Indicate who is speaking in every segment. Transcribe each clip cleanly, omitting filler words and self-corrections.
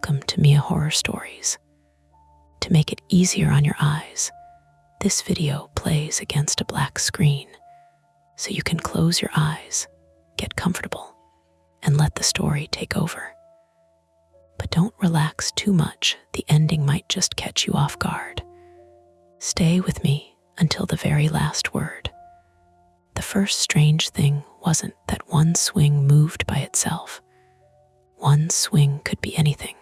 Speaker 1: Welcome to Mia Horror Stories. To make it easier on your eyes, this video plays against a black screen, so you can close your eyes, get comfortable, and let the story take over. But don't relax too much, the ending might just catch you off guard. Stay with me until the very last word. The first strange thing wasn't that one swing moved by itself. One swing could be anything.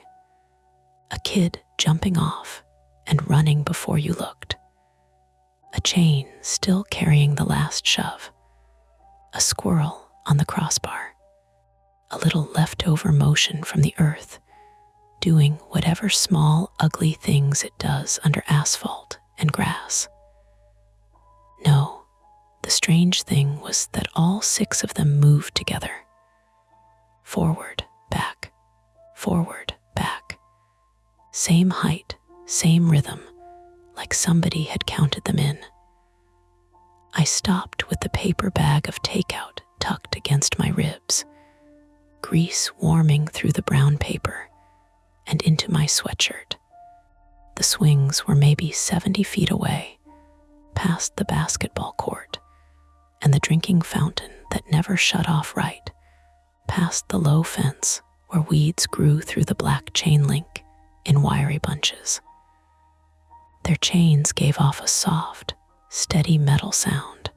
Speaker 1: A kid jumping off and running before you looked. A chain still carrying the last shove. A squirrel on the crossbar. A little leftover motion from the earth, doing whatever small, ugly things it does under asphalt and grass. No, the strange thing was that all 6 of them moved together. Forward, back, forward, back. Same height, same rhythm, like somebody had counted them in. I stopped with the paper bag of takeout tucked against my ribs, grease warming through the brown paper and into my sweatshirt. The swings were maybe 70 feet away, past the basketball court and the drinking fountain that never shut off right, past the low fence where weeds grew through the black chain link in wiry bunches. Their chains gave off a soft, steady metal sound.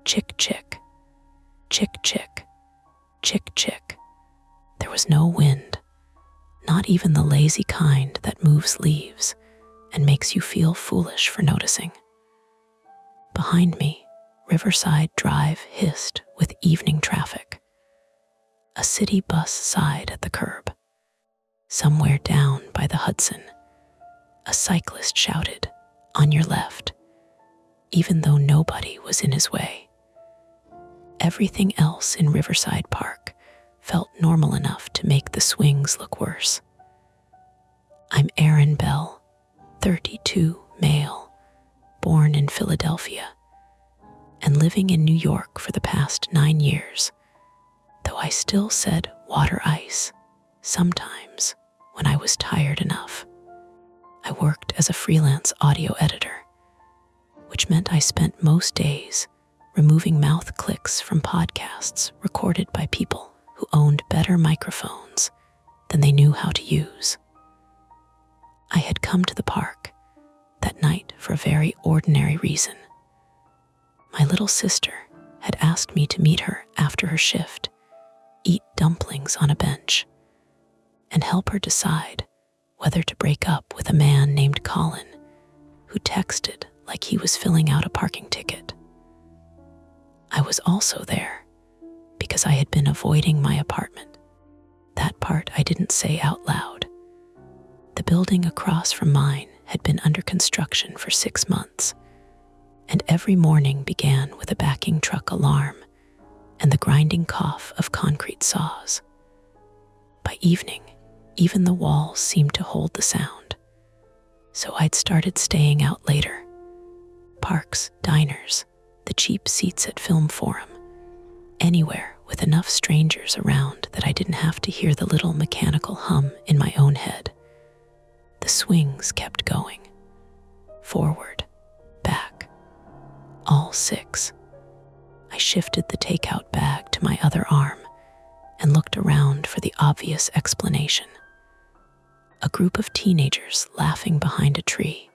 Speaker 1: Chick, chick, chick, chick, chick, chick. There was no wind, not even the lazy kind that moves leaves and makes you feel foolish for noticing. Behind me, Riverside Drive hissed with evening traffic. A city bus sighed at the curb. Somewhere down by the Hudson, a cyclist shouted, "On your left," even though nobody was in his way. Everything else in Riverside Park felt normal enough to make the swings look worse. I'm Aaron Bell, 32, male, born in Philadelphia, and living in New York for the past 9 years, though I still said water ice sometimes when I was tired enough. I worked as a freelance audio editor, which meant I spent most days removing mouth clicks from podcasts recorded by people who owned better microphones than they knew how to use. I had come to the park that night for a very ordinary reason. My little sister had asked me to meet her after her shift, eat dumplings on a bench, and help her decide whether to break up with a man named Colin who texted like he was filling out a parking ticket. I was also there because I had been avoiding my apartment. That part I didn't say out loud. The building across from mine had been under construction for 6 months, and every morning began with a backing truck alarm and the grinding cough of concrete saws. By evening, even the walls seemed to hold the sound, so I'd started staying out later. Parks, diners, the cheap seats at Film Forum, anywhere with enough strangers around that I didn't have to hear the little mechanical hum in my own head. The swings kept going. Forward, back, all 6. I shifted the takeout bag to my other arm and looked around for the obvious explanation. A group of teenagers laughing behind a tree.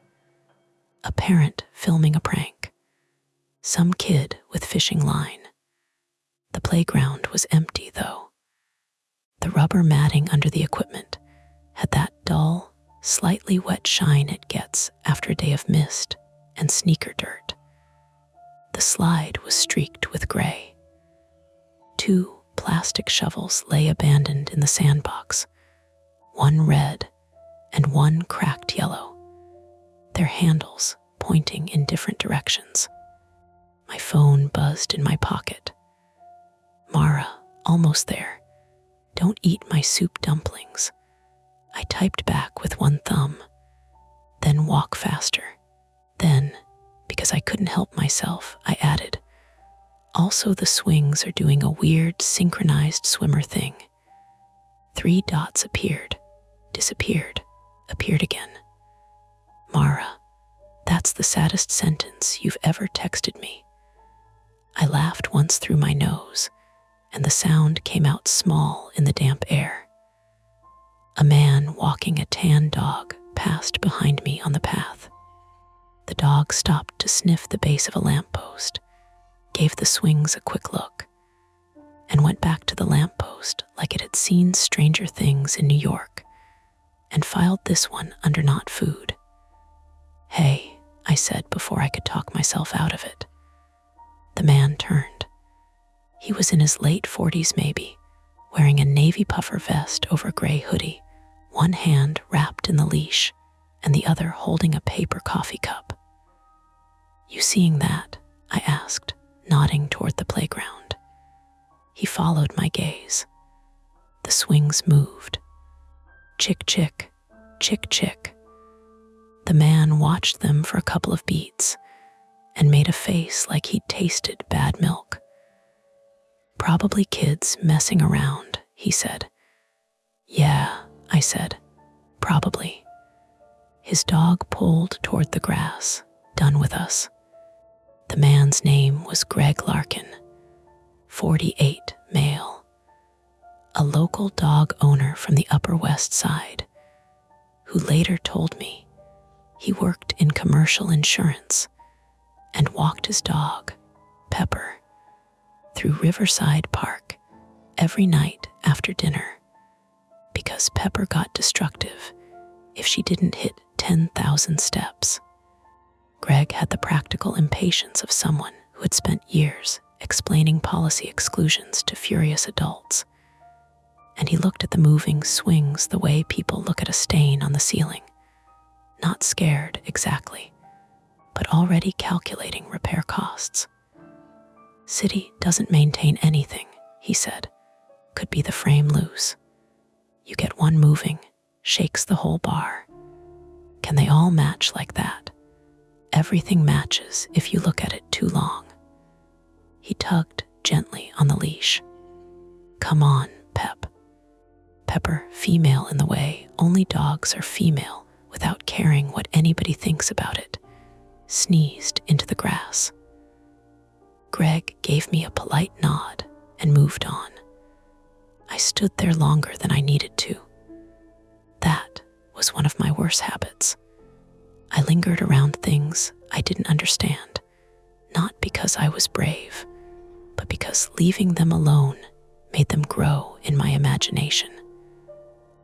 Speaker 1: A parent filming a prank. Some kid with fishing line. The playground was empty, though. The rubber matting under the equipment had that dull, slightly wet shine it gets after a day of mist and sneaker dirt. The slide was streaked with gray. 2 plastic shovels lay abandoned in the sandbox, one red and one cracked yellow, their handles pointing in different directions. My phone buzzed in my pocket. "Mara, almost there. Don't eat my soup dumplings." I typed back with one thumb, then walk faster. Then, because I couldn't help myself, I added, "Also, the swings are doing a weird synchronized swimmer thing." 3 dots appeared, disappeared, appeared again. Mara, that's the saddest sentence you've ever texted me. I laughed once through my nose, and the sound came out small in the damp air. A man walking a tan dog passed behind me on the path. The dog stopped to sniff the base of a lamppost, gave the swings a quick look, and went back to the lamppost like it had seen stranger things in New York, and filed this one under not food. "Hey," I said before I could talk myself out of it. The man turned. He was in his late 40s maybe, wearing a navy puffer vest over a gray hoodie, one hand wrapped in the leash and the other holding a paper coffee cup. "You seeing that?" I asked, nodding toward the playground. He followed my gaze. The swings moved. Chick, chick, chick, chick. The man watched them for a couple of beats and made a face like he'd tasted bad milk. "Probably kids messing around," he said. "Yeah," I said, "probably." His dog pulled toward the grass, done with us. The man's name was Greg Larkin, 48, male, a local dog owner from the Upper West Side, who later told me he worked in commercial insurance and walked his dog, Pepper, through Riverside Park every night after dinner because Pepper got destructive if she didn't hit 10,000 steps. Greg had the practical impatience of someone who had spent years explaining policy exclusions to furious adults, and he looked at the moving swings the way people look at a stain on the ceiling, not scared exactly, but already calculating repair costs. "City doesn't maintain anything," he said. "Could be the frame loose. You get one moving, shakes the whole bar. Can they all match like that? Everything matches if you look at it too long." He tugged gently on the leash. "Come on, Pep." Pepper, female in the way only dogs are female without caring what anybody thinks about it, sneezed into the grass. Greg gave me a polite nod and moved on. I stood there longer than I needed to. That was one of my worst habits. I lingered around things I didn't understand, not because I was brave, but because leaving them alone made them grow in my imagination.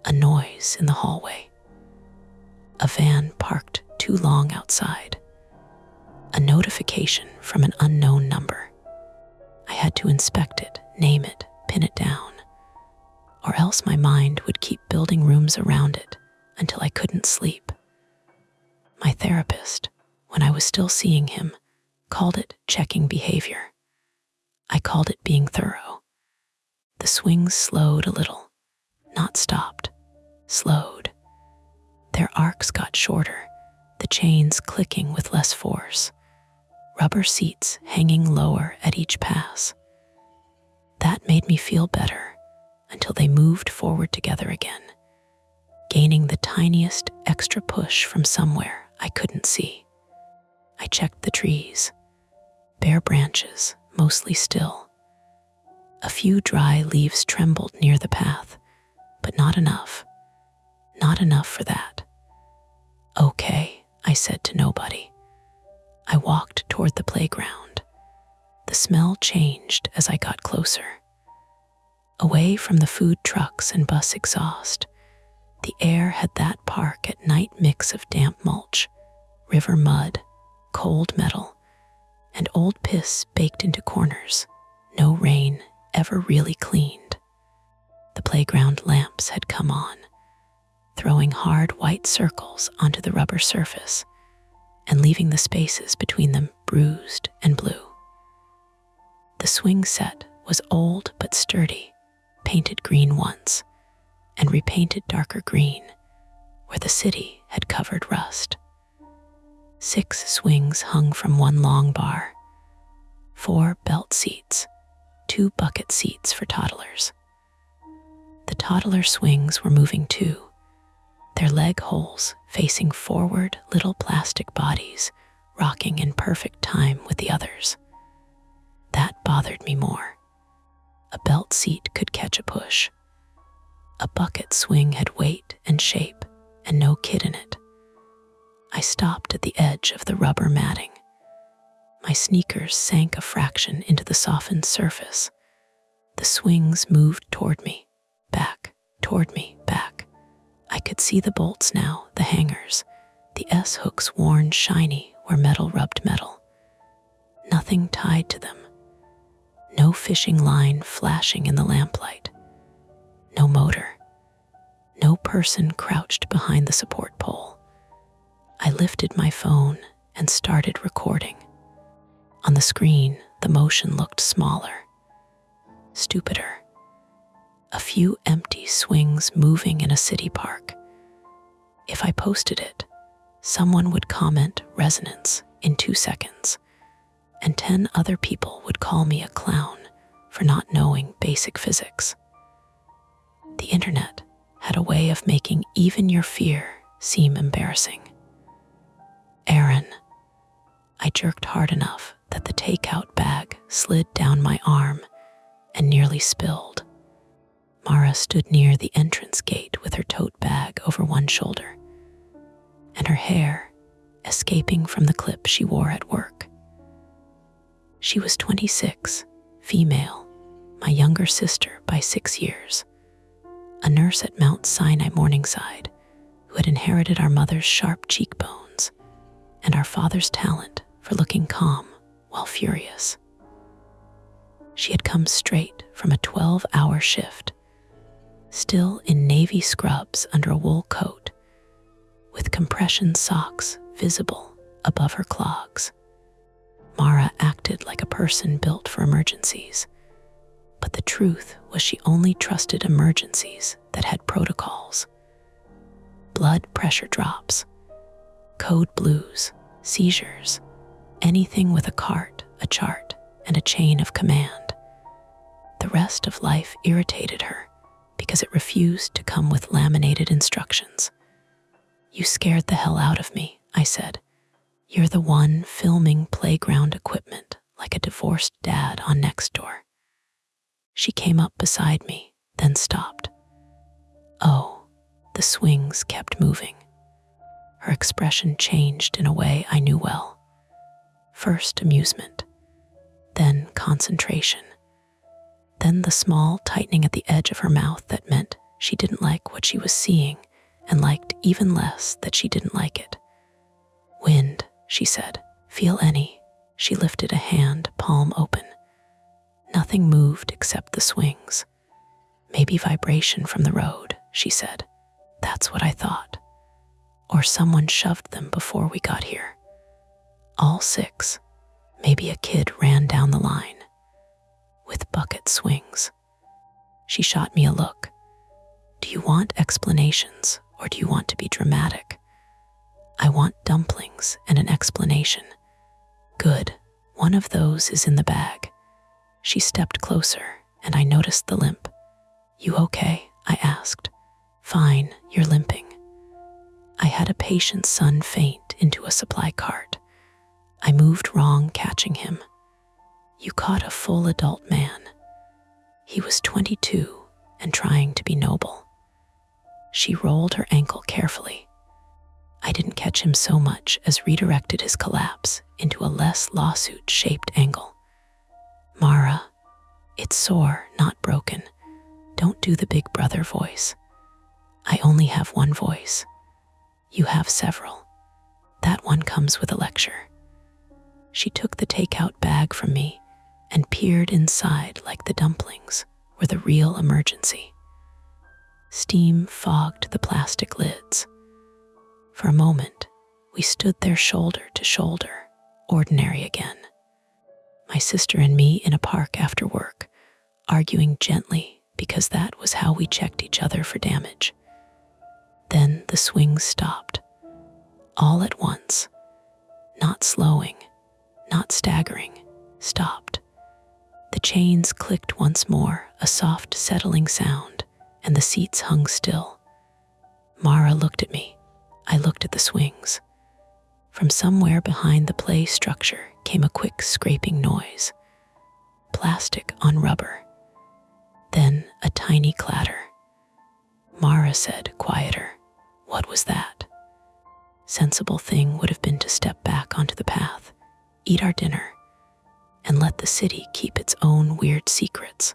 Speaker 1: A noise in the hallway. A van parked too long outside. A notification from an unknown number. I had to inspect it, name it, pin it down, or else my mind would keep building rooms around it until I couldn't sleep. My therapist, when I was still seeing him, called it checking behavior. I called it being thorough. The swings slowed a little, not stopped, slowed. Their arcs got shorter, the chains clicking with less force, rubber seats hanging lower at each pass. That made me feel better until they moved forward together again, gaining the tiniest extra push from somewhere I couldn't see. I checked the trees, bare branches, mostly still. A few dry leaves trembled near the path, but not enough. Not enough for that. "Okay," I said to nobody. I walked toward the playground. The smell changed as I got closer. Away from the food trucks and bus exhaust, the air had that park at night mix of damp mulch, river mud, cold metal, and old piss baked into corners, no rain ever really cleaned. The playground lamps had come on, throwing hard white circles onto the rubber surface and leaving the spaces between them bruised and blue. The swing set was old but sturdy, painted green once, and repainted darker green where the city had covered rust. 6 swings hung from one long bar, 4 belt seats, 2 bucket seats for toddlers. The toddler swings were moving too, leg holes facing forward, little plastic bodies rocking in perfect time with the others. That bothered me more. A belt seat could catch a push. A bucket swing had weight and shape and no kid in it. I stopped at the edge of the rubber matting. My sneakers sank a fraction into the softened surface. The swings moved toward me, back, toward me, back. I could see the bolts now, the hangers, the S-hooks worn shiny where metal rubbed metal. Nothing tied to them. No fishing line flashing in the lamplight. No motor. No person crouched behind the support pole. I lifted my phone and started recording. On the screen, the motion looked smaller, stupider. A few empty swings moving in a city park. If I posted it, someone would comment resonance in 2 seconds, and 10 other people would call me a clown for not knowing basic physics. The internet had a way of making even your fear seem embarrassing. Aaron. I jerked hard enough that the takeout bag slid down my arm and nearly spilled. Mara stood near the entrance gate with her tote bag over one shoulder, and her hair escaping from the clip she wore at work. She was 26, female, my younger sister by 6 years, a nurse at Mount Sinai Morningside who had inherited our mother's sharp cheekbones and our father's talent for looking calm while furious. She had come straight from a 12-hour shift, still in navy scrubs under a wool coat, with compression socks visible above her clogs. Mara acted like a person built for emergencies, but the truth was she only trusted emergencies that had protocols. Blood pressure drops, code blues, seizures, anything with a cart, a chart, and a chain of command. The rest of life irritated her because it refused to come with laminated instructions. "You scared the hell out of me," I said. "You're the one filming playground equipment like a divorced dad on Nextdoor." She came up beside me, then stopped. Oh, the swings kept moving. Her expression changed in a way I knew well. First amusement, then concentration, then the small tightening at the edge of her mouth that meant she didn't like what she was seeing and liked even less that she didn't like it. "Wind," she said. "Feel any?" She lifted a hand, palm open. Nothing moved except the swings. "Maybe vibration from the road," she said. "That's what I thought. Or someone shoved them before we got here. All 6. Maybe a kid ran down the line. With bucket swings." She shot me a look. "Do you want explanations or do you want to be dramatic?" "I want dumplings and an explanation." "Good. One of those is in the bag." She stepped closer and I noticed the limp. "You okay?" I asked. "Fine, you're limping." I had a patient's son faint into a supply cart. I moved wrong catching him. "You caught a full adult man." He was 22 and trying to be noble. She rolled her ankle carefully. I didn't catch him so much as redirected his collapse into a less lawsuit-shaped angle. "Mara, it's sore, not broken. Don't do the big brother voice. I only have one voice. You have several. That one comes with a lecture." She took the takeout bag from me and peered inside like the dumplings were the real emergency. Steam fogged the plastic lids. For a moment, we stood there shoulder to shoulder, ordinary again. My sister and me in a park after work, arguing gently because that was how we checked each other for damage. Then the swings stopped, all at once, not slowing, not staggering, stopped. The chains clicked once more, a soft settling sound, and the seats hung still. Mara looked at me, I looked at the swings. From somewhere behind the play structure came a quick scraping noise. Plastic on rubber. Then a tiny clatter. Mara said, quieter, "What was that?" Sensible thing would have been to step back onto the path, eat our dinner, and let the city keep its own weird secrets.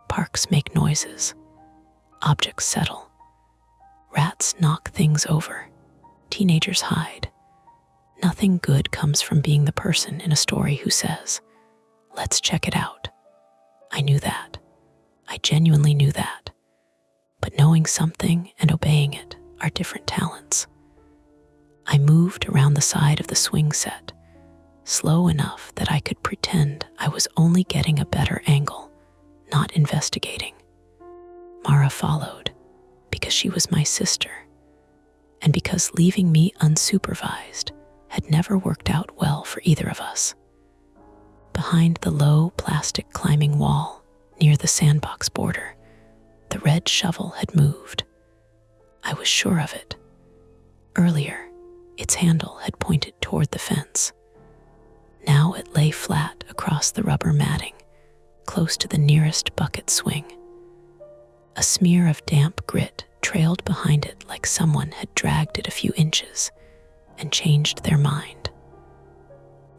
Speaker 1: Parks make noises. Objects settle. Rats knock things over. Teenagers hide. Nothing good comes from being the person in a story who says, "Let's check it out." I knew that. I genuinely knew that. But knowing something and obeying it are different talents. I moved around the side of the swing set, slow enough that I could pretend I was only getting a better angle, not investigating. Mara followed because she was my sister, and because leaving me unsupervised had never worked out well for either of us. Behind the low plastic climbing wall near the sandbox border, the red shovel had moved. I was sure of it. Earlier, its handle had pointed toward the fence. Now it lay flat across the rubber matting, close to the nearest bucket swing. A smear of damp grit trailed behind it like someone had dragged it a few inches and changed their mind.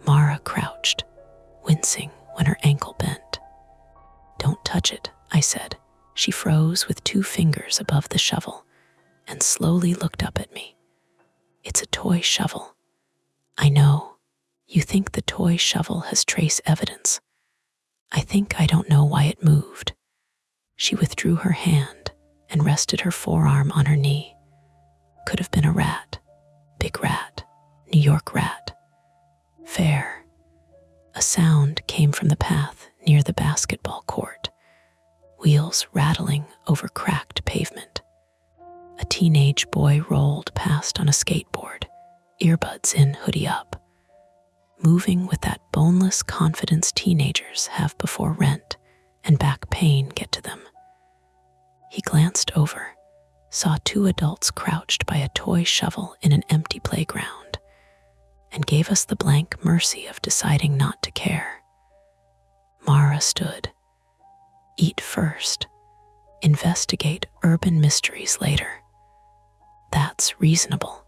Speaker 1: Mara crouched, wincing when her ankle bent. "Don't touch it," I said. She froze with 2 fingers above the shovel and slowly looked up at me. "It's a toy shovel." "I know. You think the toy shovel has trace evidence. I think I don't know why it moved." She withdrew her hand and rested her forearm on her knee. Could have been a rat. Big rat. New York rat. Fair. A sound came from the path near the basketball court. Wheels rattling over cracked pavement. A teenage boy rolled past on a skateboard, earbuds in, hoodie up, moving with that boneless confidence teenagers have before rent and back pain get to them. He glanced over, saw 2 adults crouched by a toy shovel in an empty playground, and gave us the blank mercy of deciding not to care. Mara stood. Eat first. Investigate urban mysteries later. That's reasonable.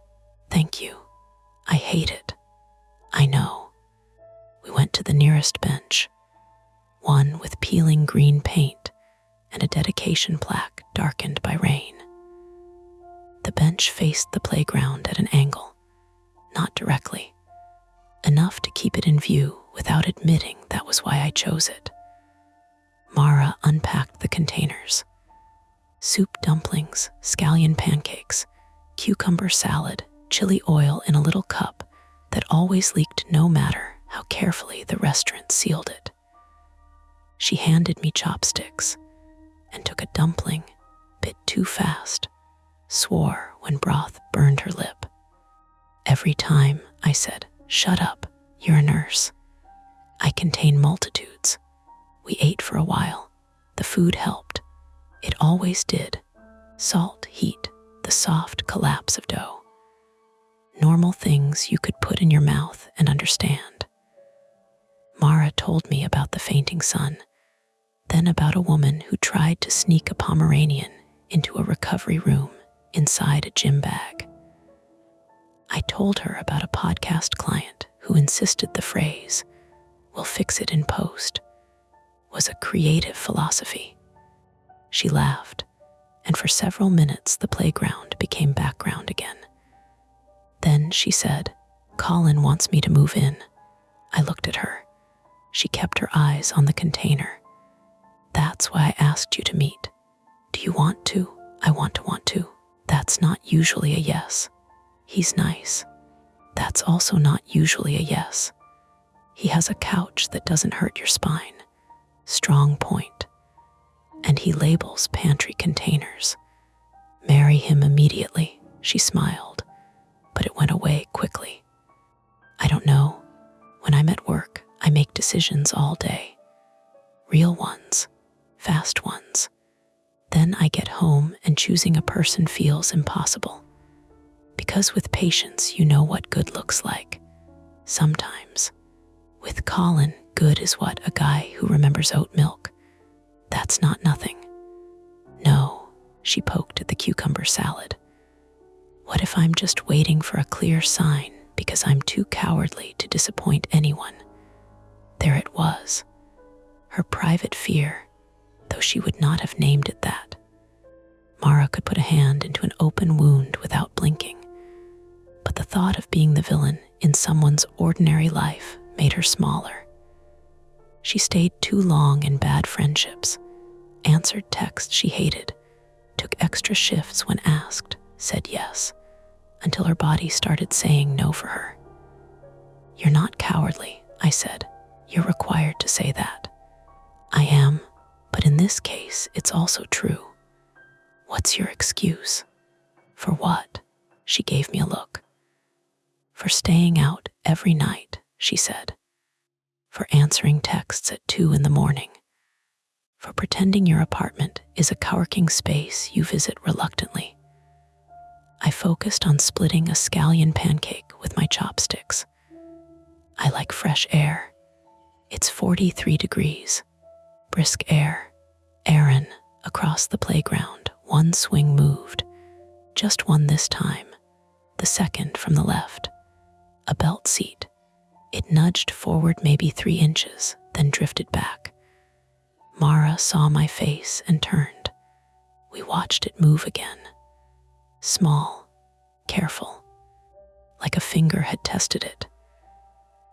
Speaker 1: Thank you. I hate it. I know. We went to the nearest bench, one with peeling green paint and a dedication plaque darkened by rain. The bench faced the playground at an angle, not directly, enough to keep it in view without admitting that was why I chose it. Mara unpacked the containers. Soup dumplings, scallion pancakes, cucumber salad, chili oil in a little cup that always leaked no matter how carefully the restaurant sealed it. She handed me chopsticks and took a dumpling, bit too fast, swore when broth burned her lip. Every time I said, "Shut up, you're a nurse." I contain multitudes. We ate for a while. The food helped. It always did. Salt, heat, the soft collapse of dough. Normal things you could put in your mouth and understand. Mara told me about the fainting son, then about a woman who tried to sneak a Pomeranian into a recovery room inside a gym bag. I told her about a podcast client who insisted the phrase, "We'll fix it in post," was a creative philosophy. She laughed, and for several minutes the playground became background again. Then she said, "Colin wants me to move in." I looked at her. She kept her eyes on the container. "That's why I asked you to meet. Do you want to?" "I want to. That's not usually a yes." "He's nice." "That's also not usually a yes." "He has a couch that doesn't hurt your spine." Strong point. "And he labels pantry containers." "Marry him immediately," she smiled, but it went away quickly. I don't know. When I'm at work, I make decisions all day. Real ones, fast ones. Then I get home and choosing a person feels impossible. Because with patience, you know what good looks like. Sometimes. With Colin, good is what a guy who remembers oat milk. That's not nothing. No, she poked at the cucumber salad. What if I'm just waiting for a clear sign because I'm too cowardly to disappoint anyone? There it was. Her private fear, though she would not have named it that. Mara could put a hand into an open wound without blinking, but the thought of being the villain in someone's ordinary life made her smaller. She stayed too long in bad friendships, answered texts she hated, took extra shifts when asked, said yes, until her body started saying no for her. You're not cowardly, I said. You're required to say that. I am, but in this case, it's also true. What's your excuse? For what? She gave me a look. For staying out every night, she said. For answering texts at 2 a.m. For pretending your apartment is a co-working space you visit reluctantly. I focused on splitting a scallion pancake with my chopsticks. I like fresh air. It's 43 degrees. Brisk air. Aaron, across the playground, one swing moved. Just one this time. The second from the left. A belt seat. It nudged forward maybe 3 inches, then drifted back. Mara saw my face and turned. We watched it move again. Small, careful, like a finger had tested it.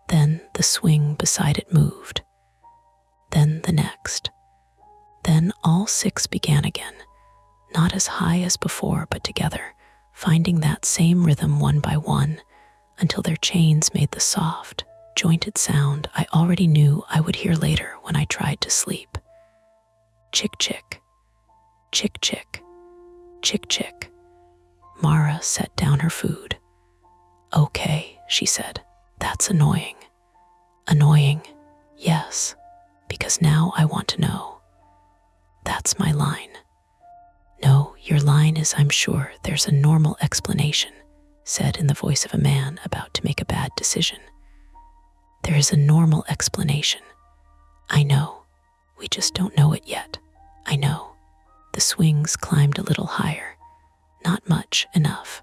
Speaker 1: Then the swing beside it moved. Then the next. Then all 6 began again, not as high as before, but together, finding that same rhythm one by one, until their chains made the soft, jointed sound I already knew I would hear later when I tried to sleep. Chick chick, chick chick, chick chick. Mara set down her food. Okay, she said, that's annoying. Annoying, yes, because now I want to know. That's my line. No, your line is I'm sure there's a normal explanation, said in the voice of a man about to make a bad decision. There is a normal explanation. I know. We just don't know it yet. I know. The swings climbed a little higher. Not much, enough.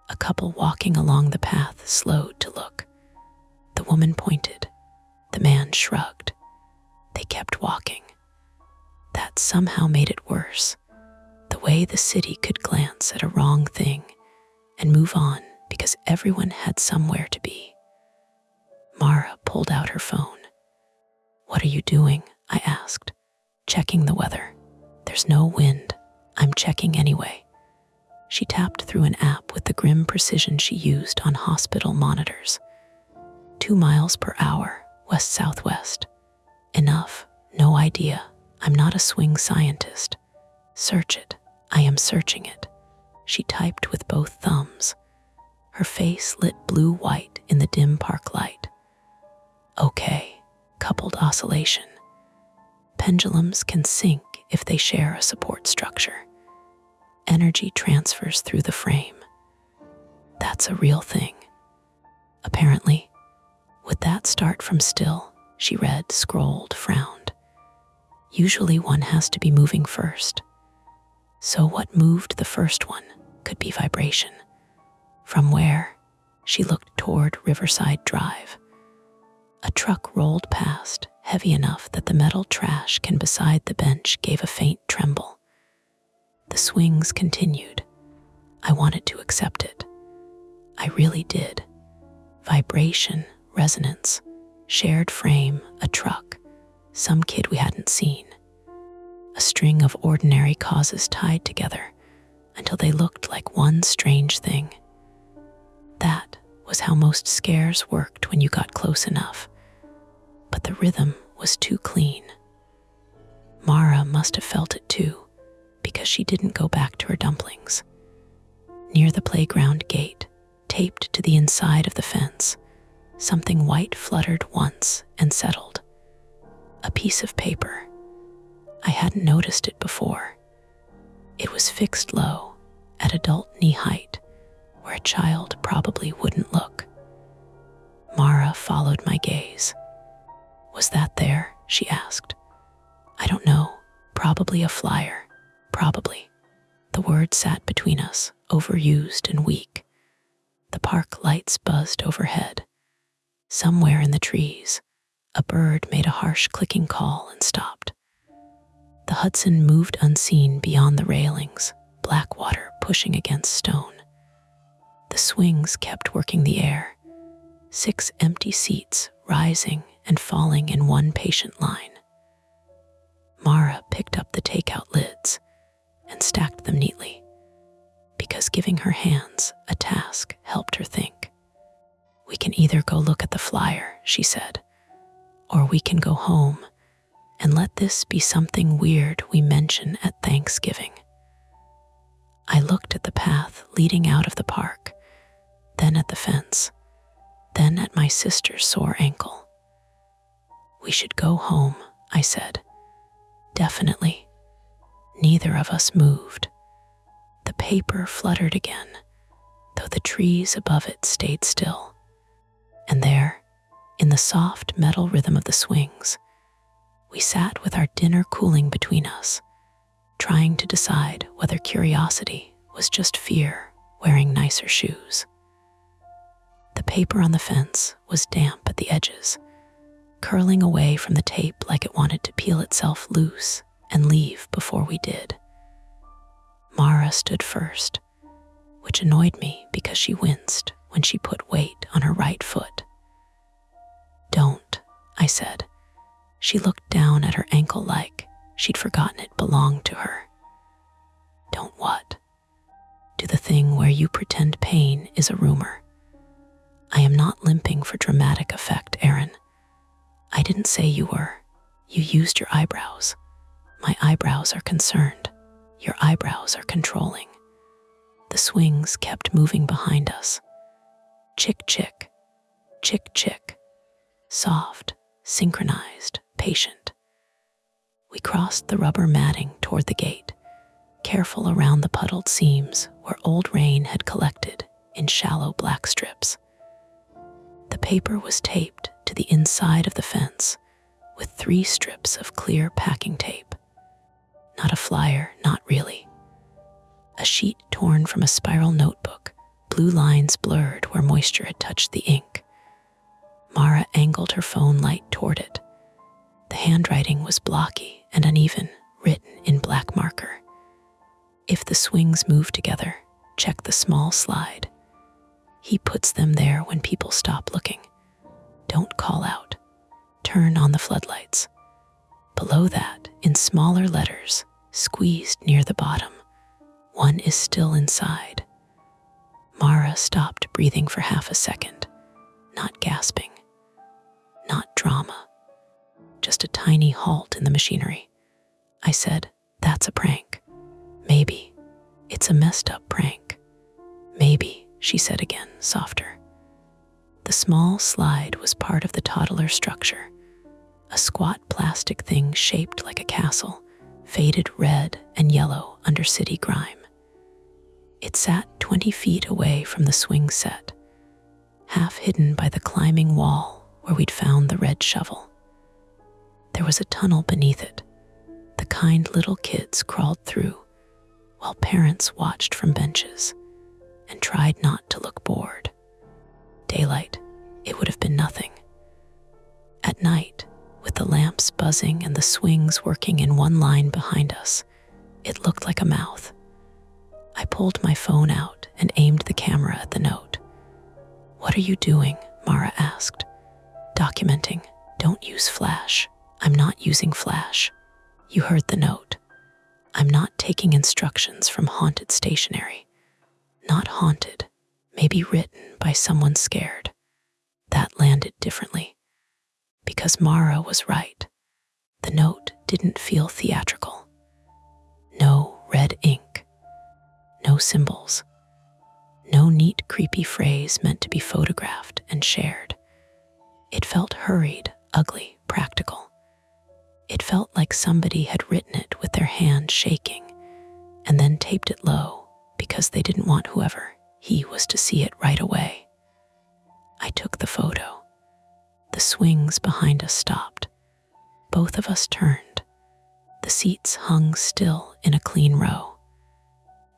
Speaker 1: A couple walking along the path slowed to look. The woman pointed. The man shrugged. They kept walking. That somehow made it worse. The way the city could glance at a wrong thing and move on because everyone had somewhere to be. Mara pulled out her phone. What are you doing? I asked. Checking the weather. There's no wind. I'm checking anyway. She tapped through an app with the grim precision she used on hospital monitors. 2 miles per hour, west-southwest. Enough. No idea. I'm not a swing scientist. Search it. I am searching it. She typed with both thumbs. Her face lit blue-white in the dim park light. Okay, coupled oscillation. Pendulums can sync if they share a support structure. Energy transfers through the frame. That's a real thing. Apparently. Would that start from still? She read, scrolled, frowned. Usually one has to be moving first. So what moved the first one could be vibration. From where? She looked toward Riverside Drive. A truck rolled past, heavy enough that the metal trash can beside the bench gave a faint tremble. The swings continued. I wanted to accept it. I really did. Vibration, resonance, shared frame, a truck, some kid we hadn't seen. A string of ordinary causes tied together until they looked like one strange thing. That was how most scares worked when you got close enough. But the rhythm was too clean. Mara must have felt it too, because she didn't go back to her dumplings. Near the playground gate, taped to the inside of the fence, something white fluttered once and settled. A piece of paper. I hadn't noticed it before. It was fixed low, at adult knee height, where a child probably wouldn't look. Mara followed my gaze. "Was that there?" she asked. "I don't know. Probably a flyer. Probably." The word sat between us, overused and weak. The park lights buzzed overhead. Somewhere in the trees, a bird made a harsh clicking call and stopped. The Hudson moved unseen beyond the railings, black water pushing against stone. The swings kept working the air, 6 empty seats rising and falling in one patient line. Mara picked up the takeout lids and stacked them neatly, because giving her hands a task helped her think. "We can either go look at the flyer," she said, "or we can go home and let this be something weird we mention at Thanksgiving." I looked at the path leading out of the park, then at the fence, then at my sister's sore ankle. "We should go home," I said. "Definitely." Neither of us moved. The paper fluttered again, though the trees above it stayed still. And there, in the soft metal rhythm of the swings, we sat with our dinner cooling between us, trying to decide whether curiosity was just fear wearing nicer shoes. The paper on the fence was damp at the edges, curling away from the tape like it wanted to peel itself loose and leave before we did. Mara stood first, which annoyed me because she winced when she put weight on her right foot. "Don't," I said. She looked down at her ankle like she'd forgotten it belonged to her. "Don't what?" "Do the thing where you pretend pain is a rumor. I am not limping for dramatic effect, Aaron. I didn't say you were. You used your eyebrows. My eyebrows are concerned. Your eyebrows are controlling." The swings kept moving behind us. Chick, chick, chick, chick. Soft, synchronized, patient. We crossed the rubber matting toward the gate, careful around the puddled seams where old rain had collected in shallow black strips. The paper was taped to the inside of the fence with 3 strips of clear packing tape. Not a flyer, not really. A sheet torn from a spiral notebook, blue lines blurred where moisture had touched the ink. Mara angled her phone light toward it. The handwriting was blocky and uneven, written in black marker. "If the swings move together, check the small slide. He puts them there when people stop looking. Don't call out. Turn on the floodlights." Below that, in smaller letters, squeezed near the bottom, "One is still inside." Mara stopped breathing for half a second, not gasping, not drama, just a tiny halt in the machinery. I said, "That's a prank." "Maybe. It's a messed up prank." "Maybe," she said again, softer. The small slide was part of the toddler structure, a squat plastic thing shaped like a castle, faded red and yellow under city grime. It sat 20 feet away from the swing set, half hidden by the climbing wall where we'd found the red shovel. There was a tunnel beneath it. The kind little kids crawled through, while parents watched from benches and tried not to look bored. Daylight, it would have been nothing. At night, with the lamps buzzing and the swings working in one line behind us, it looked like a mouth. I pulled my phone out and aimed the camera at the note. "What are you doing?" Mara asked. "Documenting. Don't use flash." "I'm not using flash." "You heard the note. I'm not taking instructions from haunted stationery. Not haunted, maybe written by someone scared." That landed differently, because Mara was right. The note didn't feel theatrical. No red ink, no symbols, no neat, creepy phrase meant to be photographed and shared. It felt hurried, ugly, practical. It felt like somebody had written it with their hand shaking and then taped it low because they didn't want whoever He was to see it right away. I took the photo. The swings behind us stopped. Both of us turned. The seats hung still in a clean row.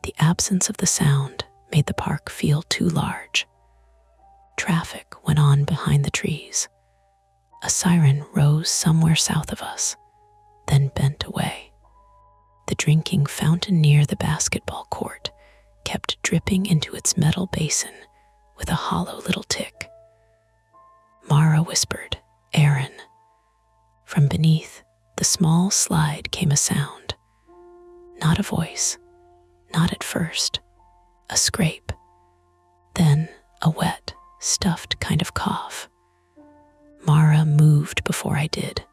Speaker 1: The absence of the sound made the park feel too large. Traffic went on behind the trees. A siren rose somewhere south of us, then bent away. The drinking fountain near the basketball court kept dripping into its metal basin with a hollow little tick. Mara whispered, "Aaron." From beneath the small slide came a sound. Not a voice, not at first. A scrape. Then a wet, stuffed kind of cough. Mara moved before I did.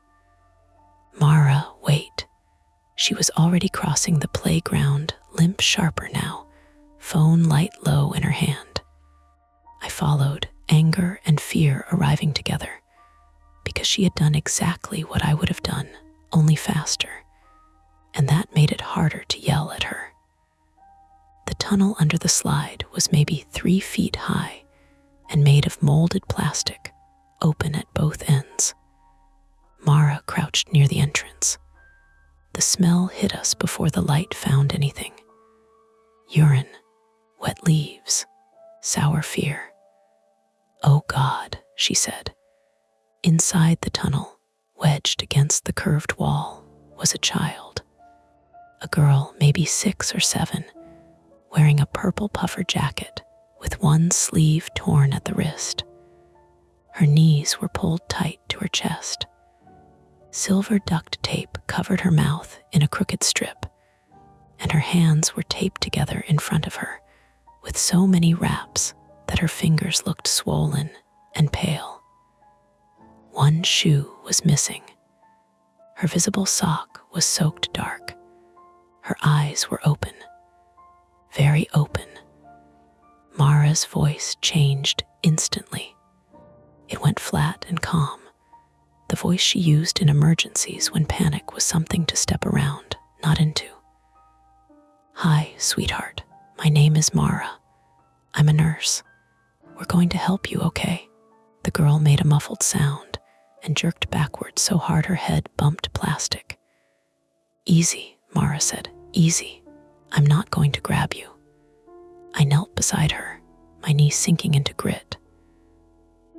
Speaker 1: "Mara, wait." She was already crossing the playground, limp sharper now, phone light low in her hand. I followed, anger and fear arriving together, because she had done exactly what I would have done, only faster, and that made it harder to yell at her. The tunnel under the slide was maybe 3 feet high and made of molded plastic, open at both ends. Mara crouched near the entrance. The smell hit us before the light found anything. Urine, wet leaves, sour fear. "Oh God," she said. Inside the tunnel, wedged against the curved wall, was a child. A girl, maybe 6 or 7, wearing a purple puffer jacket with one sleeve torn at the wrist. Her knees were pulled tight to her chest. Silver duct tape covered her mouth in a crooked strip, and her hands were taped together in front of her with so many wraps that her fingers looked swollen and pale. One shoe was missing. Her visible sock was soaked dark. Her eyes were open, very open. Mara's voice changed instantly. It went flat and calm, the voice she used in emergencies when panic was something to step around, not into. "Hi, sweetheart. My name is Mara. I'm a nurse. We're going to help you, okay?" The girl made a muffled sound and jerked backward so hard her head bumped plastic. "Easy," Mara said. "Easy. I'm not going to grab you." I knelt beside her, my knees sinking into grit.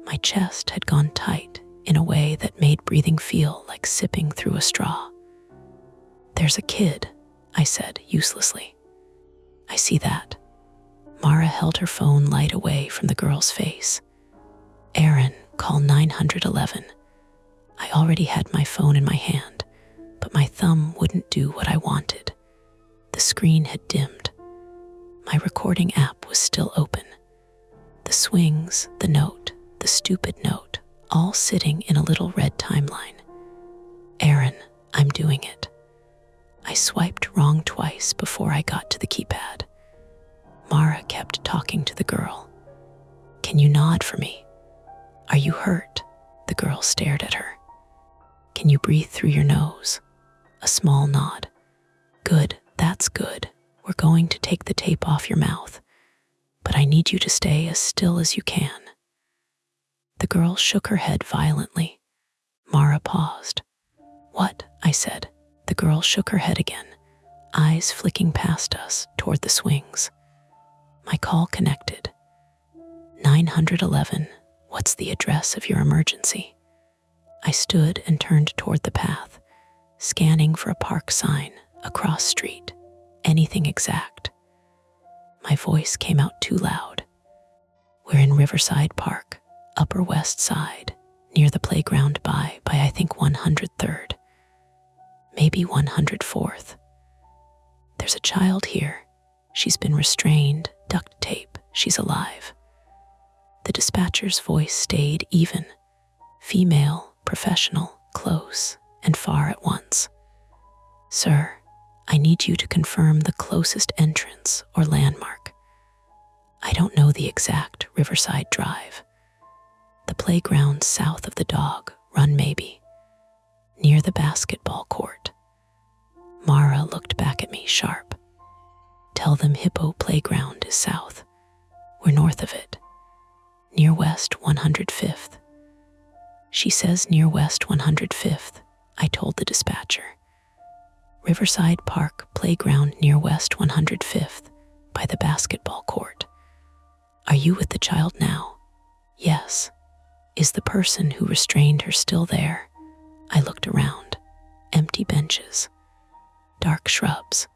Speaker 1: My chest had gone tight in a way that made breathing feel like sipping through a straw. "There's a kid," I said uselessly. "I see that." Mara held her phone light away from the girl's face. "Aaron, call 911. I already had my phone in my hand, but my thumb wouldn't do what I wanted. The screen had dimmed. My recording app was still open. The swings, the note, the stupid note, all sitting in a little red timeline. "Aaron, I'm doing it." I swiped wrong twice before I got to the keypad. Mara kept talking to the girl. "Can you nod for me? Are you hurt?" The girl stared at her. "Can you breathe through your nose?" A small nod. "Good, that's good. We're going to take the tape off your mouth, but I need you to stay as still as you can." The girl shook her head violently. Mara paused. "What?" I said. The girl shook her head again, eyes flicking past us toward the swings. My call connected. 911, what's the address of your emergency? I stood and turned toward the path, scanning for a park sign, a cross street, anything exact. My voice came out too loud. "We're in Riverside Park, Upper West Side, near the playground by I think 103rd, maybe 104th. There's a child here. She's been restrained, duct tape, she's alive." The dispatcher's voice stayed even, female, professional, close, and far at once. "Sir, I need you to confirm the closest entrance or landmark. I don't know the exact Riverside Drive. The playground south of the dog run maybe, near the basketball court." Mara looked back at me sharp. "Tell them Hippo Playground is south. We're north of it, near West 105th. She says near West 105th, I told the dispatcher. Riverside Park playground near West 105th, by the basketball court. Are you with the child now? Yes. Is the person who restrained her still there? I looked around. Empty benches, dark shrubs,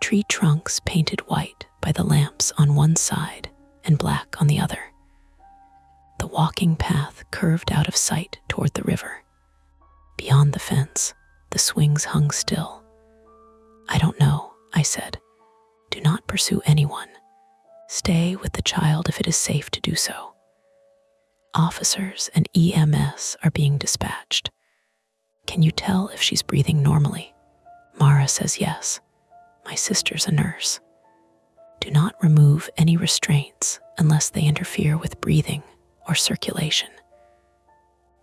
Speaker 1: tree trunks painted white by the lamps on one side and black on the other. The walking path curved out of sight toward the river. Beyond the fence, the swings hung still. I don't know, I said. Do not pursue anyone. Stay with the child if it is safe to do so. Officers and EMS are being dispatched. Can you tell if she's breathing normally? Mara says yes. My sister's a nurse. Do not remove any restraints unless they interfere with breathing or circulation.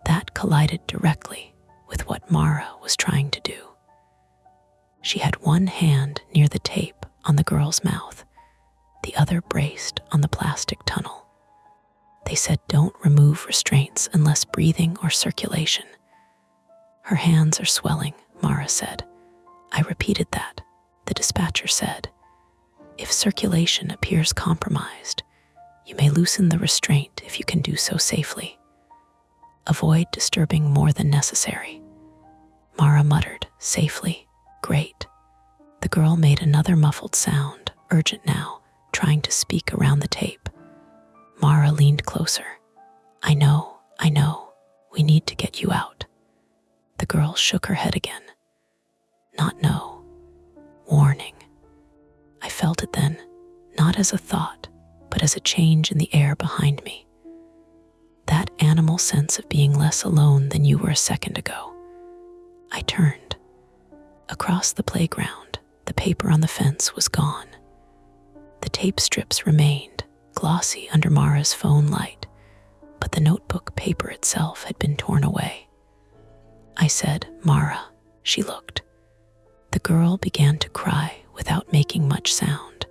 Speaker 1: That collided directly with what Mara was trying to do. She had one hand near the tape on the girl's mouth, the other braced on the plastic tunnel. They said don't remove restraints unless breathing or circulation. Her hands are swelling, Mara said. I repeated that. The dispatcher said, if circulation appears compromised, you may loosen the restraint if you can do so safely. Avoid disturbing more than necessary. Mara muttered, safely. Great. The girl made another muffled sound, urgent now, trying to speak around the tape. Mara leaned closer. I know. We need to get you out. The girl shook her head again. Not no. Warning. I felt it then, not as a thought, but as a change in the air behind me. That animal sense of being less alone than you were a second ago. I turned. Across the playground, the paper on the fence was gone. The tape strips remained, glossy under Mara's phone light, but the notebook paper itself had been torn away. I said, Mara. She looked. The girl began to cry without making much sound.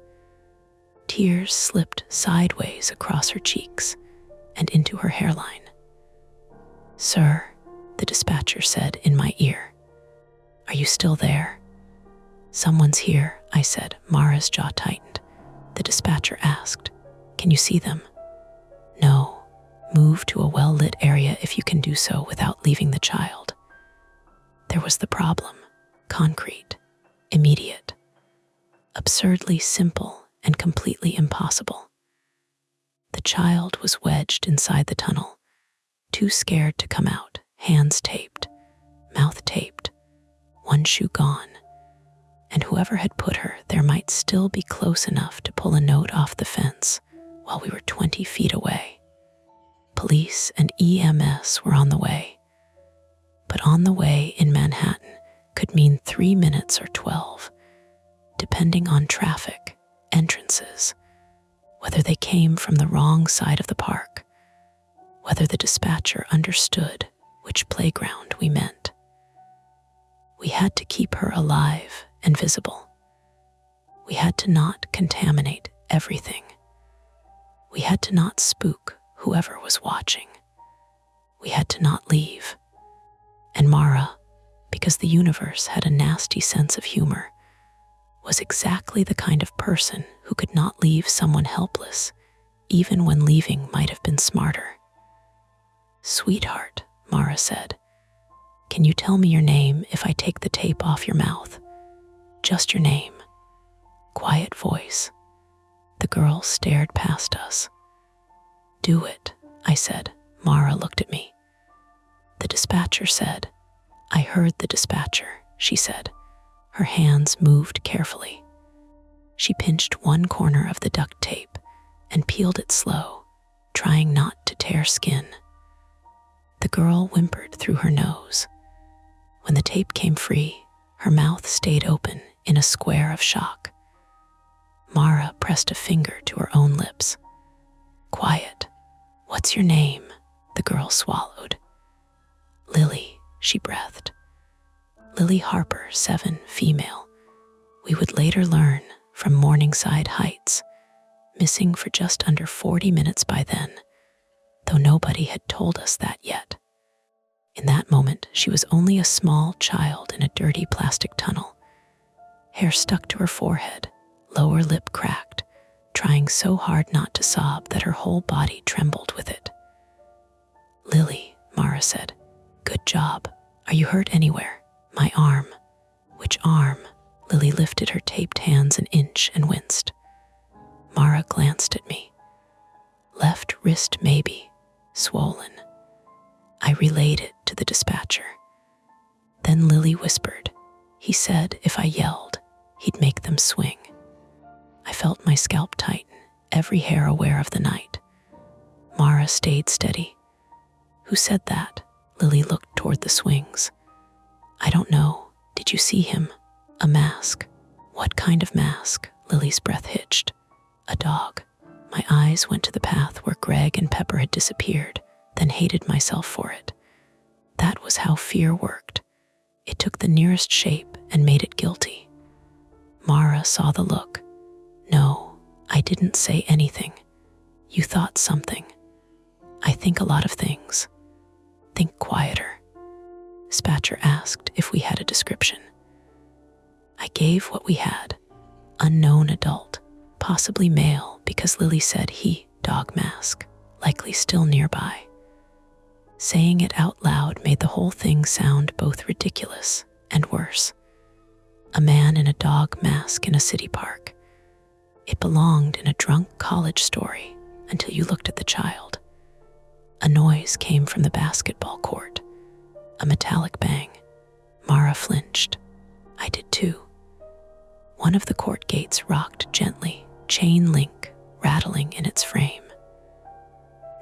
Speaker 1: Tears slipped sideways across her cheeks and into her hairline. Sir, the dispatcher said in my ear. Are you still there? Someone's here, I said. Mara's jaw tightened. The dispatcher asked, can you see them? No. Move to a well-lit area if you can do so without leaving the child. There was the problem. Concrete. Immediate. Absurdly simple and completely impossible. The child was wedged inside the tunnel, too scared to come out, hands taped, mouth taped, one shoe gone, and whoever had put her there might still be close enough to pull a note off the fence while we were 20 feet away. Police and EMS were on the way, but on the way in Manhattan could mean 3 minutes or 12, depending on traffic, entrances, whether they came from the wrong side of the park, whether the dispatcher understood which playground we meant. We had to keep her alive and visible. We had to not contaminate everything. We had to not spook whoever was watching. We had to not leave. And Mara, because the universe had a nasty sense of humor, was exactly the kind of person who could not leave someone helpless, even when leaving might have been smarter. Sweetheart, Mara said, can you tell me your name if I take the tape off your mouth? Just your name. Quiet voice. The girl stared past us. Do it, I said. Mara looked at me. The dispatcher said. I heard the dispatcher, she said. Her hands moved carefully. She pinched one corner of the duct tape and peeled it slow, trying not to tear skin. The girl whimpered through her nose. When the tape came free, her mouth stayed open in a square of shock. Mara pressed a finger to her own lips. Quiet. What's your name? The girl swallowed. Lily, she breathed. Lily Harper, 7, female. We would later learn from Morningside Heights, missing for just under 40 minutes by then, though nobody had told us that yet. In that moment, she was only a small child in a dirty plastic tunnel, hair stuck to her forehead, lower lip cracked, trying so hard not to sob that her whole body trembled with it. "Lily," Mara said, "good job. Are you hurt anywhere?" "My arm." "Which arm?" Lily lifted her taped hands an inch and winced. Mara glanced at me. "Left wrist maybe, swollen." I relayed it to the dispatcher. Then Lily whispered, "He said if I yelled, he'd make them swing." I felt my scalp tighten, every hair aware of the night. Mara stayed steady. "Who said that?" Lily looked toward the swings. "I don't know. Did you see him? A mask." "What kind of mask?" Lily's breath hitched. "A dog." My eyes went to the path where Greg and Pepper had disappeared, then hated myself for it. That was how fear worked. It took the nearest shape and made it guilty. Mara saw the look. "No, I didn't say anything. You thought something." "I think a lot of things." "Think quieter." Dispatcher asked if we had a description. I gave what we had. Unknown adult, possibly male because Lily said he, dog mask, likely still nearby. Saying it out loud made the whole thing sound both ridiculous and worse. A man in a dog mask in a city park. It belonged in a drunk college story until you looked at the child. A noise came from the basketball court. A metallic bang. Mara flinched. I did too. One of the court gates rocked gently, chain link rattling in its frame.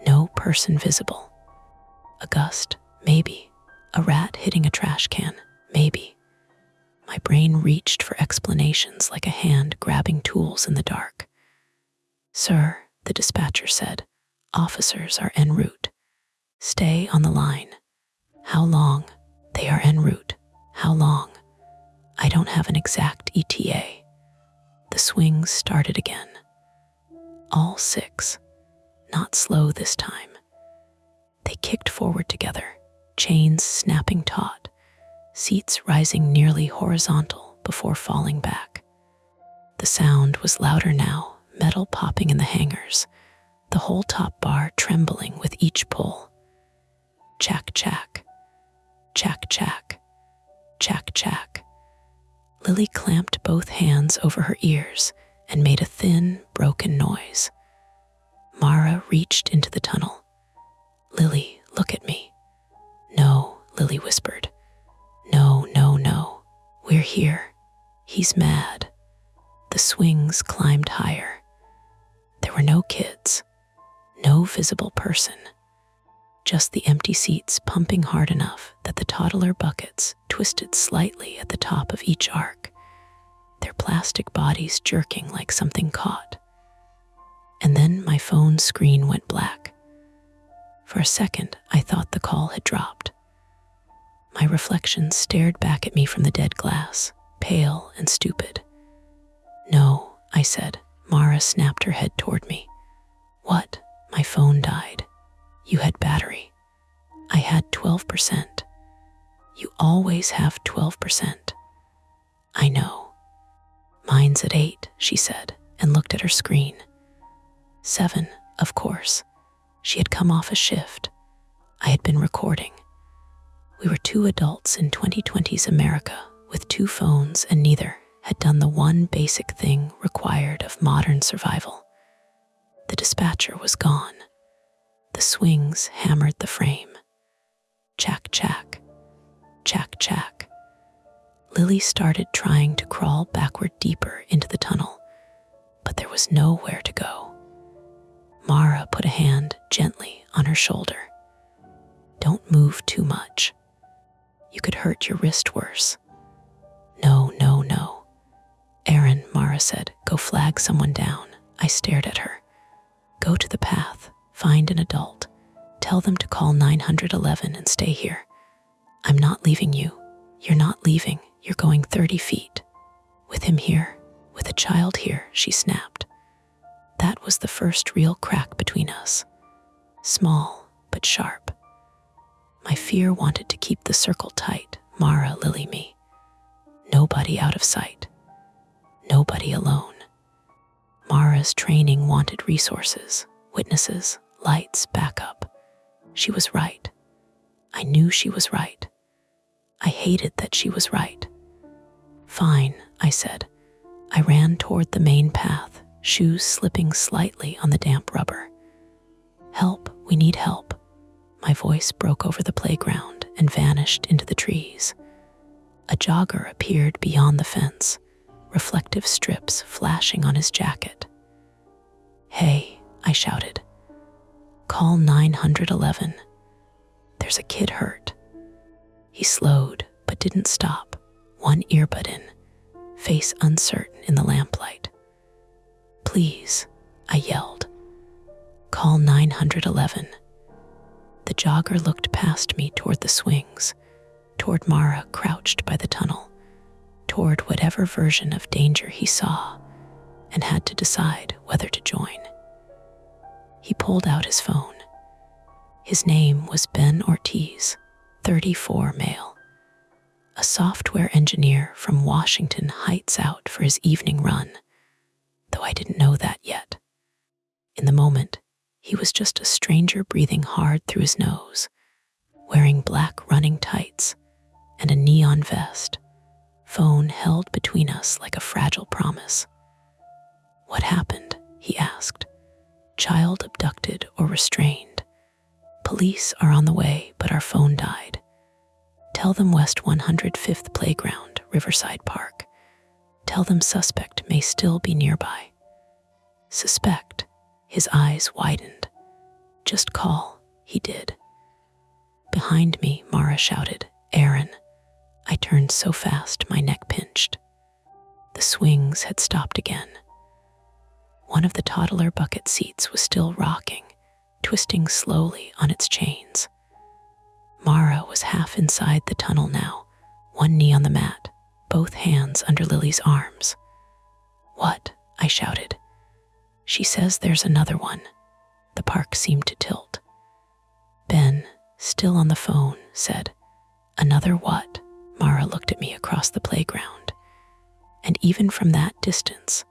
Speaker 1: No person visible. A gust, maybe. A rat hitting a trash can, maybe. My brain reached for explanations like a hand grabbing tools in the dark. "Sir," the dispatcher said, "officers are en route. Stay on the line." "How long?" "They are en route." "How long?" "I don't have an exact ETA." The swings started again. All 6. Not slow this time. They kicked forward together, chains snapping taut, seats rising nearly horizontal before falling back. The sound was louder now, metal popping in the hangers, the whole top bar trembling with each pull. Chack, chack. Chack, chack. Chack, chack. Lily clamped both hands over her ears and made a thin, broken noise. Mara reached into the tunnel. "Lily, look at me." "No," Lily whispered. "No, no, no. We're here. He's mad." The swings climbed higher. There were no kids, no visible person, just the empty seats pumping hard enough that the toddler buckets twisted slightly at the top of each arc, their plastic bodies jerking like something caught. And then my phone screen went black. For a second, I thought the call had dropped. My reflection stared back at me from the dead glass, pale and stupid. "No," I said. Mara snapped her head toward me. "What?" "My phone died." "You had battery." "I had 12%. "You always have 12%. "I know." "Mine's at 8, she said, and looked at her screen. 7, of course. She had come off a shift. I had been recording. We were 2 adults in 2020's America with 2 phones, and neither had done the one basic thing required of modern survival. The dispatcher was gone. The swings hammered the frame. Chack, chack. Chack, chack. Lily started trying to crawl backward deeper into the tunnel, but there was nowhere to go. Mara put a hand gently on her shoulder. "Don't move too much. You could hurt your wrist worse." "No, no, no." "Aaron," Mara said, "go flag someone down." I stared at her. "Go to the path, find an adult. Tell them to call 911 and stay here. I'm not leaving you. You're not leaving. You're going 30 feet. With him here, with a child here," she snapped. That was the first real crack between us, small but sharp. My fear wanted to keep the circle tight, Mara, Lily, me. Nobody out of sight. Nobody alone. Mara's training wanted resources, witnesses, lights, backup. She was right. I knew she was right. I hated that she was right. Fine, I said. I ran toward the main path, shoes slipping slightly on the damp rubber. Help, we need help. My voice broke over the playground and vanished into the trees. A jogger appeared beyond the fence, reflective strips flashing on his jacket. Hey, I shouted. Call 911. There's a kid hurt. He slowed, but didn't stop, one earbud in, face uncertain in the lamplight. Please, I yelled. Call 911. The jogger looked past me toward the swings, toward Mara crouched by the tunnel, toward whatever version of danger he saw, and had to decide whether to join. He pulled out his phone. His name was Ben Ortiz, 34 male. A software engineer from Washington Heights out for his evening run, though I didn't know that yet. In the moment, he was just a stranger breathing hard through his nose, wearing black running tights and a neon vest, phone held between us like a fragile promise. What happened? He asked. Child abducted or restrained. Police are on the way, but our phone died. Tell them West 105th Playground, Riverside Park. Tell them suspect may still be nearby. Suspect? His eyes widened. Just call, he did. Behind me, Mara shouted, Aaron. I turned so fast my neck pinched. The swings had stopped again. One of the toddler bucket seats was still rocking, twisting slowly on its chains. Mara was half inside the tunnel now, one knee on the mat, both hands under Lily's arms. What? I shouted. She says there's another one. The park seemed to tilt. Ben, still on the phone, said, Another what? Mara looked at me across the playground. And even from that distance,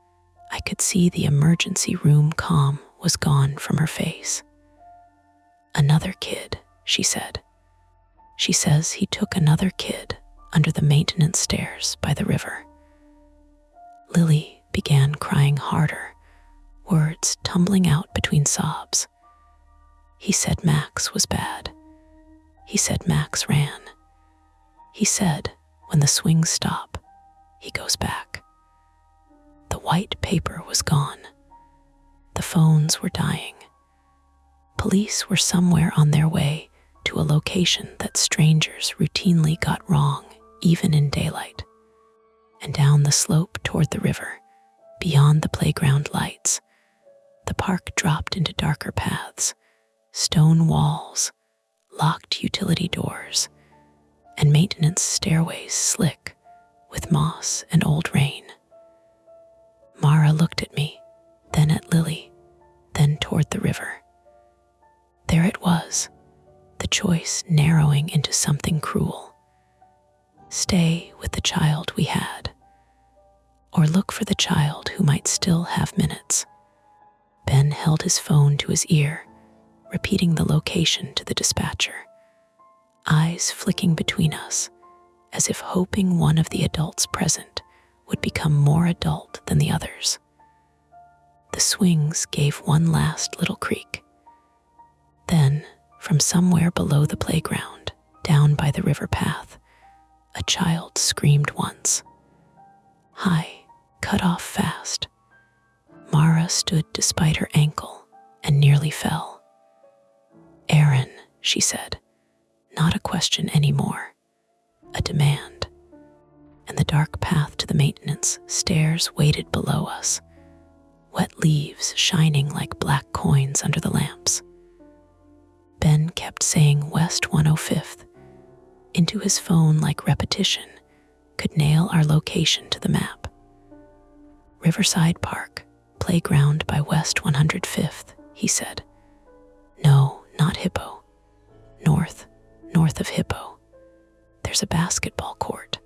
Speaker 1: I could see the emergency room calm was gone from her face. Another kid, she said. She says he took another kid under the maintenance stairs by the river. Lily began crying harder, words tumbling out between sobs. He said Max was bad. He said Max ran. He said when the swings stop, he goes back. The white paper was gone. The phones were dying. Police were somewhere on their way to a location that strangers routinely got wrong, even in daylight. And down the slope toward the river, beyond the playground lights, the park dropped into darker paths, stone walls, locked utility doors, and maintenance stairways slick with moss and old rain. Mara looked at me, then at Lily, then toward the river. There it was, the choice narrowing into something cruel. Stay with the child we had, or look for the child who might still have minutes. Ben held his phone to his ear, repeating the location to the dispatcher, eyes flicking between us, as if hoping one of the adults present would become more adult than the others. The swings gave one last little creak. Then, from somewhere below the playground, down by the river path, a child screamed once. High, cut off fast. Mara stood despite her ankle and nearly fell. Aaron, she said, not a question anymore, a demand. And the dark path to the maintenance stairs waited below us, wet leaves shining like black coins under the lamps. Ben kept saying West 105th, into his phone like repetition, could nail our location to the map. Riverside Park, playground by West 105th, he said. No, not Hippo. North of Hippo. There's a basketball court.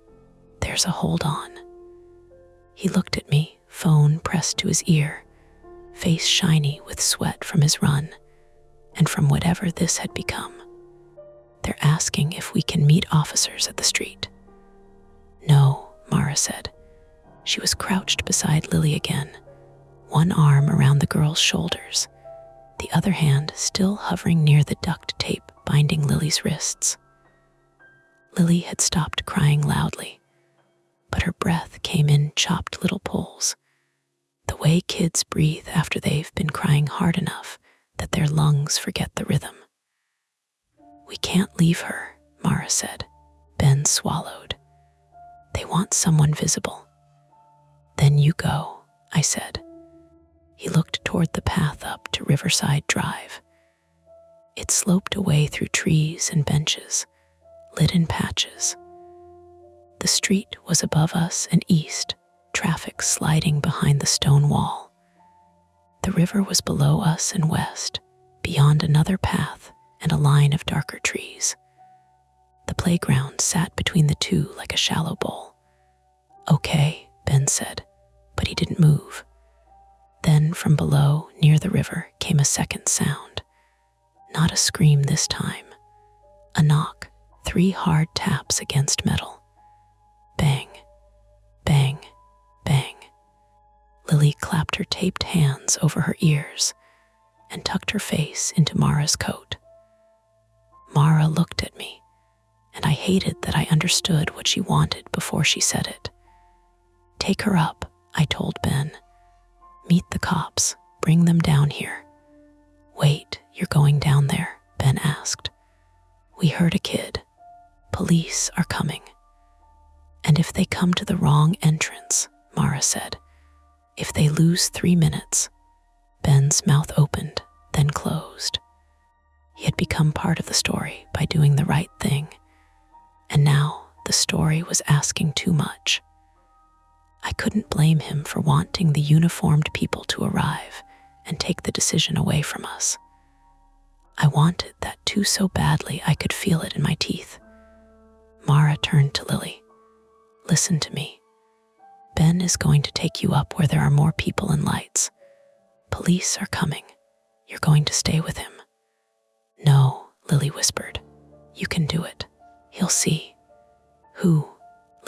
Speaker 1: There's a hold on. He looked at me, phone pressed to his ear, face shiny with sweat from his run, and from whatever this had become. They're asking if we can meet officers at the street. No, Mara said. She was crouched beside Lily again, one arm around the girl's shoulders, the other hand still hovering near the duct tape binding Lily's wrists. Lily had stopped crying loudly, but her breath came in chopped little pulls, the way kids breathe after they've been crying hard enough that their lungs forget the rhythm. We can't leave her, Mara said. Ben swallowed. They want someone visible. Then you go, I said. He looked toward the path up to Riverside Drive. It sloped away through trees and benches, lit in patches. The street was above us and east, traffic sliding behind the stone wall. The river was below us and west, beyond another path and a line of darker trees. The playground sat between the two like a shallow bowl. Okay, Ben said, but he didn't move. Then from below, near the river, came a second sound. Not a scream this time. A knock, 3 hard taps against metal. Bang, bang, bang. Lily clapped her taped hands over her ears and tucked her face into Mara's coat. Mara looked at me, and I hated that I understood what she wanted before she said it. Take her up, I told Ben. Meet the cops, bring them down here. Wait, you're going down there? Ben asked. We heard a kid. Police are coming. And if they come to the wrong entrance, Mara said. If they lose 3 minutes. Ben's mouth opened, then closed. He had become part of the story by doing the right thing, and now the story was asking too much. I couldn't blame him for wanting the uniformed people to arrive and take the decision away from us. I wanted that too so badly I could feel it in my teeth. Mara turned to Lily. Listen to me. Ben is going to take you up where there are more people and lights. Police are coming. You're going to stay with him. No, Lily whispered. You can do it. He'll see. Who?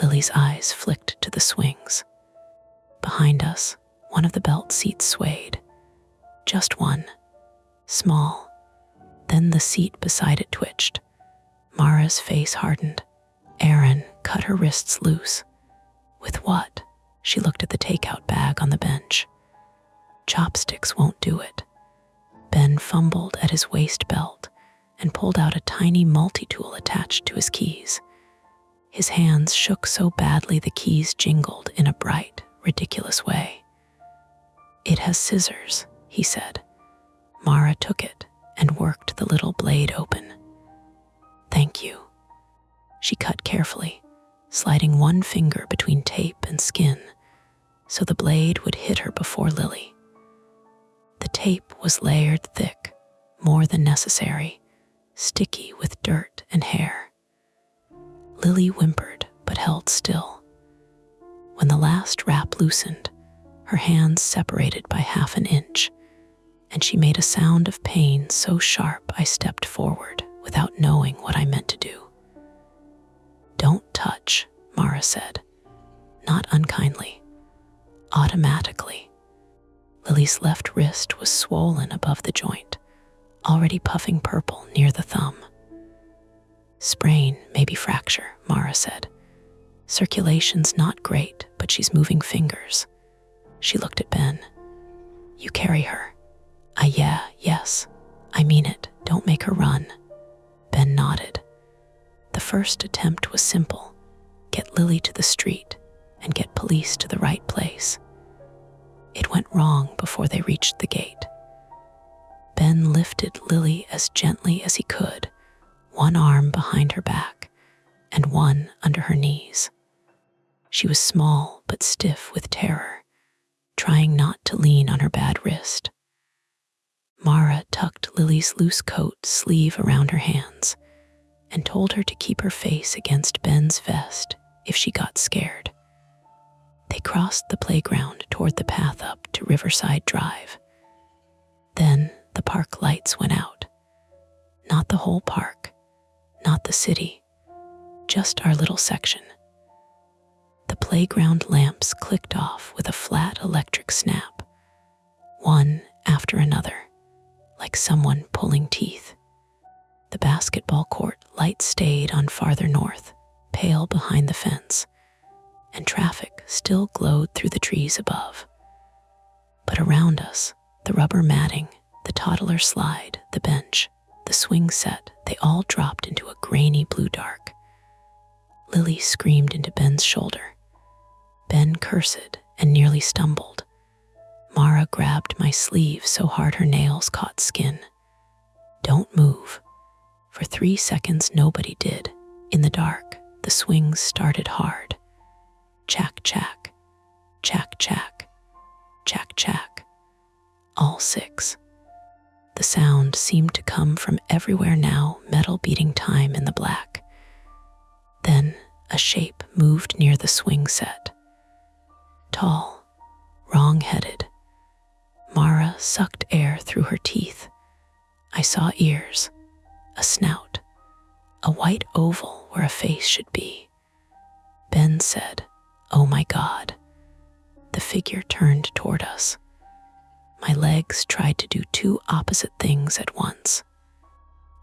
Speaker 1: Lily's eyes flicked to the swings. Behind us, one of the belt seats swayed. Just one. Small. Then the seat beside it twitched. Mara's face hardened. Erin cut her wrists loose. With what? She looked at the takeout bag on the bench. Chopsticks won't do it. Ben fumbled at his waist belt and pulled out a tiny multi-tool attached to his keys. His hands shook so badly the keys jingled in a bright, ridiculous way. It has scissors, he said. Mara took it and worked the little blade open. Thank you. She cut carefully, sliding one finger between tape and skin so the blade would hit her before Lily. The tape was layered thick, more than necessary, sticky with dirt and hair. Lily whimpered but held still. When the last wrap loosened, her hands separated by half an inch, and she made a sound of pain so sharp I stepped forward without knowing what I meant to do. Don't touch, Mara said, not unkindly, automatically. Lily's left wrist was swollen above the joint, already puffing purple near the thumb. Sprain, maybe fracture, Mara said. Circulation's not great, but she's moving fingers. She looked at Ben. You carry her. Yes. I mean it. Don't make her run. Ben nodded. The first attempt was simple. Get Lily to the street and get police to the right place. It went wrong before they reached the gate. Ben lifted Lily as gently as he could, one arm behind her back and one under her knees. She was small but stiff with terror, trying not to lean on her bad wrist. Mara tucked Lily's loose coat sleeve around her hands and told her to keep her face against Ben's vest if she got scared. They crossed the playground toward the path up to Riverside Drive. Then the park lights went out. Not the whole park, not the city, just our little section. The playground lamps clicked off with a flat electric snap, one after another, like someone pulling teeth. The basketball court light stayed on farther north, pale behind the fence, and traffic still glowed through the trees above. But around us, the rubber matting, the toddler slide, the bench, the swing set, they all dropped into a grainy blue dark. Lily screamed into Ben's shoulder. Ben cursed and nearly stumbled. Mara grabbed my sleeve so hard her nails caught skin. Don't move. For 3 seconds, nobody did. In the dark, the swings started hard. Chack, chack, chack, chack, chack, chack. All 6. The sound seemed to come from everywhere now, metal beating time in the black. Then a shape moved near the swing set. Tall, wrong-headed. Mara sucked air through her teeth. I saw ears, a snout, a white oval where a face should be. Ben said, "Oh my God." The figure turned toward us. My legs tried to do 2 opposite things at once.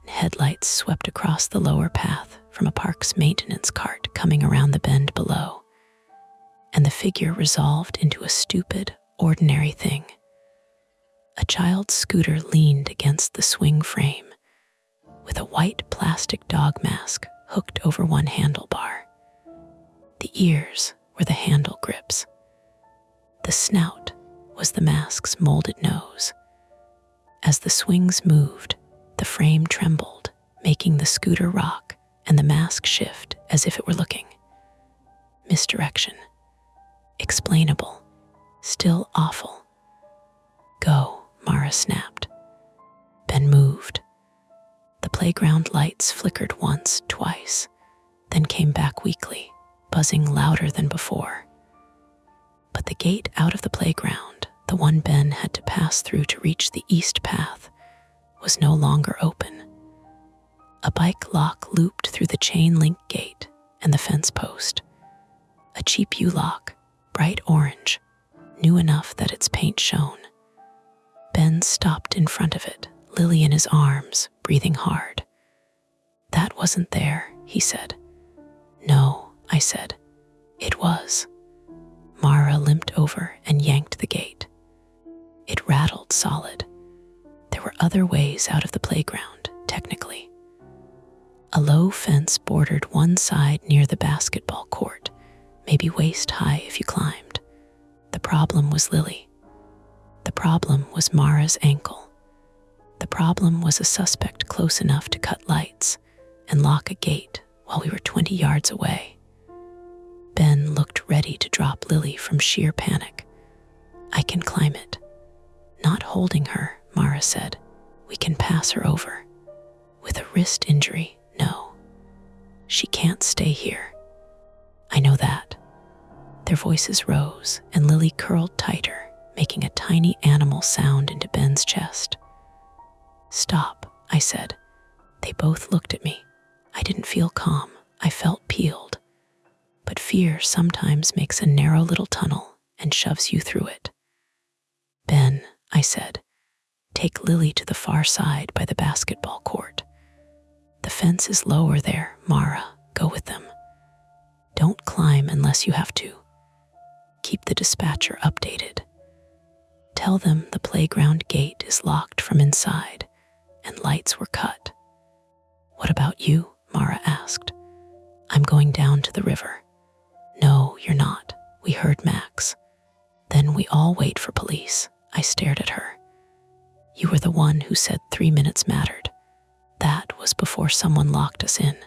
Speaker 1: Headlights swept across the lower path from a park's maintenance cart coming around the bend below, and the figure resolved into a stupid, ordinary thing. A child's scooter leaned against the swing frame, with a white plastic dog mask hooked over one handlebar. The ears were the handle grips. The snout was the mask's molded nose. As the swings moved, the frame trembled, making the scooter rock and the mask shift as if it were looking. Misdirection. Explainable. Still awful. Go, Mara snapped. Ben moved. The playground lights flickered once, twice, then came back weakly, buzzing louder than before. But the gate out of the playground, the one Ben had to pass through to reach the east path, was no longer open. A bike lock looped through the chain-link gate and the fence post. A cheap U-lock, bright orange, new enough that its paint shone. Ben stopped in front of it, Lily in his arms, breathing hard. "That wasn't there," he said. "No," I said. "It was." Mara limped over and yanked the gate. It rattled solid. There were other ways out of the playground, technically. A low fence bordered one side near the basketball court, maybe waist high if you climbed. The problem was Lily. The problem was Mara's ankle. The problem was a suspect close enough to cut lights and lock a gate while we were 20 yards away. Ben looked ready to drop Lily from sheer panic. "I can climb it." "Not holding her," Mara said. "We can pass her over." "With a wrist injury, no. She can't stay here." "I know that." Their voices rose, and Lily curled tighter, making a tiny animal sound into Ben's chest. "Stop," I said. They both looked at me. I didn't feel calm. I felt peeled. But fear sometimes makes a narrow little tunnel and shoves you through it. "Ben," I said, "take Lily to the far side by the basketball court. The fence is lower there, Mara. Go with them. Don't climb unless you have to. Keep the dispatcher updated. Tell them the playground gate is locked from inside and lights were cut." "What about you?" Mara asked. "I'm going down to the river." "No, you're not. We heard Max." "Then we all wait for police." I stared at her. "You were the one who said 3 minutes mattered. That was before someone locked us in.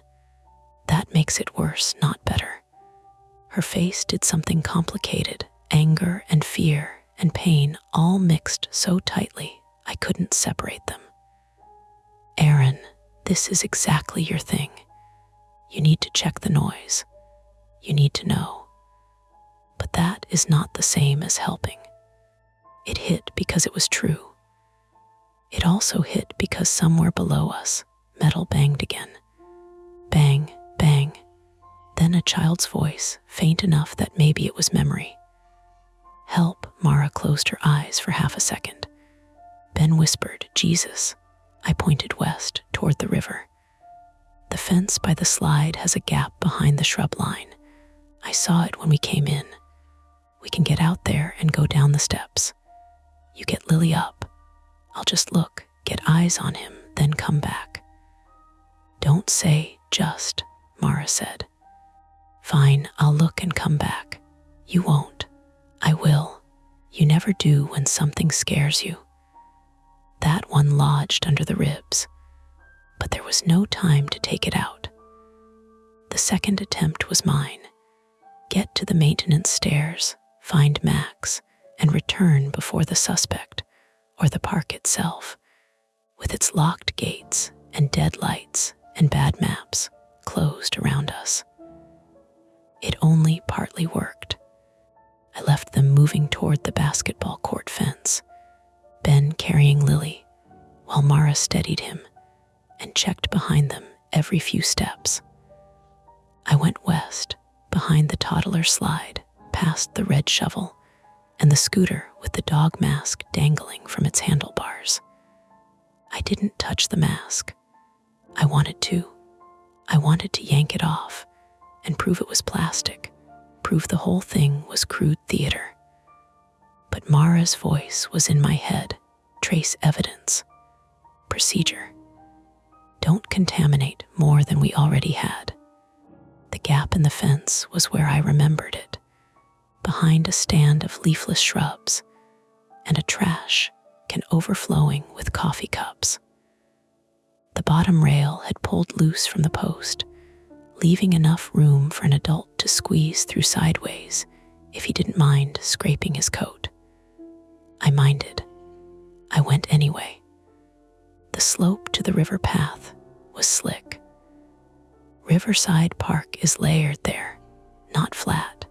Speaker 1: That makes it worse, not better." Her face did something complicated, anger and fear and pain all mixed so tightly I couldn't separate them. Aaron, this is exactly your thing. You need to check the noise. You need to know. But that is not the same as helping. It hit because it was true. It also hit because somewhere below us, metal banged again. Bang, bang. Then a child's voice, faint enough that maybe it was memory. Help, Mara closed her eyes for half a second. Ben whispered, Jesus. I pointed west, toward the river. The fence by the slide has a gap behind the shrub line. I saw it when we came in. We can get out there and go down the steps. You get Lily up. I'll just look, get eyes on him, then come back. Don't say just, Mara said. Fine, I'll look and come back. You won't. I will. You never do when something scares you. That one lodged under the ribs, but there was no time to take it out. The second attempt was mine. Get to the maintenance stairs, find Max, and return before the suspect, or the park itself, with its locked gates and dead lights and bad maps closed around us. It only partly worked. I left them moving toward the basketball court fence, Ben carrying Lily, while Mara steadied him and checked behind them every few steps. I went west, behind the toddler slide, past the red shovel, and the scooter with the dog mask dangling from its handlebars. I didn't touch the mask. I wanted to. I wanted to yank it off and prove it was plastic, prove the whole thing was crude theater. But Mara's voice was in my head. Trace evidence. Procedure. Don't contaminate more than we already had. The gap in the fence was where I remembered it, behind a stand of leafless shrubs and a trash can overflowing with coffee cups. The bottom rail had pulled loose from the post, leaving enough room for an adult to squeeze through sideways if he didn't mind scraping his coat. I minded. I went anyway. The slope to the river path was slick. Riverside Park is layered there, not flat,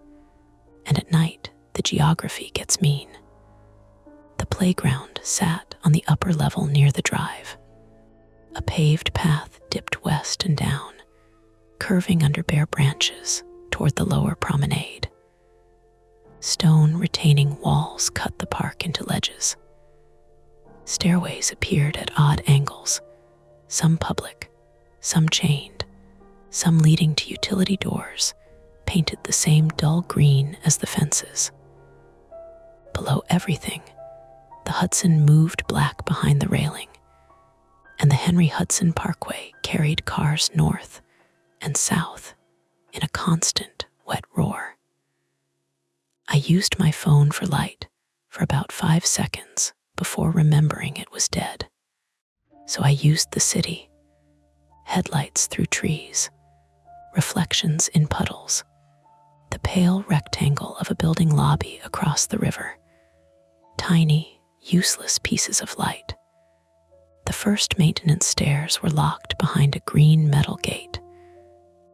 Speaker 1: and at night the geography gets mean. The playground sat on the upper level near the drive. A paved path dipped west and down, curving under bare branches toward the lower promenade. Stone retaining walls cut the park into ledges. Stairways appeared at odd angles, some public, some chained, some leading to utility doors painted the same dull green as the fences. Below everything, the Hudson moved black behind the railing, and the Henry Hudson Parkway carried cars north and south in a constant wet roar. I used my phone for light for about 5 seconds before remembering it was dead. So I used the city, headlights through trees, reflections in puddles, the pale rectangle of a building lobby across the river, tiny, useless pieces of light. The first maintenance stairs were locked behind a green metal gate,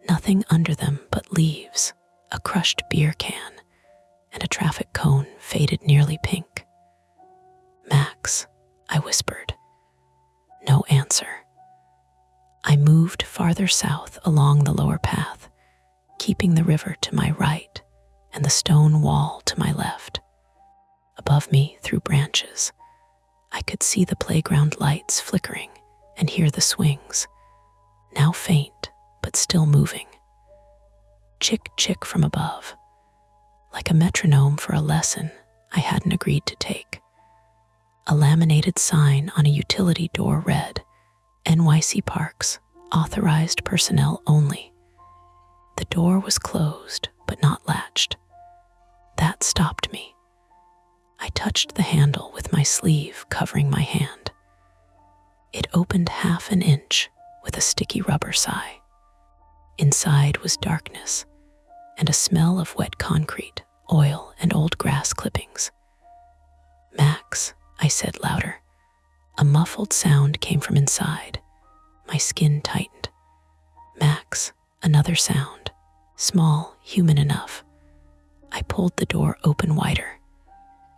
Speaker 1: nothing under them but leaves, a crushed beer can, and a traffic cone faded nearly pink. Max, I whispered. No answer. I moved farther south along the lower path, keeping the river to my right and the stone wall to my left. Above me, through branches, I could see the playground lights flickering and hear the swings, now faint but still moving. Chick, chick from above, like a metronome for a lesson I hadn't agreed to take. A laminated sign on a utility door read, NYC Parks, authorized personnel only. The door was closed, but not latched. That stopped me. I touched the handle with my sleeve covering my hand. It opened half an inch with a sticky rubber sigh. Inside was darkness and a smell of wet concrete, oil, and old grass clippings. Max, I said louder. A muffled sound came from inside. My skin tightened. Max, another sound. Small, human enough. I pulled the door open wider.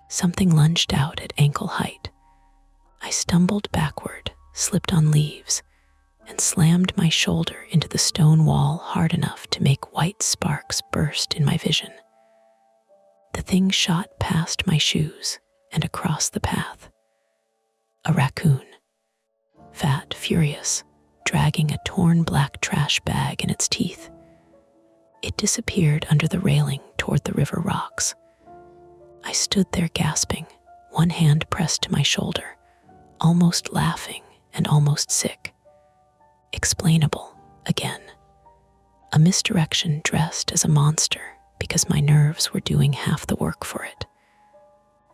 Speaker 1: Something lunged out at ankle height. I stumbled backward, slipped on leaves, and slammed my shoulder into the stone wall hard enough to make white sparks burst in my vision. The thing shot past my shoes and across the path. A raccoon. Fat, furious, dragging a torn black trash bag in its teeth. It disappeared under the railing toward the river rocks. I stood there gasping, one hand pressed to my shoulder, almost laughing and almost sick. Explainable, again. A misdirection dressed as a monster because my nerves were doing half the work for it.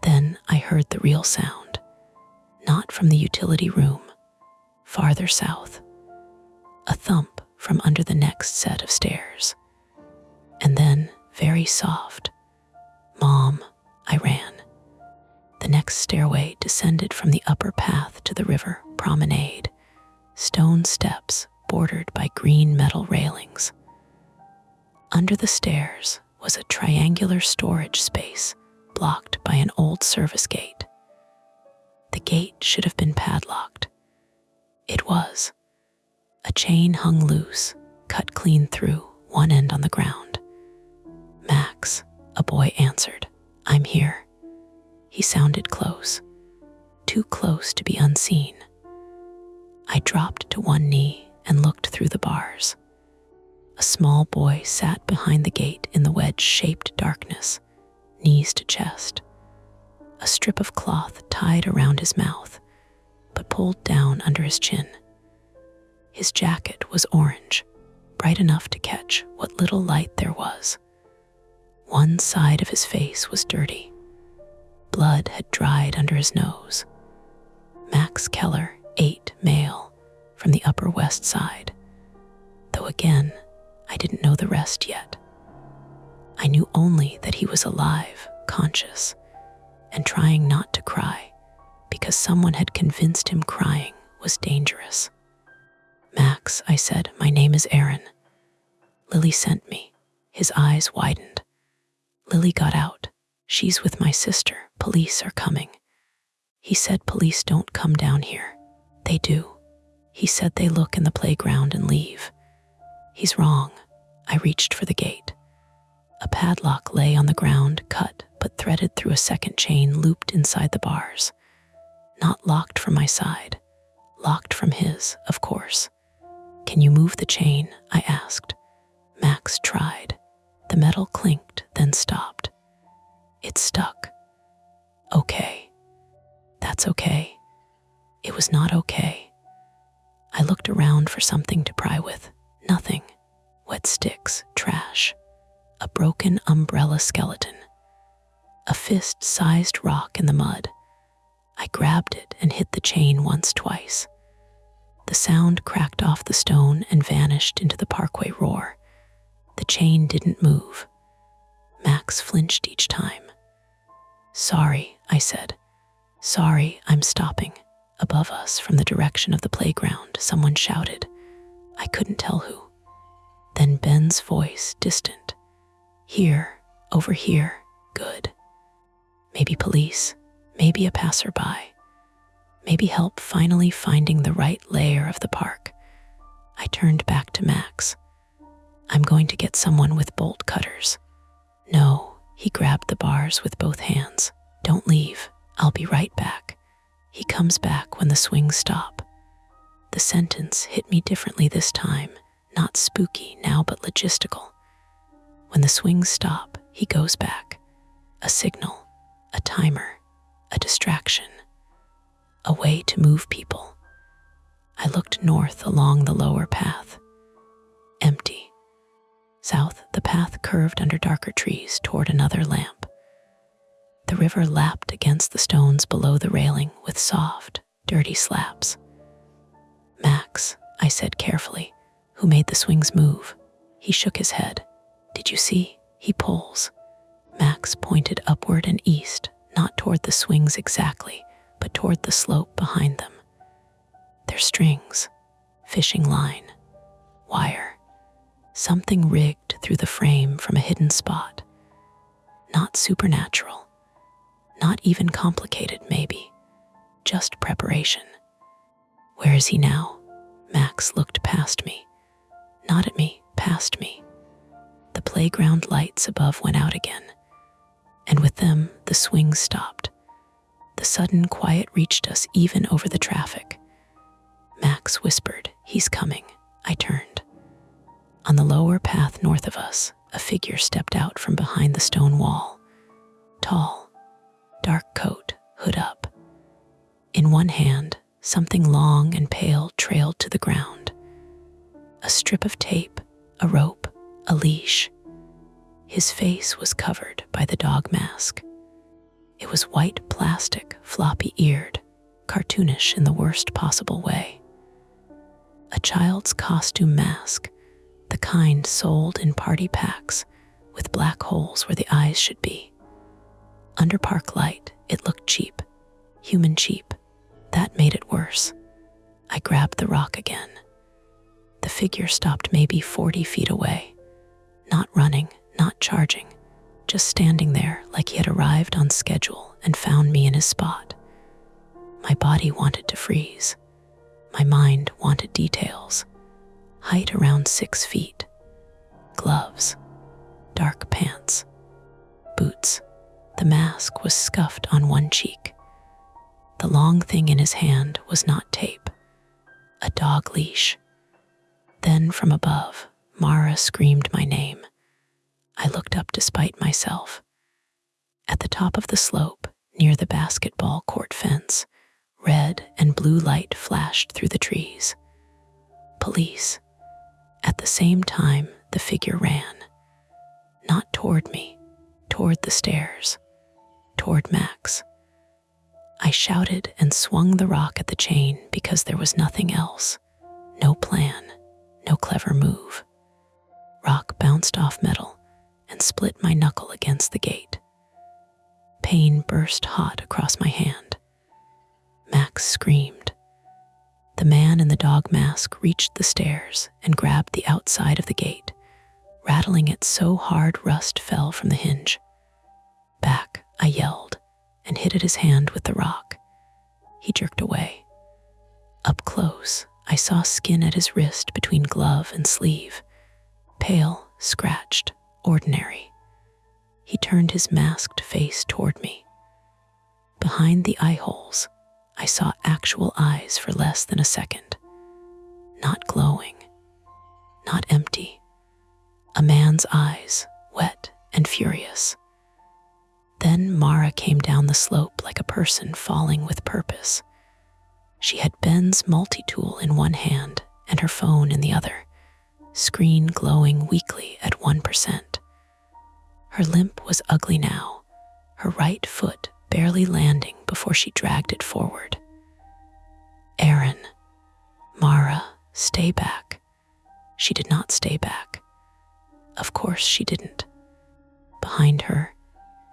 Speaker 1: Then I heard the real sound, not from the utility room, farther south. A thump from under the next set of stairs. And then, very soft, "Mom," I ran. The next stairway descended from the upper path to the river promenade, stone steps bordered by green metal railings. Under the stairs was a triangular storage space blocked by an old service gate. The gate should have been padlocked. It was. A chain hung loose, cut clean through, one end on the ground. "Max," a boy answered. "I'm here." He sounded close, too close to be unseen. I dropped to one knee and looked through the bars. A small boy sat behind the gate in the wedge-shaped darkness, knees to chest. A strip of cloth tied around his mouth, but pulled down under his chin. His jacket was orange, bright enough to catch what little light there was. One side of his face was dirty. Blood had dried under his nose. Max Keller, 8, male, from the Upper West Side. Though again, I didn't know the rest yet. I knew only that he was alive, conscious, and trying not to cry, because someone had convinced him crying was dangerous. "Max," I said, "my name is Aaron. Lily sent me." His eyes widened. "Lily got out. She's with my sister. Police are coming." He said police don't come down here. They do. He said they look in the playground and leave. He's wrong. I reached for the gate. A padlock lay on the ground, cut but threaded through a second chain looped inside the bars. Not locked from my side. Locked from his, of course. "Can you move the chain?" I asked. Max tried. The metal clinked, then stopped. It stuck. "Okay." "That's okay." It was not okay. I looked around for something to pry with. Nothing. Wet sticks, trash. A broken umbrella skeleton. A fist-sized rock in the mud. I grabbed it and hit the chain once, twice. The sound cracked off the stone and vanished into the parkway roar. The chain didn't move. Max flinched each time. "Sorry," I said. "Sorry, I'm stopping." Above us, from the direction of the playground, someone shouted. I couldn't tell who. Then Ben's voice, distant. "Here, over here, good." Maybe police, maybe a passerby. Maybe help finally finding the right layer of the park. I turned back to Max. "I'm going to get someone with bolt cutters." "No," he grabbed the bars with both hands. "Don't leave. I'll be right back." He comes back when the swings stop. The sentence hit me differently this time, not spooky now but logistical. When the swings stop, he goes back. A signal, a timer, a distraction. A way to move people. I looked north along the lower path. Empty. South, the path curved under darker trees toward another lamp. The river lapped against the stones below the railing with soft, dirty slaps. "Max," I said carefully, "who made the swings move?" He shook his head. "Did you see? He pulls." Max pointed upward and east, not toward the swings exactly, but toward the slope behind them. Their strings, fishing line, wire, something rigged through the frame from a hidden spot. Not supernatural, not even complicated maybe, just preparation. Where is he now? Max looked past me. Not at me, past me. The playground lights above went out again, and with them the swings stopped. The sudden quiet reached us even over the traffic. Max whispered, "He's coming." I turned. On the lower path north of us, a figure stepped out from behind the stone wall. Tall, dark coat, hood up. In one hand, something long and pale trailed to the ground. A strip of tape, a rope, a leash. His face was covered by the dog mask. It was white plastic, floppy-eared, cartoonish in the worst possible way. A child's costume mask, the kind sold in party packs, with black holes where the eyes should be. Under park light, it looked cheap, human cheap. That made it worse. I grabbed the rock again. The figure stopped maybe 40 feet away, not running, not charging, just standing there like he had arrived on schedule and found me in his spot. My body wanted to freeze. My mind wanted details. Height around 6 feet. Gloves. Dark pants. Boots. The mask was scuffed on one cheek. The long thing in his hand was not tape. A dog leash. Then from above, Mara screamed my name. I looked up despite myself. At the top of the slope, near the basketball court fence, red and blue light flashed through the trees. Police. At the same time, the figure ran. Not toward me, toward the stairs, toward Max. I shouted and swung the rock at the chain because there was nothing else. No plan, no clever move. Rock bounced off metal and split my knuckle against the gate. Pain burst hot across my hand. Max screamed. The man in the dog mask reached the stairs and grabbed the outside of the gate, rattling it so hard rust fell from the hinge. "Back," I yelled, and hit at his hand with the rock. He jerked away. Up close, I saw skin at his wrist between glove and sleeve. Pale, scratched, ordinary. He turned his masked face toward me. Behind the eye holes, I saw actual eyes for less than a second. Not glowing, not empty. A man's eyes, wet and furious. Then Mara came down the slope like a person falling with purpose. She had Ben's multi-tool in one hand and her phone in the other, screen glowing weakly at 1%. Her limp was ugly now, her right foot barely landing before she dragged it forward. "Aaron, Mara, stay back." She did not stay back. Of course she didn't. Behind her,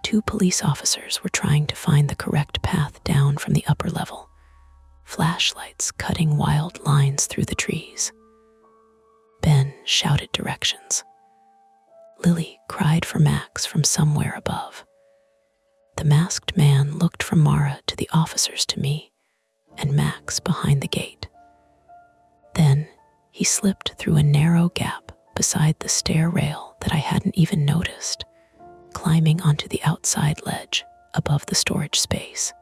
Speaker 1: 2 police officers were trying to find the correct path down from the upper level, flashlights cutting wild lines through the trees. Ben shouted directions. Lily cried for Max from somewhere above. The masked man looked from Mara to the officers to me, and Max behind the gate. Then he slipped through a narrow gap beside the stair rail that I hadn't even noticed, climbing onto the outside ledge above the storage space.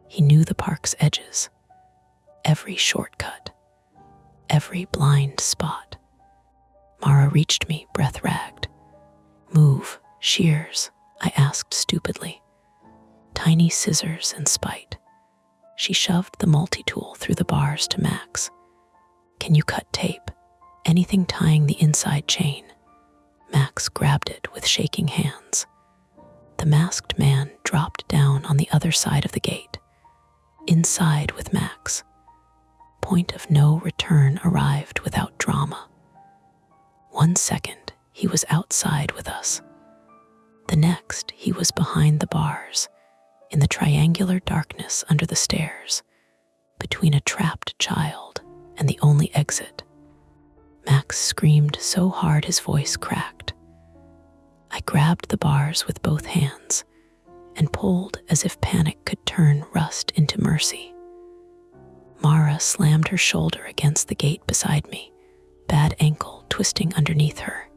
Speaker 1: He knew the park's edges, every shortcut, every blind spot. Mara reached me, breath ragged. "Move, shears," I asked stupidly. Tiny scissors and spite. She shoved the multi-tool through the bars to Max. "Can you cut tape? Anything tying the inside chain?" Max grabbed it with shaking hands. The masked man dropped down on the other side of the gate, inside with Max. Point of no return arrived without drama. 1 second, he was outside with us. The next, he was behind the bars, In the triangular darkness under the stairs, between a trapped child and the only exit, Max screamed so hard his voice cracked. I grabbed the bars with both hands and pulled as if panic could turn rust into mercy. Mara slammed her shoulder against the gate beside me, bad ankle twisting underneath her.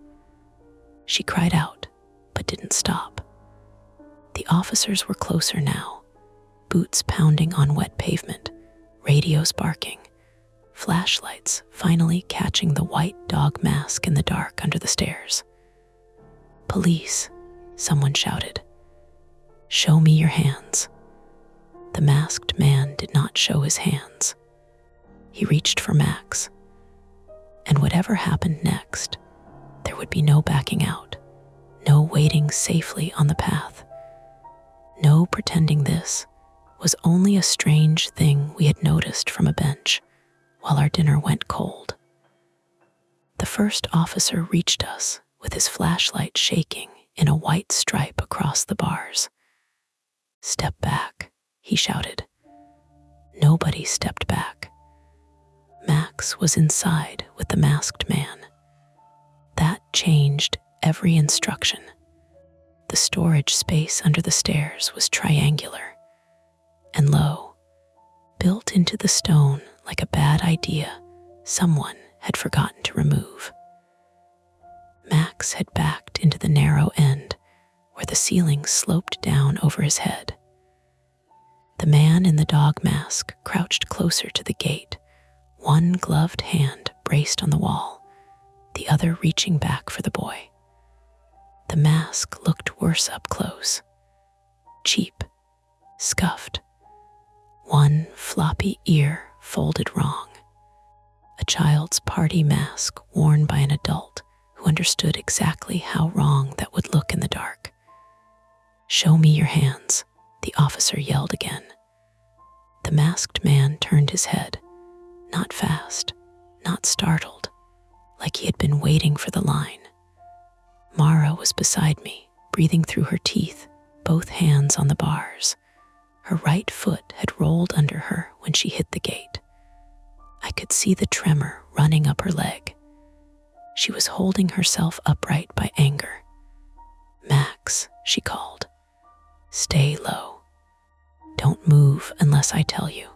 Speaker 1: She cried out, but didn't stop. The officers were closer now, boots pounding on wet pavement, radios barking, flashlights finally catching the white dog mask in the dark under the stairs. "Police," someone shouted. "Show me your hands." The masked man did not show his hands. He reached for Max. And whatever happened next, there would be no backing out, no waiting safely on the path, no pretending this was only a strange thing we had noticed from a bench while our dinner went cold. The first officer reached us with his flashlight shaking in a white stripe across the bars. "Step back," he shouted. Nobody stepped back. Max was inside with the masked man. That changed every instruction. The storage space under the stairs was triangular and low, built into the stone like a bad idea someone had forgotten to remove. Max had backed into the narrow end where the ceiling sloped down over his head. The man in the dog mask crouched closer to the gate, one gloved hand braced on the wall, the other reaching back for the boy. The mask looked worse up close. Cheap, scuffed, one floppy ear folded wrong. A child's party mask worn by an adult who understood exactly how wrong that would look in the dark. "Show me your hands," the officer yelled again. The masked man turned his head, not fast, not startled, like he had been waiting for the line. Mara was beside me, breathing through her teeth, both hands on the bars. Her right foot had rolled under her when she hit the gate. I could see the tremor running up her leg. She was holding herself upright by anger. "Max," she called. "Stay low. Don't move unless I tell you."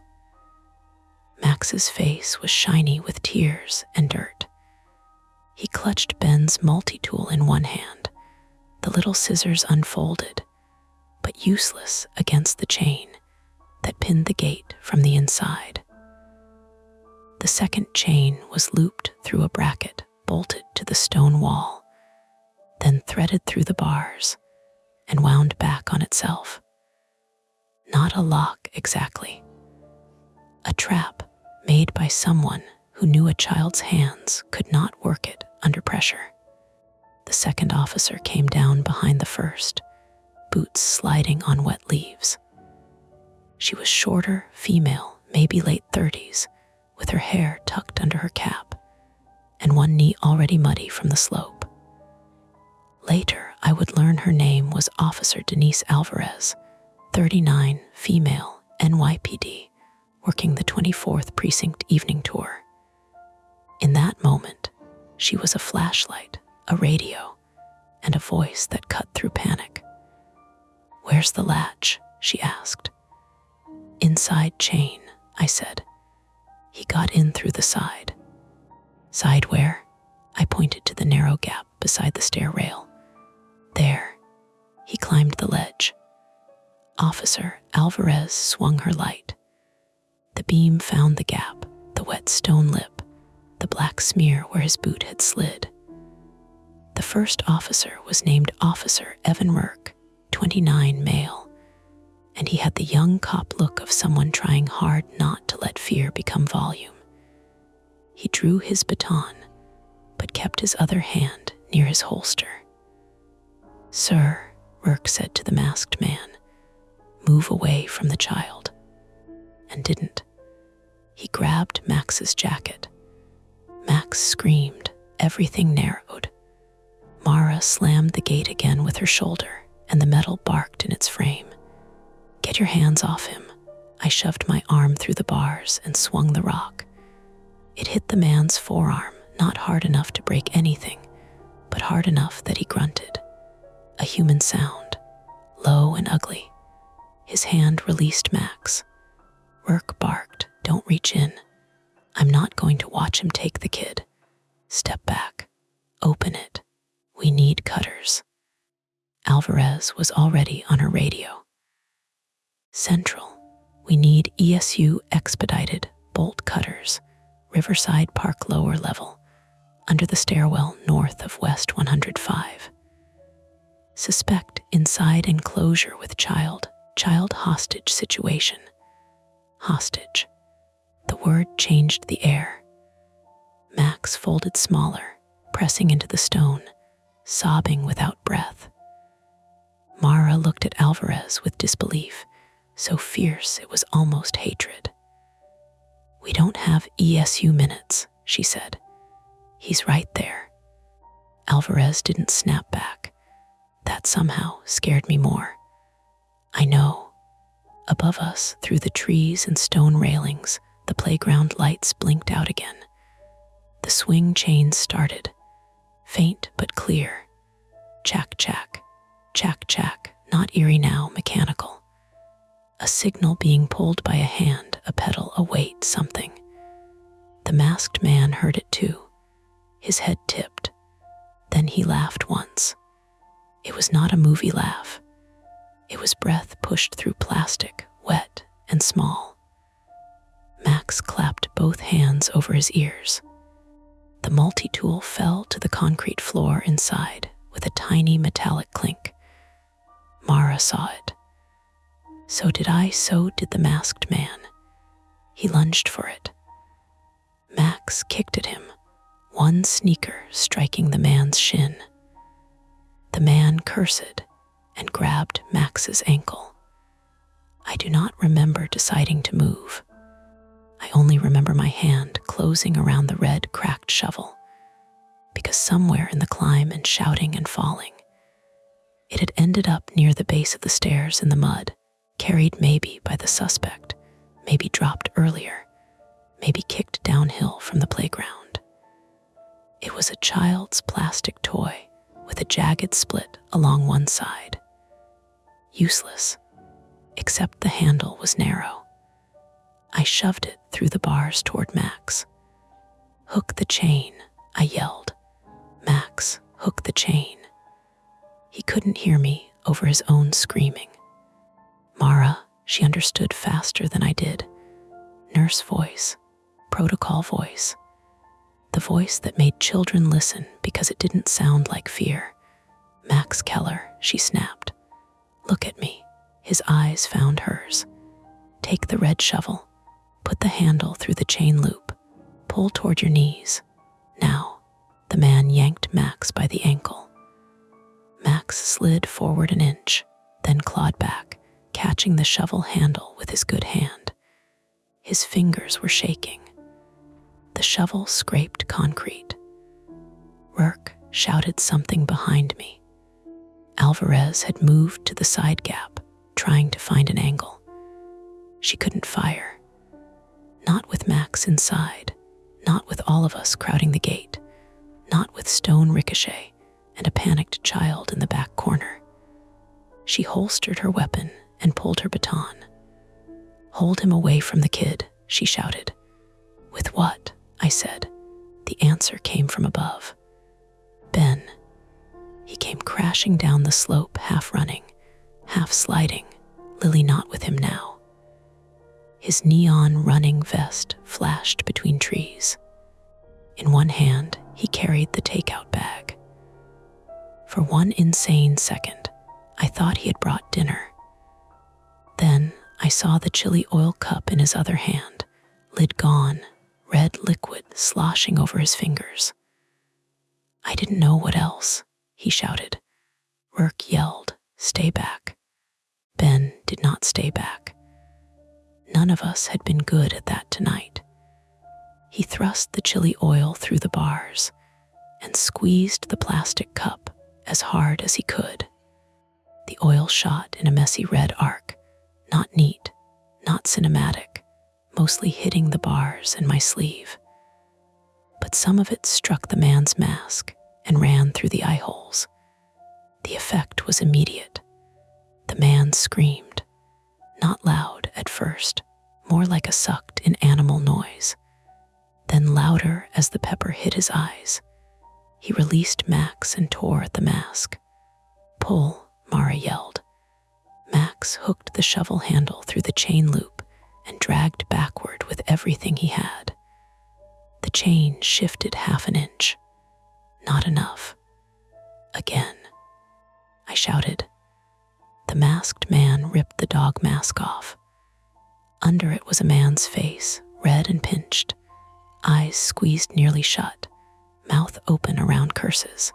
Speaker 1: Max's face was shiny with tears and dirt. He clutched Ben's multi-tool in one hand, the little scissors unfolded, but useless against the chain that pinned the gate from the inside. The second chain was looped through a bracket bolted to the stone wall, then threaded through the bars and wound back on itself. Not a lock exactly. A trap made by someone who knew a child's hands could not work it under pressure. The second officer came down behind the first, boots sliding on wet leaves. She was shorter, female, maybe late 30s, with her hair tucked under her cap, and one knee already muddy from the slope. Later, I would learn her name was Officer Denise Alvarez, 39, female, NYPD, working the 24th Precinct evening tour. In that moment, she was a flashlight, a radio, and a voice that cut through panic. "Where's the latch?" she asked. "Inside chain," I said. "He got in through the side." "Side where?" I pointed to the narrow gap beside the stair rail. "There." He climbed the ledge. Officer Alvarez swung her light. The beam found the gap, the wet stone lip, the black smear where his boot had slid. The first officer was named Officer Evan Merck, 29, male, and he had the young cop look of someone trying hard not to let fear become volume. He drew his baton, but kept his other hand near his holster. "Sir," Merck said to the masked man, "move away from the child," and didn't. He grabbed Max's jacket. Max screamed, everything narrowed. Mara slammed the gate again with her shoulder, and the metal barked in its frame. "Get Get your hands off him. I shoved my arm through the bars and swung the rock. It hit the man's forearm, not hard enough to break anything, but hard enough that he grunted. A human sound, low and ugly. His hand released Max. Rourke barked, "Don't reach in. I'm not going to watch him take the kid. Step back. Open it. We need cutters." Alvarez was already on her radio. "Central. We need ESU expedited bolt cutters. Riverside Park lower level, under the stairwell north of West 105. Suspect inside enclosure with child hostage situation." Hostage. The word changed the air. Max folded smaller, pressing into the stone, sobbing without breath. Mara looked at Alvarez with disbelief, so fierce it was almost hatred. "We don't have ESU minutes," she said. "He's right there." Alvarez didn't snap back. That somehow scared me more. "I know." Above us, through the trees and stone railings, the playground lights blinked out again. The swing chains started, faint but clear. Chack, chack, chack, chack, not eerie now, mechanical. A signal being pulled by a hand, a pedal, a weight, something. The masked man heard it too. His head tipped. Then he laughed once. It was not a movie laugh. It was breath pushed through plastic, wet and small. Max clapped both hands over his ears. The multi-tool fell to the concrete floor inside with a tiny metallic clink. Mara saw it. So did I, so did the masked man. He lunged for it. Max kicked at him, one sneaker striking the man's shin. The man cursed and grabbed Max's ankle. I do not remember deciding to move. I only remember my hand closing around the red, cracked shovel, because somewhere in the climb and shouting and falling, it had ended up near the base of the stairs in the mud, carried maybe by the suspect, maybe dropped earlier, maybe kicked downhill from the playground. It was a child's plastic toy with a jagged split along one side. Useless, except the handle was narrow. I shoved it through the bars toward Max. "Hook the chain," I yelled. "Max, hook the chain." He couldn't hear me over his own screaming. Mara, she understood faster than I did. Nurse voice, protocol voice. The voice that made children listen because it didn't sound like fear. "Max Keller," she snapped. "Look at me." His eyes found hers. "Take the red shovel. Put the handle through the chain loop. Pull toward your knees. Now." The man yanked Max by the ankle. Max slid forward an inch, then clawed back, catching the shovel handle with his good hand. His fingers were shaking. The shovel scraped concrete. Rourke shouted something behind me. Alvarez had moved to the side gap, trying to find an angle. She couldn't fire. Not with Max inside, not with all of us crowding the gate, not with stone ricochet and a panicked child in the back corner. She holstered her weapon and pulled her baton. "Hold him away from the kid," she shouted. "With what?" I said. The answer came from above. "Ben." He came crashing down the slope, half running, half sliding, Lily not with him now. His neon running vest flashed between trees. In one hand, he carried the takeout bag. For one insane second, I thought he had brought dinner. Then I saw the chili oil cup in his other hand, lid gone, red liquid sloshing over his fingers. I didn't know what else, he shouted. Rourke yelled, "Stay back." Ben did not stay back. None of us had been good at that tonight. He thrust the chili oil through the bars and squeezed the plastic cup as hard as he could. The oil shot in a messy red arc, Not neat, not cinematic, mostly hitting the bars and my sleeve. But some of it struck the man's mask and ran through the eye holes. The effect was immediate. The man screamed, not loud at first, more like a sucked-in animal noise. Then louder as the pepper hit his eyes. He released Max and tore at the mask. "Pull," Mara yelled. Max hooked the shovel handle through the chain loop and dragged backward with everything he had. The chain shifted half an inch. Not enough. Again. I shouted. The masked man ripped the dog mask off. Under it was a man's face, red and pinched, eyes squeezed nearly shut, mouth open around curses.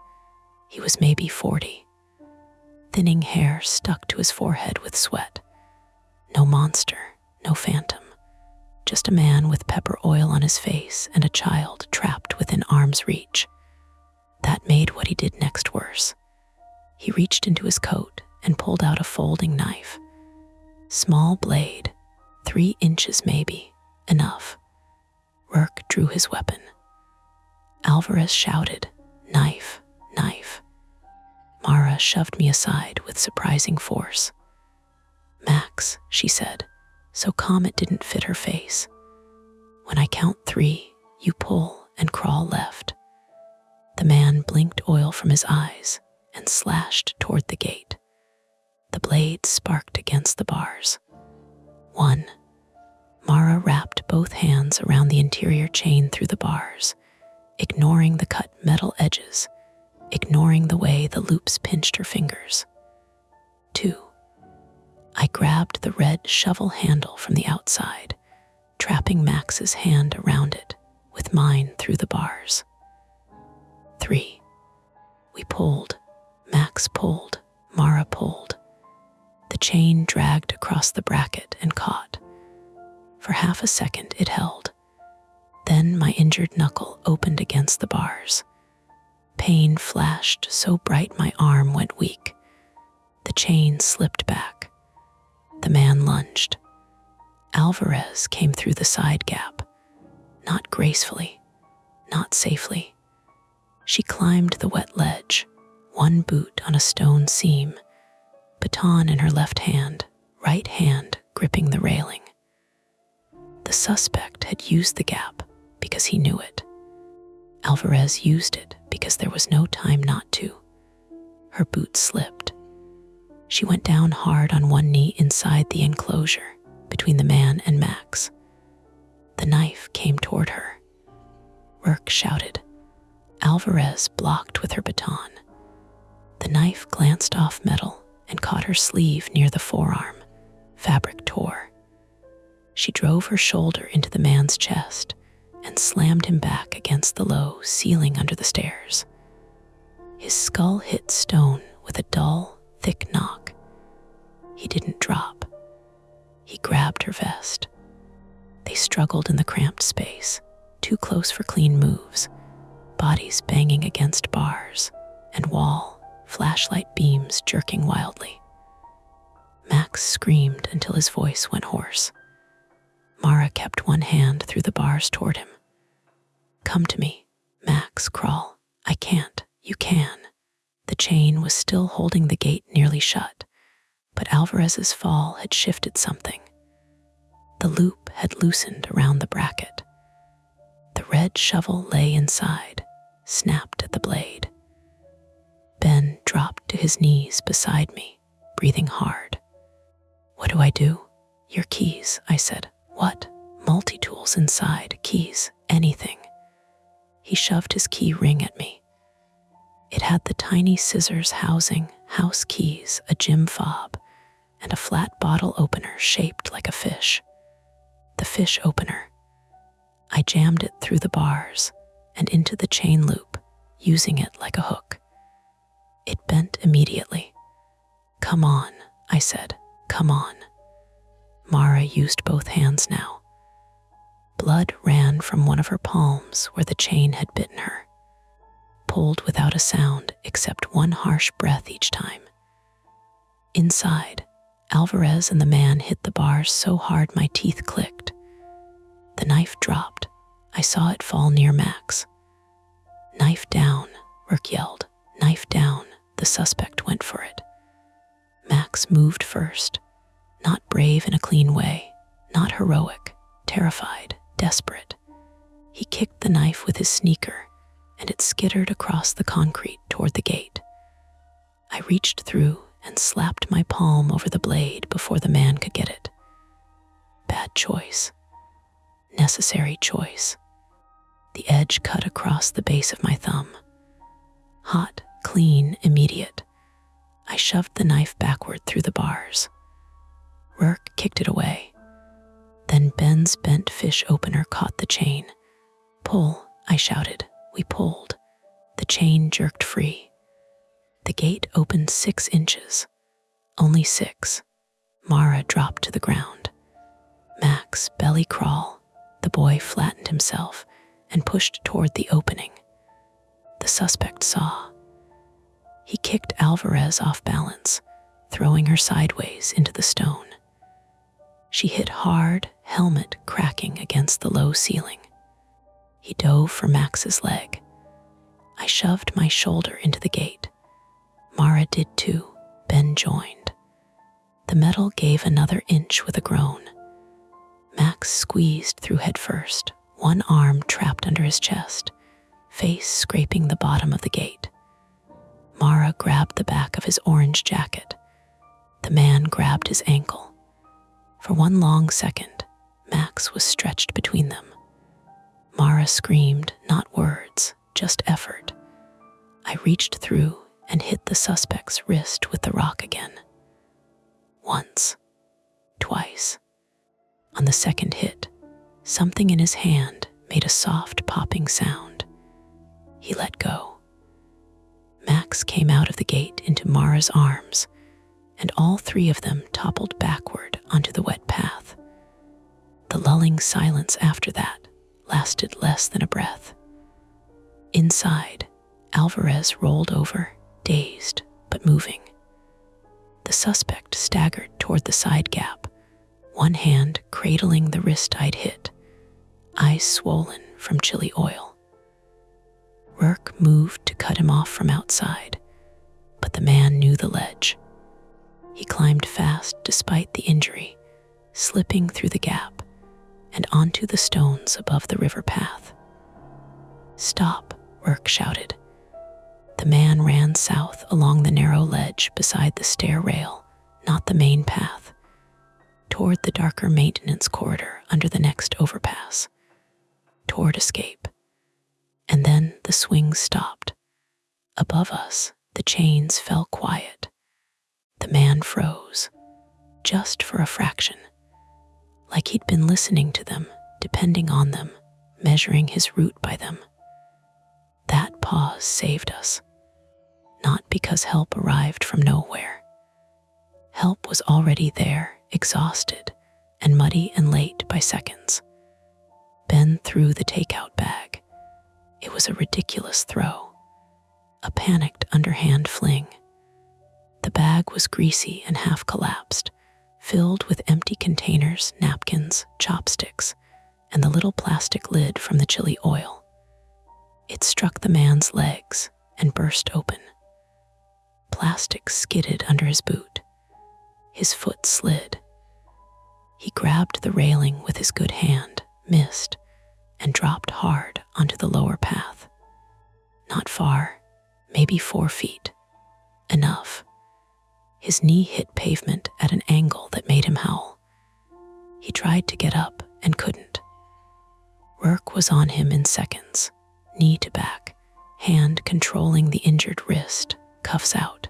Speaker 1: He was maybe 40. Thinning hair stuck to his forehead with sweat. No monster, no phantom. Just a man with pepper oil on his face and a child trapped within arm's reach. That made what he did next worse. He reached into his coat and pulled out a folding knife. Small blade, 3 inches maybe, enough. Rourke drew his weapon. Alvarez shouted, "Knife, knife." Mara shoved me aside with surprising force. "Max," she said, so calm it didn't fit her face. "When I count 3, you pull and crawl left." The man blinked oil from his eyes and slashed toward the gate. The blade sparked against the bars. 1. Mara wrapped both hands around the interior chain through the bars, ignoring the cut metal edges, ignoring the way the loops pinched her fingers. 2. I grabbed the red shovel handle from the outside, trapping Max's hand around it, with mine through the bars. 3. We pulled. Max pulled. Mara pulled. The chain dragged across the bracket and caught. For half a second it held. Then my injured knuckle opened against the bars. Pain flashed so bright my arm went weak. The chain slipped back. The man lunged. Alvarez came through the side gap. Not gracefully, not safely. She climbed the wet ledge, one boot on a stone seam, baton in her left hand, right hand gripping the railing. The suspect had used the gap because he knew it. Alvarez used it because there was no time not to. Her boot slipped. She went down hard on one knee inside the enclosure, between the man and Max. The knife came toward her. Rourke shouted. Alvarez blocked with her baton. The knife glanced off metal and caught her sleeve near the forearm. Fabric tore. She drove her shoulder into the man's chest and slammed him back against the low ceiling under the stairs. His skull hit stone with a dull, thick knock. He didn't drop. He grabbed her vest. They struggled in the cramped space, too close for clean moves, bodies banging against bars and wall, flashlight beams jerking wildly. Max screamed until his voice went hoarse. Mara kept one hand through the bars toward him. "Come to me, Max, crawl. I can't. You can." The chain was still holding the gate nearly shut, but Alvarez's fall had shifted something. The loop had loosened around the bracket. The red shovel lay inside, snapped at the blade. Ben dropped to his knees beside me, breathing hard. "What do I do?" "Your keys," I said. "What?" "Multi-tools inside, keys, anything." He shoved his key ring at me. It had the tiny scissors housing, house keys, a gym fob, and a flat bottle opener shaped like a fish. The fish opener. I jammed it through the bars and into the chain loop, using it like a hook. It bent immediately. "Come on," I said. "Come on." Mara used both hands now. Blood ran from one of her palms where the chain had bitten her. Pulled without a sound except one harsh breath each time. Inside, Alvarez and the man hit the bars so hard my teeth clicked. The knife dropped. I saw it fall near Max. "Knife down," Rourke yelled. "Knife down." The suspect went for it. Max moved first, not brave in a clean way, not heroic, terrified, desperate. He kicked the knife with his sneaker, and it skittered across the concrete toward the gate. I reached through and slapped my palm over the blade before the man could get it. Bad choice. Necessary choice. The edge cut across the base of my thumb. Hot, clean, immediate. I shoved the knife backward through the bars. Rourke kicked it away. Then Ben's bent fish opener caught the chain. "Pull," I shouted. We pulled. The chain jerked free. The gate opened 6 inches. Only 6. Mara dropped to the ground. Max, belly crawl. The boy flattened himself and pushed toward the opening. The suspect saw. He kicked Alvarez off balance, throwing her sideways into the stone. She hit hard, helmet cracking against the low ceiling. He dove for Max's leg. I shoved my shoulder into the gate. Mara did too. Ben joined. The metal gave another inch with a groan. Max squeezed through head first, one arm trapped under his chest, face scraping the bottom of the gate. Mara grabbed the back of his orange jacket. The man grabbed his ankle. For one long second, Max was stretched between them. Mara screamed, not words, just effort. I reached through and hit the suspect's wrist with the rock again. Once. Twice. On the second hit, something in his hand made a soft popping sound. He let go. Max came out of the gate into Mara's arms, and all 3 of them toppled backward onto the wet path. The lulling silence after that lasted less than a breath. Inside, Alvarez rolled over, dazed but moving. The suspect staggered toward the side gap, one hand cradling the wrist I'd hit, eyes swollen from chilly oil. Rourke moved to cut him off from outside, but the man knew the ledge. He climbed fast despite the injury, slipping through the gap and onto the stones above the river path. "Stop," Rourke shouted. The man ran south along the narrow ledge beside the stair rail, not the main path, toward the darker maintenance corridor under the next overpass, toward escape. And then the swing stopped. Above us, the chains fell quiet. The man froze, just for a fraction, like he'd been listening to them, depending on them, measuring his route by them. That pause saved us, not because help arrived from nowhere. Help was already there, exhausted and muddy and late by seconds. Ben threw the takeout bag. It was a ridiculous throw, a panicked underhand fling. The bag was greasy and half collapsed, filled with empty containers, napkins, chopsticks, and the little plastic lid from the chili oil. It struck the man's legs and burst open. Plastic skidded under his boot. His foot slid. He grabbed the railing with his good hand, missed, and dropped hard onto the lower path. Not far, maybe 4 feet. Enough. His knee hit pavement at an angle that made him howl. He tried to get up and couldn't. Rourke was on him in seconds, knee to back, hand controlling the injured wrist, cuffs out.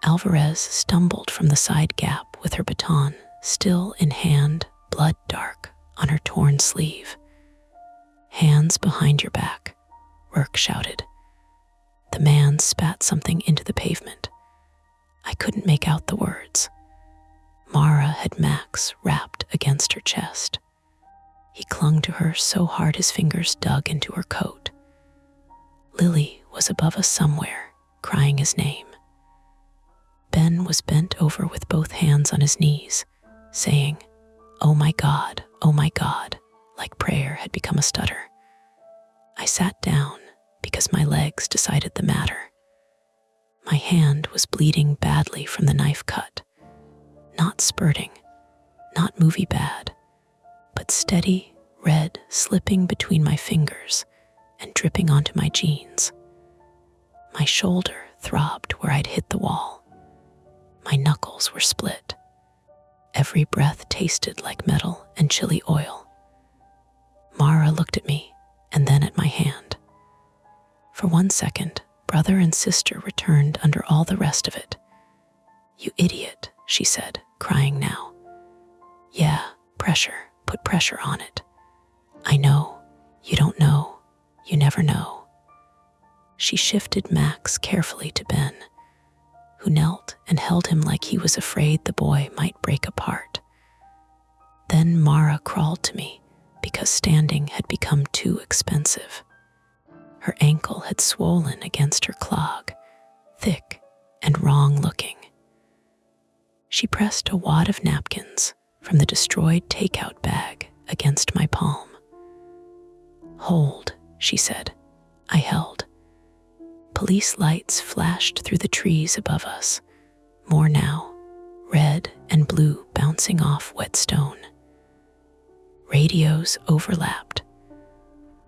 Speaker 1: Alvarez stumbled from the side gap with her baton still in hand, blood dark on her torn sleeve. "Hands behind your back," Rourke shouted. The man spat something into the pavement. I couldn't make out the words. Mara had Max wrapped against her chest. He clung to her so hard his fingers dug into her coat. Lily was above us somewhere, crying his name. Ben was bent over with both hands on his knees, saying, oh my God, like prayer had become a stutter. I sat down because my legs decided the matter. My hand was bleeding badly from the knife cut, not spurting, not movie bad, but steady, red slipping between my fingers and dripping onto my jeans. My shoulder throbbed where I'd hit the wall. My knuckles were split. Every breath tasted like metal and chili oil. Mara looked at me and then at my hand. For 1 second, brother and sister returned under all the rest of it. You idiot, she said, crying now. Yeah, pressure, put pressure on it. I know, you don't know, you never know. She shifted Max carefully to Ben, who knelt and held him like he was afraid the boy might break apart. Then Mara crawled to me because standing had become too expensive. Her ankle had swollen against her clog, thick and wrong-looking. She pressed a wad of napkins from the destroyed takeout bag against my palm. Hold, she said. I held. Police lights flashed through the trees above us, more now, red and blue bouncing off wet stone. Radios overlapped.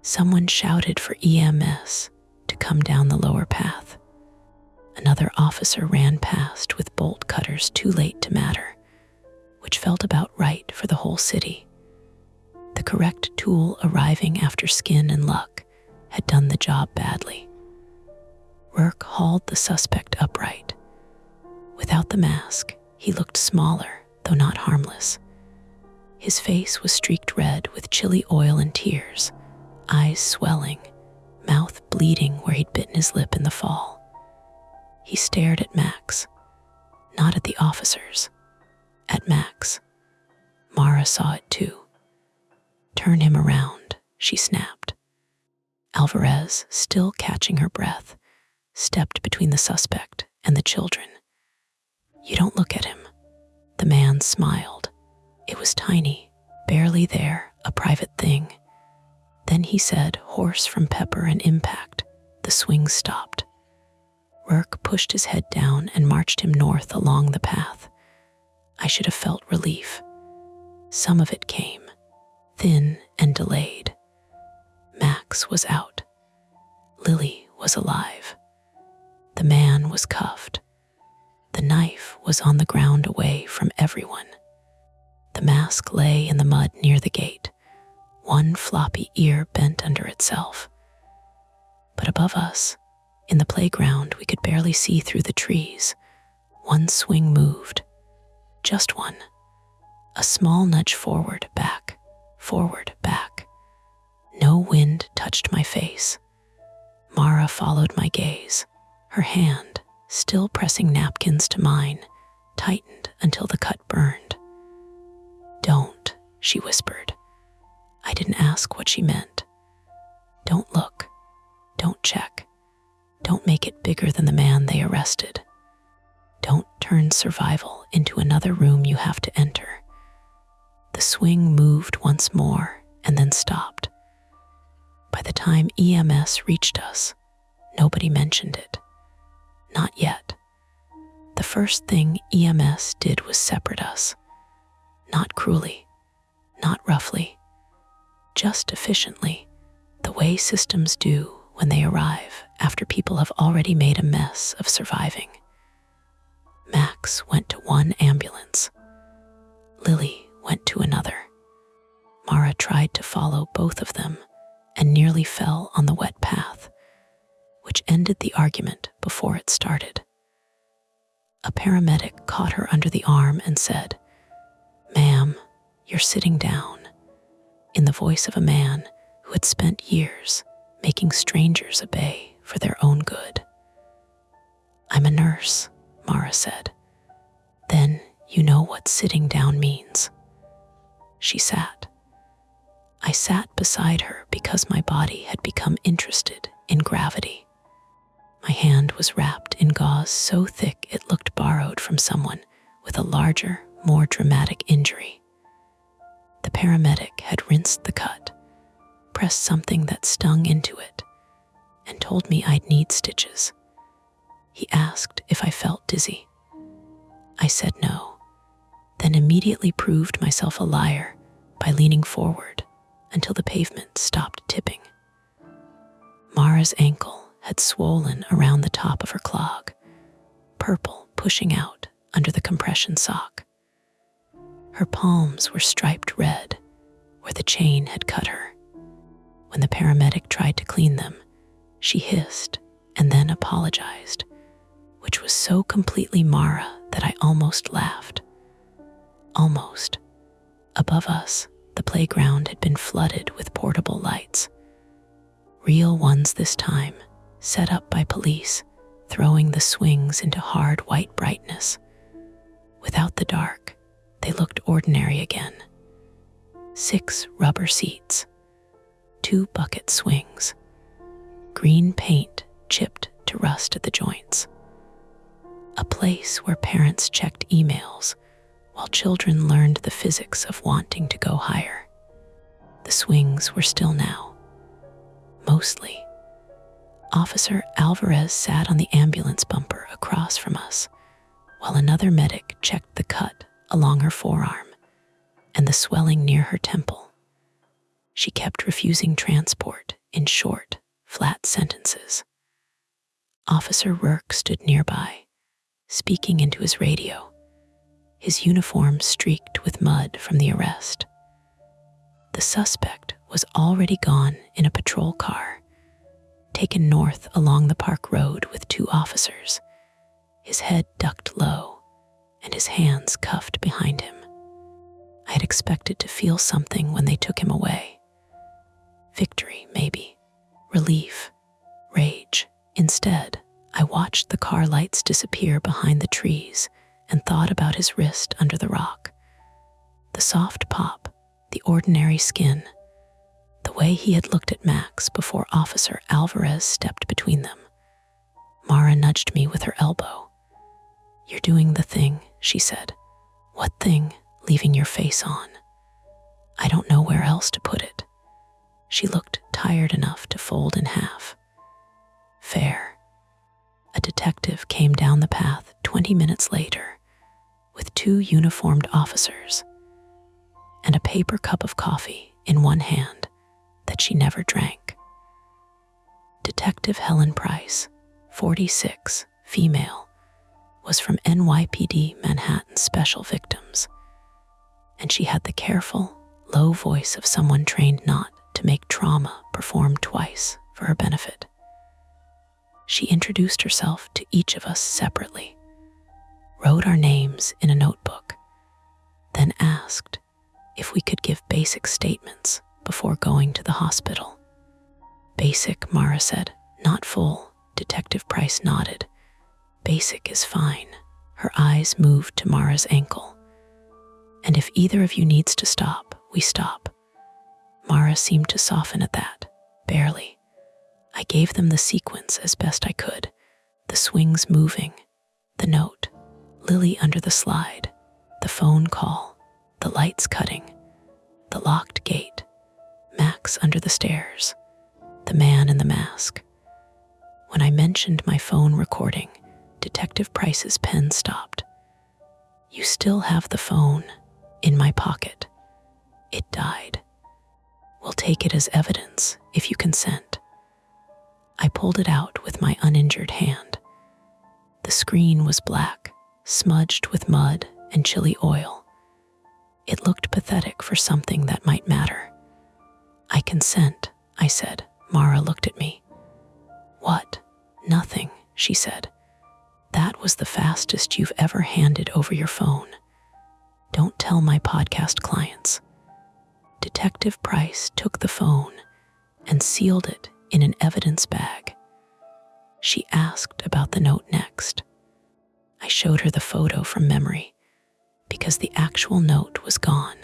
Speaker 1: Someone shouted for EMS to come down the lower path. Another officer ran past with bolt cutters too late to matter, which felt about right for the whole city. The correct tool arriving after skin and luck had done the job badly. Rourke hauled the suspect upright. Without the mask, he looked smaller, though not harmless. His face was streaked red with chili oil and tears, eyes swelling, mouth bleeding where he'd bitten his lip in the fall. He stared at Max, not at the officers, at Max. Mara saw it too. Turn him around, she snapped. Alvarez, still catching her breath, stepped between the suspect and the children. You don't look at him. The man smiled. It was tiny, barely there, a private thing. Then he said, hoarse from pepper and impact, the swing stopped. Rourke pushed his head down and marched him north along the path. I should have felt relief. Some of it came, thin and delayed. Max was out. Lily was alive. The man was cuffed. The knife was on the ground away from everyone. The mask lay in the mud near the gate, one floppy ear bent under itself. But above us, in the playground, we could barely see through the trees. One swing moved. Just one. A small nudge forward, back. No wind touched my face. Mara followed my gaze. Her hand, still pressing napkins to mine, tightened until the cut burned. Don't, she whispered. I didn't ask what she meant. Don't look. Don't check. Don't make it bigger than the man they arrested. Don't turn survival into another room you have to enter. The swing moved once more and then stopped. By the time EMS reached us, nobody mentioned it. Not yet. The first thing EMS did was separate us. Not cruelly, not roughly, just efficiently, the way systems do when they arrive after people have already made a mess of surviving. Max went to one ambulance. Lily went to another. Mara tried to follow both of them and nearly fell on the wet path, which ended the argument before it started. A paramedic caught her under the arm and said, "Ma'am, you're sitting down," in the voice of a man who had spent years making strangers obey for their own good. "I'm a nurse," Mara said. "Then you know what sitting down means." She sat. I sat beside her because my body had become interested in gravity. My hand was wrapped in gauze so thick it looked borrowed from someone with a larger, more dramatic injury. The paramedic had rinsed the cut, pressed something that stung into it, and told me I'd need stitches. He asked if I felt dizzy. I said no, then immediately proved myself a liar by leaning forward until the pavement stopped tipping. Mara's ankle had swollen around the top of her clog, purple pushing out under the compression sock. Her palms were striped red where the chain had cut her. When the paramedic tried to clean them, she hissed and then apologized, which was so completely Mara that I almost laughed. Almost. Above us, the playground had been flooded with portable lights. Real ones this time, set up by police, throwing the swings into hard white brightness. Without the dark, they looked ordinary again. 6 rubber seats, 2 bucket swings, green paint chipped to rust at the joints. A place where parents checked emails while children learned the physics of wanting to go higher. The swings were still now. Mostly. Officer Alvarez sat on the ambulance bumper across from us, while another medic checked the cut along her forearm and the swelling near her temple. She kept refusing transport in short, flat sentences. Officer Rourke stood nearby, speaking into his radio, his uniform streaked with mud from the arrest. The suspect was already gone in a patrol car, taken north along the park road with 2 officers, his head ducked low and his hands cuffed behind him. I had expected to feel something when they took him away. Victory, maybe. Relief. Rage. Instead, I watched the car lights disappear behind the trees and thought about his wrist under the rock. The soft pop, the ordinary skin, the way he had looked at Max before Officer Alvarez stepped between them. Mara nudged me with her elbow. "You're doing the thing," she said. "What thing? Leaving your face on." I don't know where else to put it. She looked tired enough to fold in half. Fair. A detective came down the path 20 minutes later with 2 uniformed officers and a paper cup of coffee in one hand that she never drank. Detective Helen Price, 46, female, was from NYPD Manhattan Special Victims, and she had the careful, low voice of someone trained not to make trauma perform twice for her benefit. She introduced herself to each of us separately, wrote our names in a notebook, then asked if we could give basic statements before going to the hospital. "Basic," Mara said, "not full." Detective Price nodded. "Basic is fine." Her eyes moved to Mara's ankle. "And if either of you needs to stop, we stop." Mara seemed to soften at that, barely. I gave them the sequence as best I could, the swings moving, the note, Lily under the slide, the phone call, the lights cutting, the locked gate, Max under the stairs, the man in the mask. When I mentioned my phone recording, Detective Price's pen stopped. "You still have the phone in my pocket. It died. We'll take it as evidence if you consent." I pulled it out with my uninjured hand. The screen was black, smudged with mud and chili oil. It looked pathetic for something that might matter. "I consent," I said. Mara looked at me. "What?" "Nothing," she said. "That was the fastest you've ever handed over your phone. Don't tell my podcast clients." Detective Price took the phone and sealed it in an evidence bag. She asked about the note next. I showed her the photo from memory because the actual note was gone.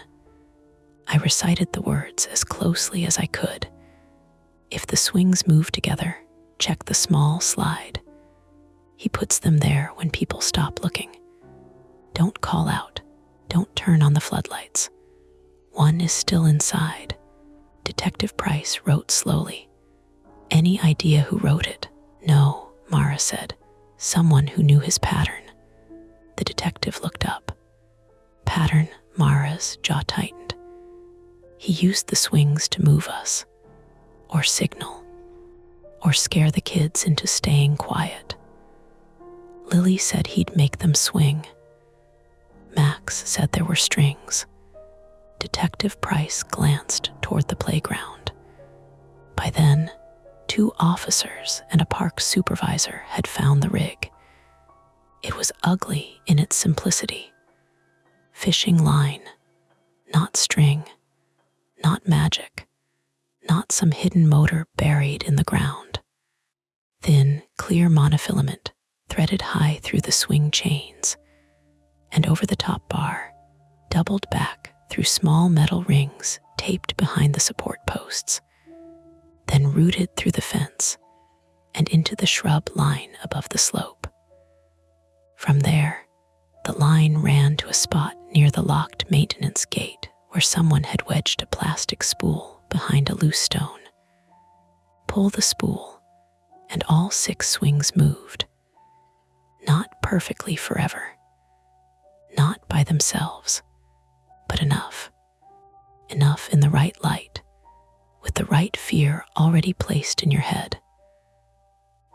Speaker 1: I recited the words as closely as I could. "If the swings move together, check the small slide. He puts them there when people stop looking. Don't call out. Don't turn on the floodlights. One is still inside. Detective Price wrote slowly. Any idea who wrote it? No, Mara said. Someone who knew his pattern. The detective looked up. Pattern? Mara's jaw tightened. He used the swings to move us, or signal, or scare the kids into staying quiet. Lily said he'd make them swing. Max said there were strings. Detective Price glanced toward the playground. By then, 2 officers and a park supervisor had found the rig. It was ugly in its simplicity. Fishing line, not string, not magic, not some hidden motor buried in the ground. Thin, clear monofilament threaded high through the swing chains, and over the top bar, doubled back through small metal rings taped behind the support posts, then routed through the fence and into the shrub line above the slope. From there, the line ran to a spot near the locked maintenance gate where someone had wedged a plastic spool behind a loose stone. Pull the spool, and all 6 swings moved. Not perfectly forever. Not by themselves, but enough. Enough in the right light, with the right fear already placed in your head.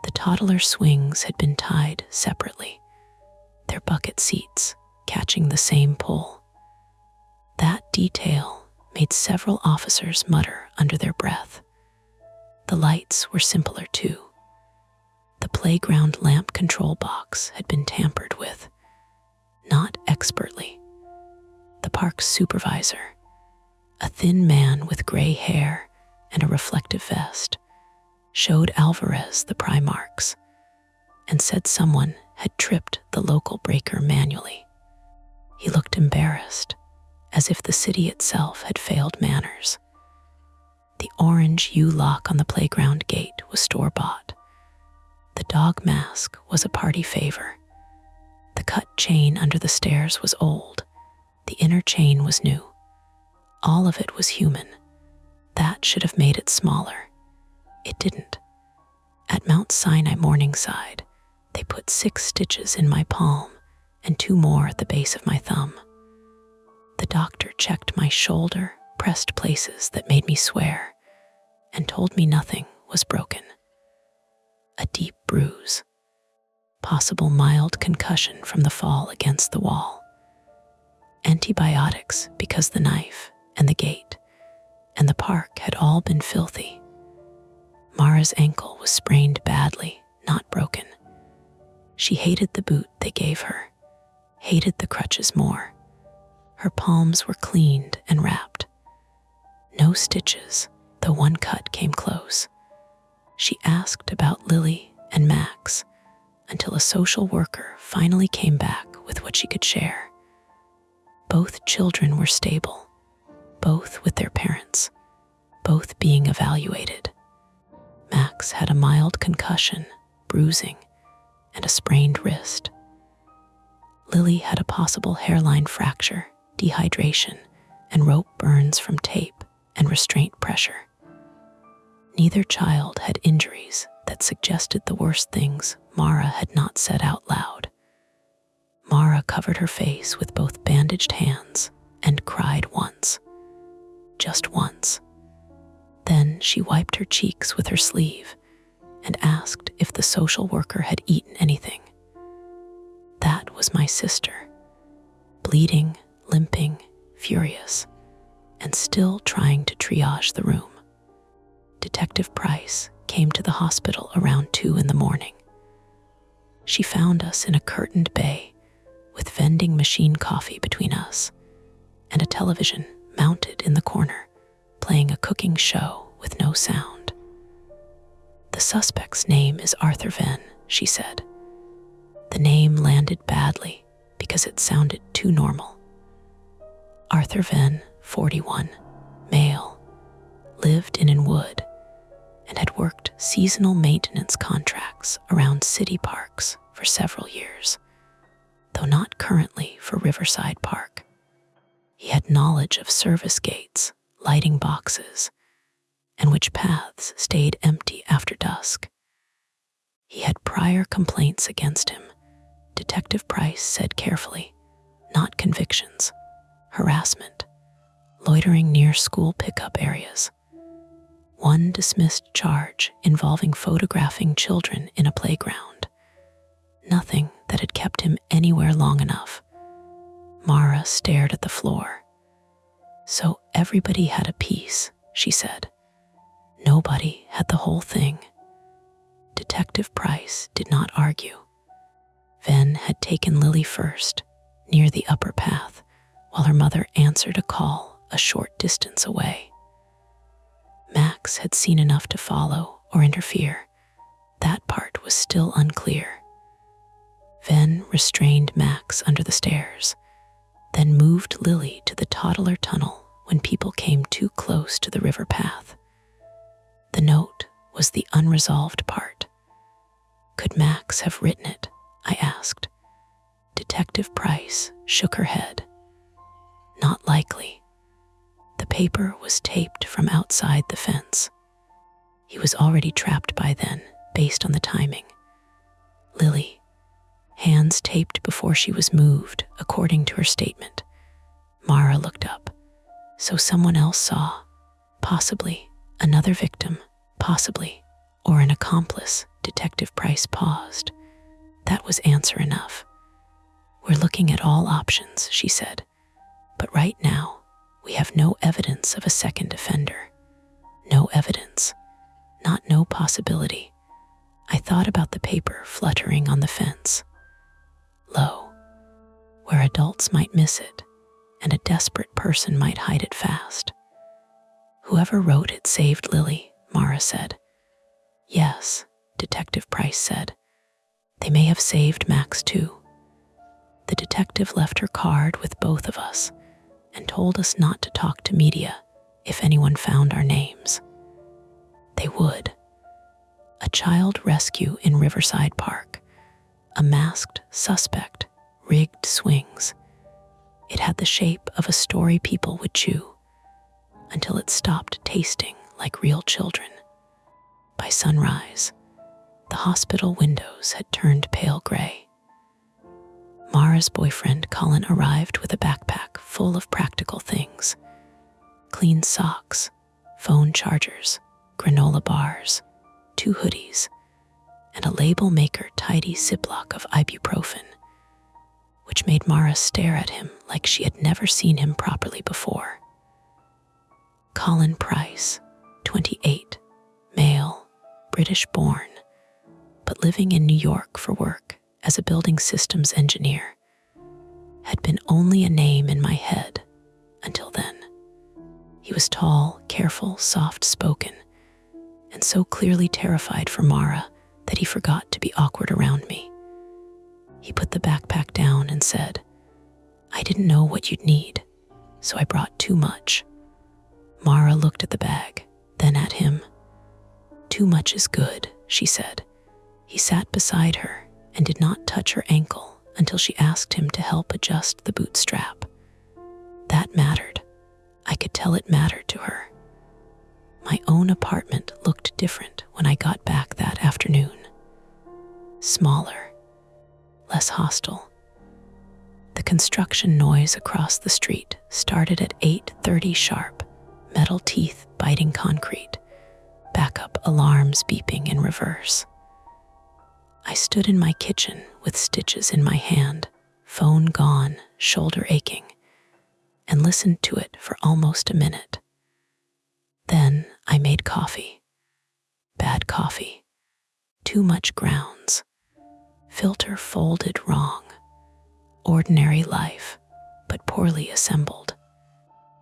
Speaker 1: The toddler swings had been tied separately, their bucket seats catching the same pull. That detail made several officers mutter under their breath. The lights were simpler too. The playground lamp control box had been tampered with, not expertly. The park's supervisor, a thin man with gray hair and a reflective vest, showed Alvarez the pry marks and said someone had tripped the local breaker manually. He looked embarrassed, as if the city itself had failed manners. The orange U-lock on the playground gate was store-bought. The dog mask was a party favor. The cut chain under the stairs was old. The inner chain was new. All of it was human. That should have made it smaller. It didn't. At Mount Sinai Morningside, they put 6 stitches in my palm and 2 more at the base of my thumb. The doctor checked my shoulder, pressed places that made me swear, and told me nothing was broken. A deep bruise. Possible mild concussion from the fall against the wall. Antibiotics because the knife and the gate and the park had all been filthy. Mara's ankle was sprained badly, not broken. She hated the boot they gave her, hated the crutches more. Her palms were cleaned and wrapped. No stitches, though one cut came close. She asked about Lily and Max until a social worker finally came back with what she could share. Both children were stable, both with their parents, both being evaluated. Max had a mild concussion, bruising, and a sprained wrist. Lily had a possible hairline fracture, dehydration, and rope burns from tape and restraint pressure. Neither child had injuries that suggested the worst things Mara had not said out loud. Mara covered her face with both bandaged hands and cried once. Just once. Then she wiped her cheeks with her sleeve and asked if the social worker had eaten anything. That was my sister, bleeding, limping, furious, and still trying to triage the room. Detective Price came to the hospital around 2 a.m. She found us in a curtained bay with vending machine coffee between us and a television mounted in the corner, playing a cooking show with no sound. The suspect's name is Arthur Venn, she said. The name landed badly because it sounded too normal. Arthur Venn, 41, male, lived in Inwood and had worked seasonal maintenance contracts around city parks for several years, though not currently for Riverside Park. He had knowledge of service gates, lighting boxes, and which paths stayed empty after dusk. He had prior complaints against him, Detective Price said carefully, not convictions, harassment, loitering near school pickup areas. One dismissed charge involving photographing children in a playground. Nothing that had kept him anywhere long enough. Mara stared at the floor. So everybody had a piece, she said. Nobody had the whole thing. Detective Price did not argue. Ven had taken Lily first, near the upper path, while her mother answered a call a short distance away. Max had seen enough to follow or interfere. That part was still unclear. Ven restrained Max under the stairs, then moved Lily to the toddler tunnel when people came too close to the river path. The note was the unresolved part. Could Max have written it? I asked. Detective Price shook her head. Not likely. The paper was taped from outside the fence. He was already trapped by then, based on the timing. Lily, hands taped before she was moved, according to her statement. Mara looked up. So someone else saw, possibly another victim, possibly, or an accomplice. Detective Price paused. That was answer enough. We're looking at all options, she said. But right now, we have no evidence of a second offender. No evidence. Not no possibility. I thought about the paper fluttering on the fence. Low, where adults might miss it, and a desperate person might hide it fast. Whoever wrote it saved Lily, Mara said. Yes, Detective Price said. They may have saved Max too. The detective left her card with both of us and told us not to talk to media if anyone found our names. They would. A child rescue in Riverside Park. A masked suspect, rigged swings. It had the shape of a story people would chew until it stopped tasting like real children. By sunrise, the hospital windows had turned pale gray. Mara's boyfriend Colin arrived with a backpack full of practical things. Clean socks, phone chargers, granola bars, 2 hoodies, and a label maker tidy Ziploc of ibuprofen, which made Mara stare at him like she had never seen him properly before. Colin Price, 28, male, British-born, but living in New York for work as a building systems engineer, had been only a name in my head until then. He was tall, careful, soft-spoken, and so clearly terrified for Mara that he forgot to be awkward around me. He put the backpack down and said, I didn't know what you'd need, so I brought too much. Mara looked at the bag, then at him. Too much is good, she said. He sat beside her and did not touch her ankle until she asked him to help adjust the boot strap. That mattered. I could tell it mattered to her. My own apartment looked different when I got back that afternoon. Smaller, less hostile. The construction noise across the street started at 8:30 sharp, metal teeth biting concrete, backup alarms beeping in reverse. I stood in my kitchen with stitches in my hand, phone gone, shoulder aching, and listened to it for almost a minute. Then I made coffee. Bad coffee. Too much grounds. Filter folded wrong. Ordinary life, but poorly assembled.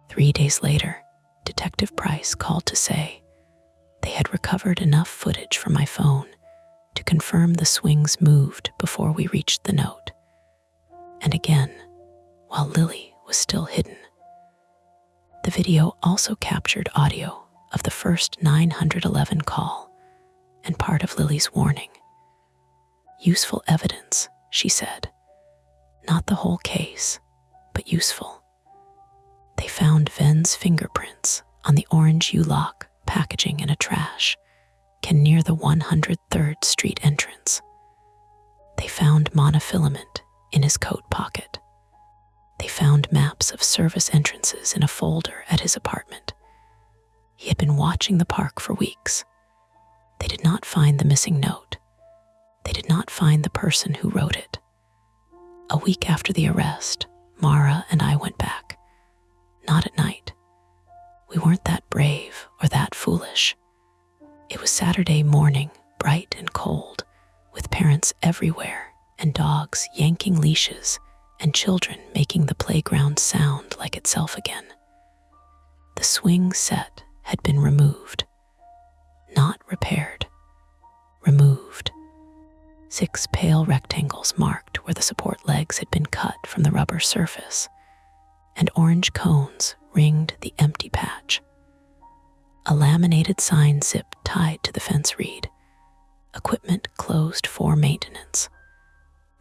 Speaker 1: 3 days later, Detective Price called to say they had recovered enough footage from my phone to confirm the swings moved before we reached the note. And again, while Lily was still hidden. The video also captured audio of the first 911 call and part of Lily's warning. Useful evidence, she said. Not the whole case, but useful. They found Ven's fingerprints on the orange U-lock packaging in a trash can near the 103rd Street entrance. They found monofilament in his coat pocket. They found maps of service entrances in a folder at his apartment. He had been watching the park for weeks. They did not find the missing note. They did not find the person who wrote it. A week after the arrest, Mara and I went back. Not at night. We weren't that brave or that foolish. It was Saturday morning, bright and cold, with parents everywhere and dogs yanking leashes and children making the playground sound like itself again. The swing set had been removed. Not repaired. Removed. 6 pale rectangles marked where the support legs had been cut from the rubber surface, and orange cones ringed the empty patch. A laminated sign zip tied to the fence read, "Equipment closed for maintenance."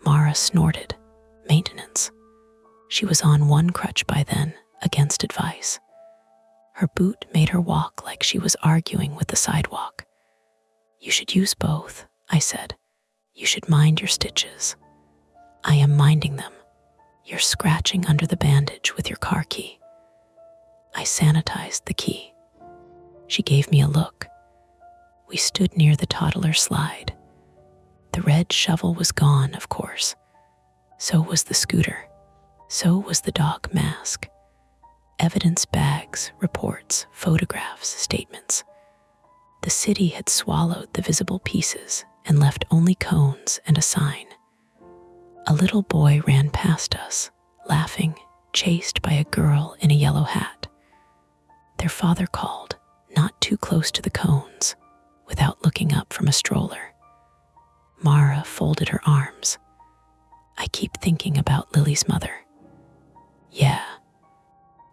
Speaker 1: Mara snorted. Maintenance. She was on one crutch by then, against advice. Her boot made her walk like she was arguing with the sidewalk. "You should use both," I said. "You should mind your stitches." "I am minding them. You're scratching under the bandage with your car key." I sanitized the key. She gave me a look. We stood near the toddler slide. The red shovel was gone, of course. So was the scooter. So was the dog mask. Evidence bags, reports, photographs, statements. The city had swallowed the visible pieces and left only cones and a sign. A little boy ran past us, laughing, chased by a girl in a yellow hat. Their father called, not too close to the cones, without looking up from a stroller. Mara folded her arms. "I keep thinking about Lily's mother." "Yeah."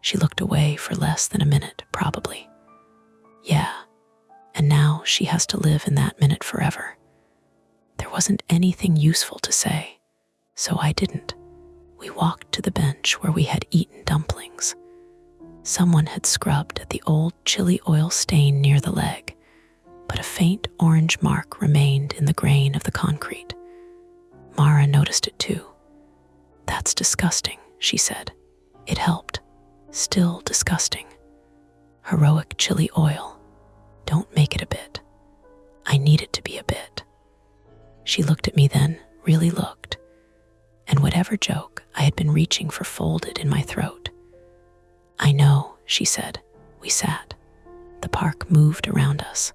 Speaker 1: She looked away for less than a minute, probably. "Yeah, and now she has to live in that minute forever." There wasn't anything useful to say, so I didn't. We walked to the bench where we had eaten dumplings. Someone had scrubbed at the old chili oil stain near the leg, but a faint orange mark remained in the grain of the concrete. Mara noticed it too. "That's disgusting," she said. It helped. Still disgusting. Heroic chili oil. Don't make it a bit. I need it to be a bit. She looked at me then, really looked, and whatever joke I had been reaching for folded in my throat. "I know," she said. We sat. The park moved around us.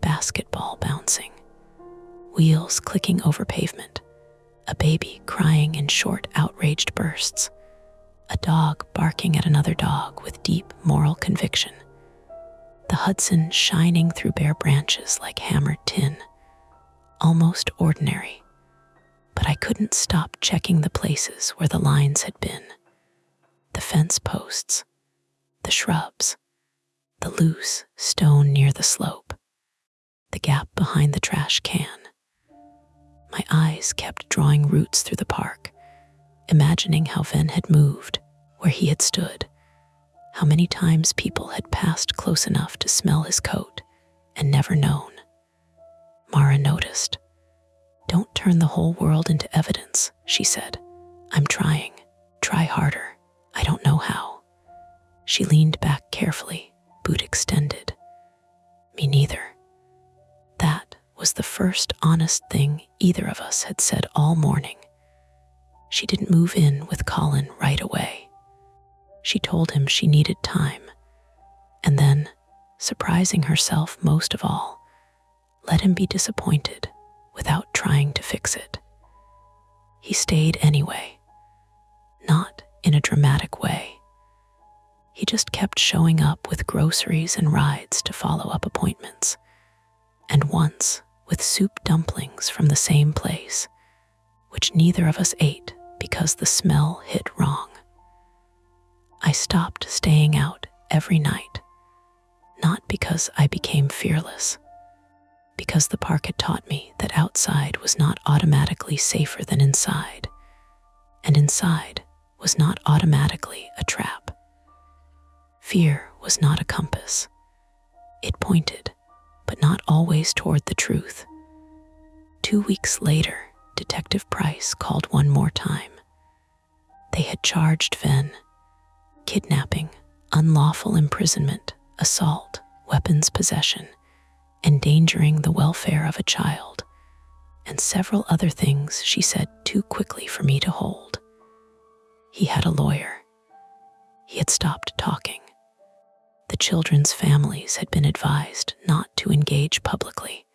Speaker 1: Basketball bouncing. Wheels clicking over pavement. A baby crying in short, outraged bursts. A dog barking at another dog with deep moral conviction. The Hudson shining through bare branches like hammered tin. Almost ordinary. But I couldn't stop checking the places where the lines had been. The fence posts. The shrubs. The loose stone near the slope. The gap behind the trash can. My eyes kept drawing routes through the park, imagining how Ven had moved, where he had stood, how many times people had passed close enough to smell his coat and never known. Mara noticed. "Don't turn the whole world into evidence," she said. "I'm trying. Try harder. I don't know how." She leaned back carefully, boot extended. "Me neither." That was the first honest thing either of us had said all morning. She didn't move in with Colin right away. She told him she needed time, and then, surprising herself most of all, let him be disappointed without trying to fix it. He stayed anyway, not in a dramatic way. He just kept showing up with groceries and rides to follow up appointments, and once with soup dumplings from the same place, which neither of us ate because the smell hit wrong. I stopped staying out every night, not because I became fearless, because the park had taught me that outside was not automatically safer than inside, and inside was not automatically a trap. Fear was not a compass. It pointed, but not always toward the truth. 2 weeks later, Detective Price called one more time. They had charged Venn: kidnapping, unlawful imprisonment, assault, weapons possession, endangering the welfare of a child, and several other things she said too quickly for me to hold. He had a lawyer. He had stopped talking. The children's families had been advised not to engage publicly.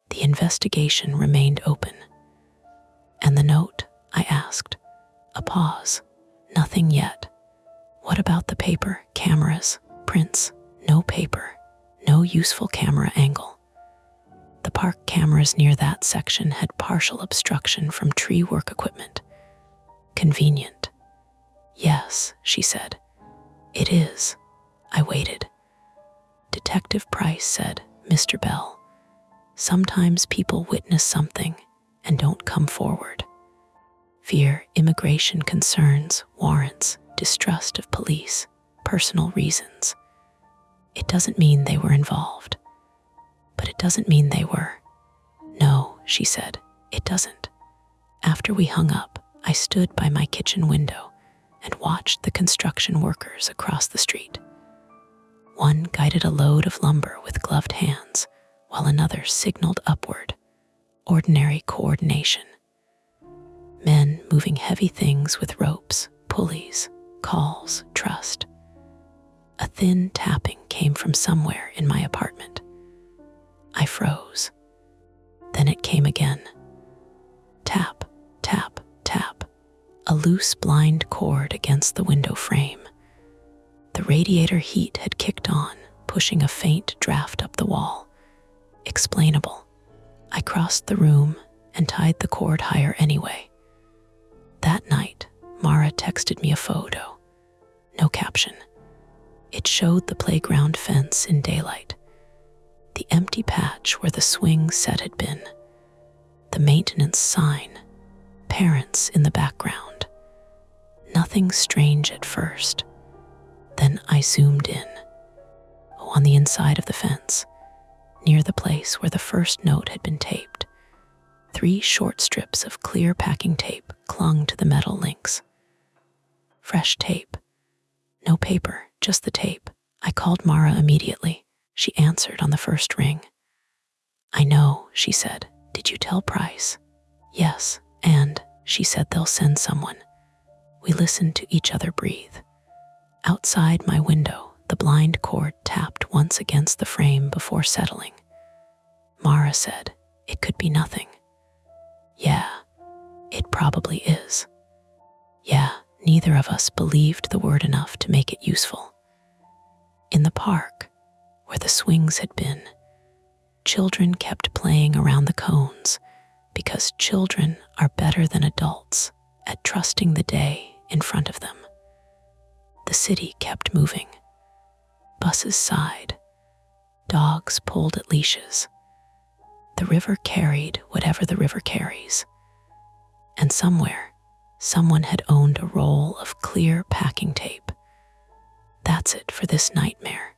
Speaker 1: The investigation remained open. And the note, I asked. A pause. Nothing yet. What about the paper, cameras, prints? No paper. No useful camera angle. The park cameras near that section had partial obstruction from tree work equipment. Convenient. Yes, she said. It is. I waited. Detective Price said, Mr. Bell, sometimes people witness something and don't come forward. Fear, immigration concerns, warrants, distrust of police, personal reasons. It doesn't mean they were involved. But it doesn't mean they were. No, she said, it doesn't. After we hung up, I stood by my kitchen window and watched the construction workers across the street. One guided a load of lumber with gloved hands, while another signaled upward. Ordinary coordination. Men moving heavy things with ropes, pulleys, calls, trust. A thin tapping came from somewhere in my apartment. I froze. Then it came again. Tap, tap, tap. A loose blind cord against the window frame. The radiator heat had kicked on, pushing a faint draft up the wall. Explainable. I crossed the room and tied the cord higher anyway. That night, Mara texted me a photo. No caption. It showed the playground fence in daylight. The empty patch where the swing set had been. The maintenance sign. Parents in the background. Nothing strange at first. Then I zoomed in. On the inside of the fence, near the place where the first note had been taped, 3 short strips of clear packing tape clung to the metal links. Fresh tape. No paper, just the tape. I called Mara immediately. She answered on the first ring. I know, she said. Did you tell Price? Yes, and she said they'll send someone. We listened to each other breathe. Outside my window, the blind cord tapped once against the frame before settling. Mara said, it could be nothing. Yeah, it probably is. Yeah, neither of us believed the word enough to make it useful. In the park, where the swings had been, children kept playing around the cones because children are better than adults at trusting the day in front of them. The city kept moving. Buses sighed. Dogs pulled at leashes. The river carried whatever the river carries. And somewhere, someone had owned a roll of clear packing tape. That's it for this nightmare.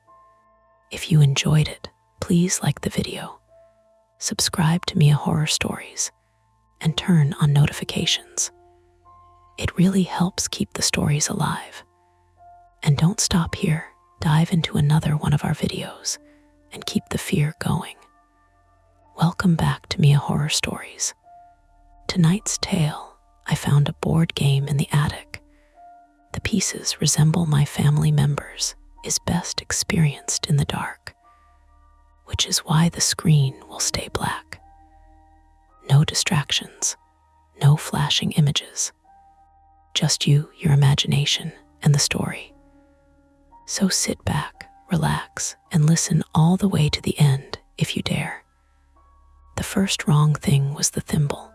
Speaker 1: If you enjoyed it, please like the video, subscribe to Mia Horror Stories, and turn on notifications. It really helps keep the stories alive. And don't stop here, dive into another one of our videos and keep the fear going. Welcome back to Mia Horror Stories. Tonight's tale, I found a board game in the attic. The pieces resemble my family members, is best experienced in the dark, which is why the screen will stay black. No distractions, no flashing images. Just you, your imagination, and the story. So sit back, relax, and listen all the way to the end if you dare. The first wrong thing was the thimble.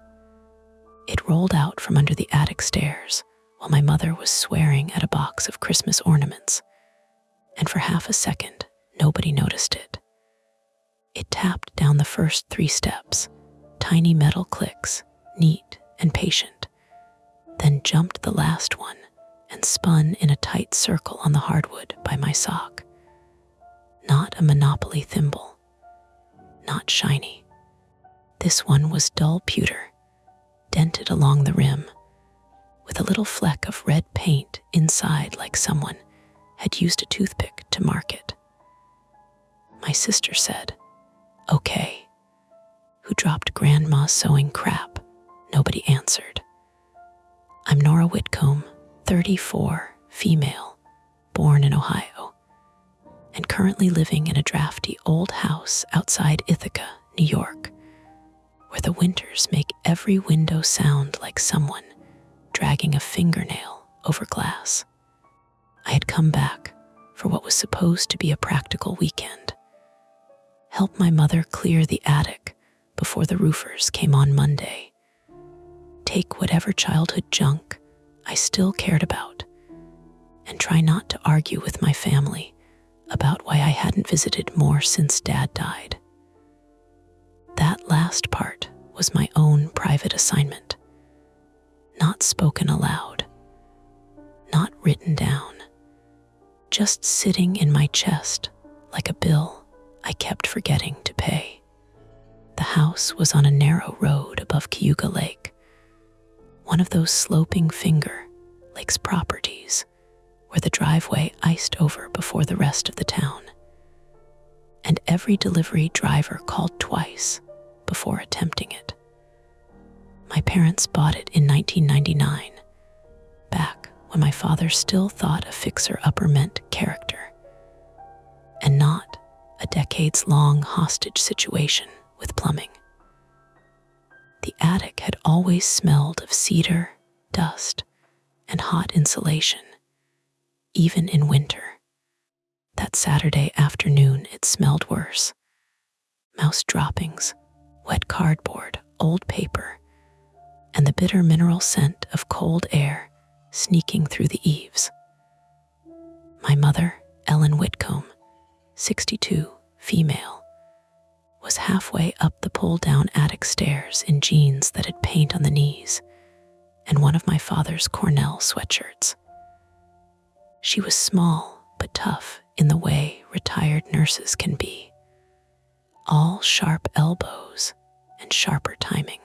Speaker 1: It rolled out from under the attic stairs while my mother was swearing at a box of Christmas ornaments, and for half a second, nobody noticed it. It tapped down the first 3 steps, tiny metal clicks, neat and patient, then jumped the last one and spun in a tight circle on the hardwood by my sock. Not a Monopoly thimble, not shiny. This one was dull pewter, dented along the rim, with a little fleck of red paint inside like someone had used a toothpick to mark it. My sister said, "Okay." Who dropped Grandma's sewing crap? Nobody answered. I'm Nora Whitcomb, 34, female, born in Ohio, and currently living in a drafty old house outside Ithaca, New York, where the winters make every window sound like someone dragging a fingernail over glass. I had come back for what was supposed to be a practical weekend. Help my mother clear the attic before the roofers came on Monday. Take whatever childhood junk I still cared about, and try not to argue with my family about why I hadn't visited more since Dad died. That last part was my own private assignment, not spoken aloud, not written down, just sitting in my chest like a bill I kept forgetting to pay. The house was on a narrow road above Cayuga Lake, one of those sloping finger lakes properties where the driveway iced over before the rest of the town, and every delivery driver called twice before attempting it. My parents bought it in 1999, back when my father still thought a fixer-upper meant character, and not a decades-long hostage situation with plumbing. The attic had always smelled of cedar, dust, and hot insulation, even in winter. That Saturday afternoon, it smelled worse. Mouse droppings, wet cardboard, old paper, and the bitter mineral scent of cold air sneaking through the eaves. My mother, Ellen Whitcomb, 62, female, was halfway up the pull-down attic stairs in jeans that had paint on the knees and one of my father's Cornell sweatshirts. She was small but tough in the way retired nurses can be, all sharp elbows and sharper timing.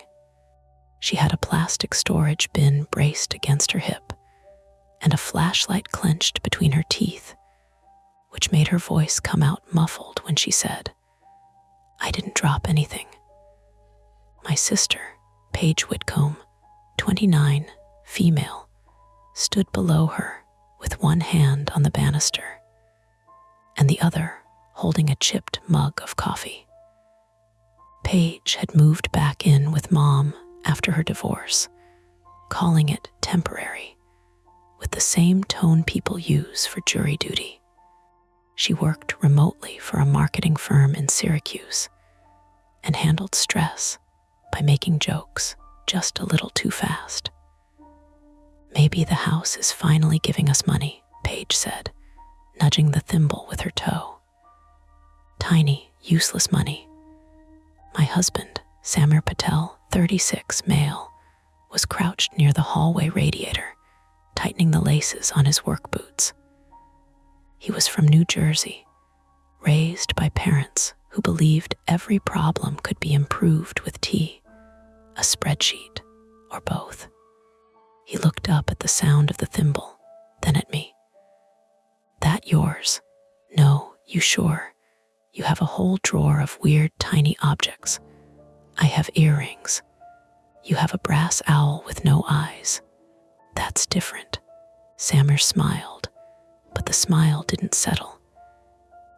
Speaker 1: She had a plastic storage bin braced against her hip and a flashlight clenched between her teeth, which made her voice come out muffled when she said, "I didn't drop anything." My sister, Paige Whitcomb, 29, female, stood below her with one hand on the banister and the other holding a chipped mug of coffee. Paige had moved back in with Mom after her divorce, calling it temporary, with the same tone people use for jury duty. She worked remotely for a marketing firm in Syracuse and handled stress by making jokes just a little too fast. "Maybe the house is finally giving us money," Paige said, nudging the thimble with her toe. Tiny, useless money. My husband, Samir Patel, 36, male, was crouched near the hallway radiator, tightening the laces on his work boots. He was from New Jersey, raised by parents who believed every problem could be improved with tea, a spreadsheet, or both. He looked up at the sound of the thimble, then at me. "That yours? No, you sure? You have a whole drawer of weird tiny objects. I have earrings. You have a brass owl with no eyes. That's different." Samir smiled, but the smile didn't settle.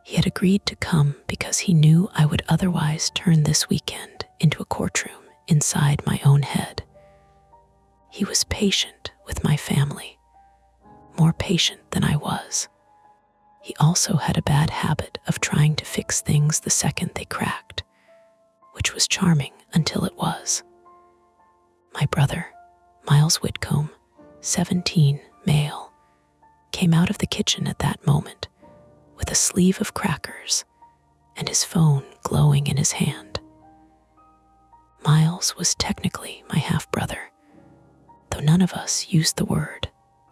Speaker 1: He had agreed to come because he knew I would otherwise turn this weekend into a courtroom inside my own head. He was patient with my family, more patient than I was. He also had a bad habit of trying to fix things the second they cracked, which was charming until it was. My brother, Miles Whitcomb, 17, male, came out of the kitchen at that moment with a sleeve of crackers and his phone glowing in his hand. Miles was technically my half-brother, though none of us used the word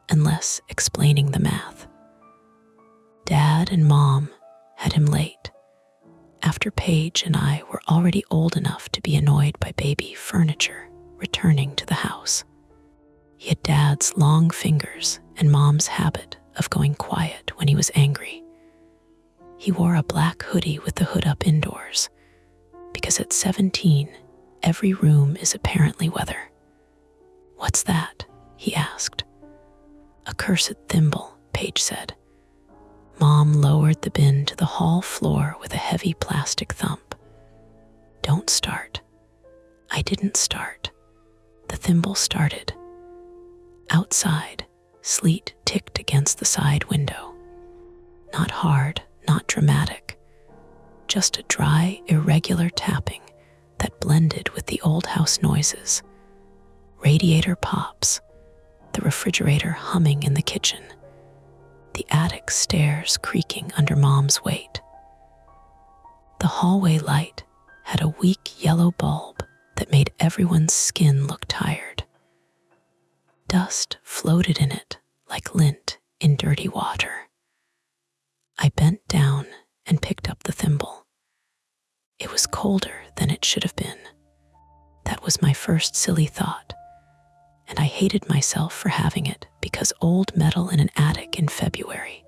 Speaker 1: unless explaining the math. Dad and Mom had him late, after Paige and I were already old enough to be annoyed by baby furniture returning to the house. He had Dad's long fingers and Mom's habit of going quiet when he was angry. He wore a black hoodie with the hood up indoors, because at 17, every room is apparently weather. "What's that?" he asked. "A cursed thimble," Paige said. Mom lowered the bin to the hall floor with a heavy plastic thump. "Don't start." I didn't start. The thimble started. Outside, sleet ticked against the side window. Not hard, not dramatic, just a dry, irregular tapping that blended with the old house noises. Radiator pops, the refrigerator humming in the kitchen, the attic stairs creaking under Mom's weight. The hallway light had a weak yellow bulb that made everyone's skin look tired. Dust floated in it like lint in dirty water. I bent down and picked up the thimble. It was colder than it should have been. That was my first silly thought, and I hated myself for having it because old metal in an attic in February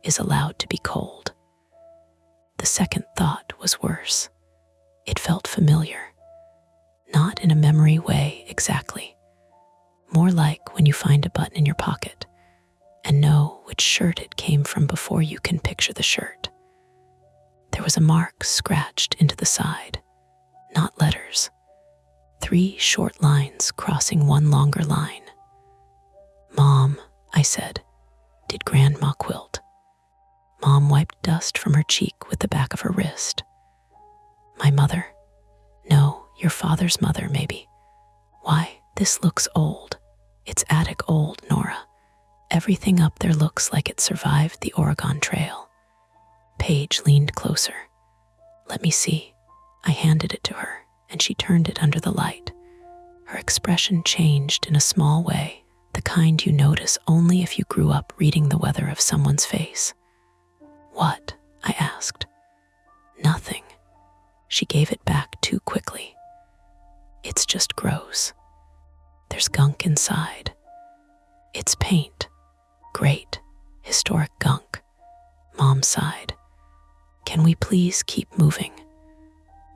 Speaker 1: is allowed to be cold. The second thought was worse. It felt familiar. Not in a memory way exactly. More like when you find a button in your pocket and know which shirt it came from before you can picture the shirt. There was a mark scratched into the side, not letters. 3 short lines crossing one longer line. "Mom," I said, "did Grandma quilt?" Mom wiped dust from her cheek with the back of her wrist. "My mother? No, your father's mother, maybe. Why, this looks old. It's attic old, Nora. Everything up there looks like it survived the Oregon Trail." Paige leaned closer. "Let me see." I handed it to her, and she turned it under the light. Her expression changed in a small way, the kind you notice only if you grew up reading the weather of someone's face. "What?" I asked. "Nothing." She gave it back too quickly. "It's just gross. There's gunk inside. It's paint. Great, historic gunk." Mom sighed. "Can we please keep moving?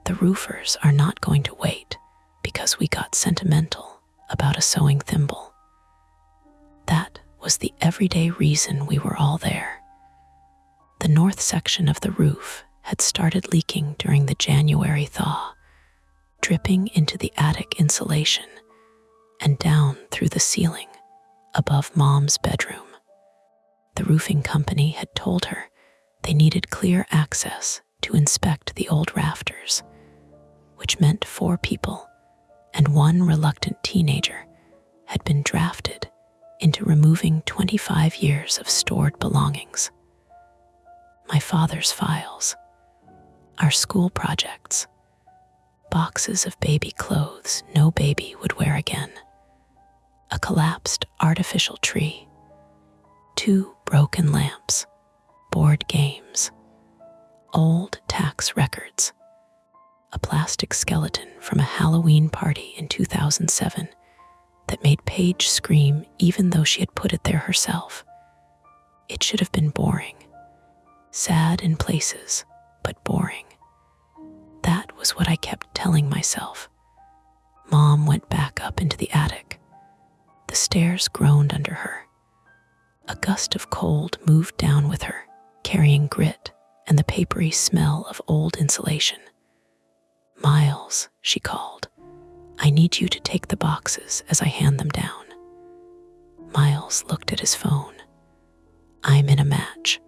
Speaker 1: The roofers are not going to wait because we got sentimental about a sewing thimble." That was the everyday reason we were all there. The north section of the roof had started leaking during the January thaw, dripping into the attic insulation and down through the ceiling above Mom's bedroom. The roofing company had told her they needed clear access to inspect the old rafters, which meant 4 people and 1 reluctant teenager had been drafted into removing 25 years of stored belongings. My father's files, our school projects, boxes of baby clothes no baby would wear again, a collapsed artificial tree, 2 broken lamps, board games, old tax records, a plastic skeleton from a Halloween party in 2007 that made Paige scream even though she had put it there herself. It should have been boring, sad in places, but boring. That was what I kept telling myself. Mom went back up into the attic. The stairs groaned under her. A gust of cold moved down with her, carrying grit and the papery smell of old insulation. "Miles," she called, "I need you to take the boxes as I hand them down." Miles looked at his phone. "I'm in a match."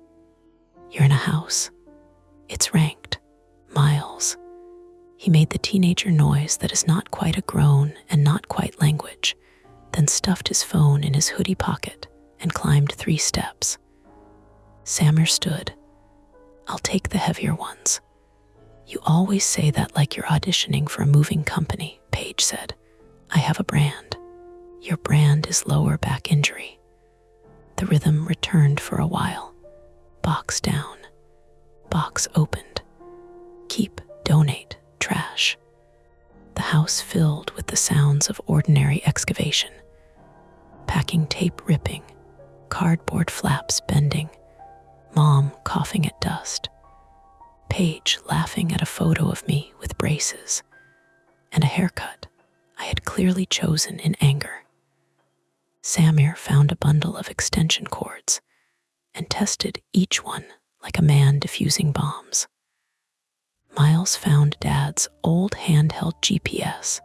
Speaker 1: "You're in a house. It's ranked. Miles." He made the teenager noise that is not quite a groan and not quite language, then stuffed his phone in his hoodie pocket and climbed 3 steps. Sammer stood. "I'll take the heavier ones." You always say that like you're auditioning for a moving company, Paige said. I have a brand. Your brand is lower back injury. The rhythm returned for a while. Box down. Box opened. Keep, donate, trash. The house filled with the sounds of ordinary excavation. Packing tape ripping, cardboard flaps bending, Mom coughing at dust, Paige laughing at a photo of me with braces, and a haircut I had clearly chosen in anger. Samir found a bundle of extension cords and tested each one like a man defusing bombs. Miles found Dad's old handheld GPS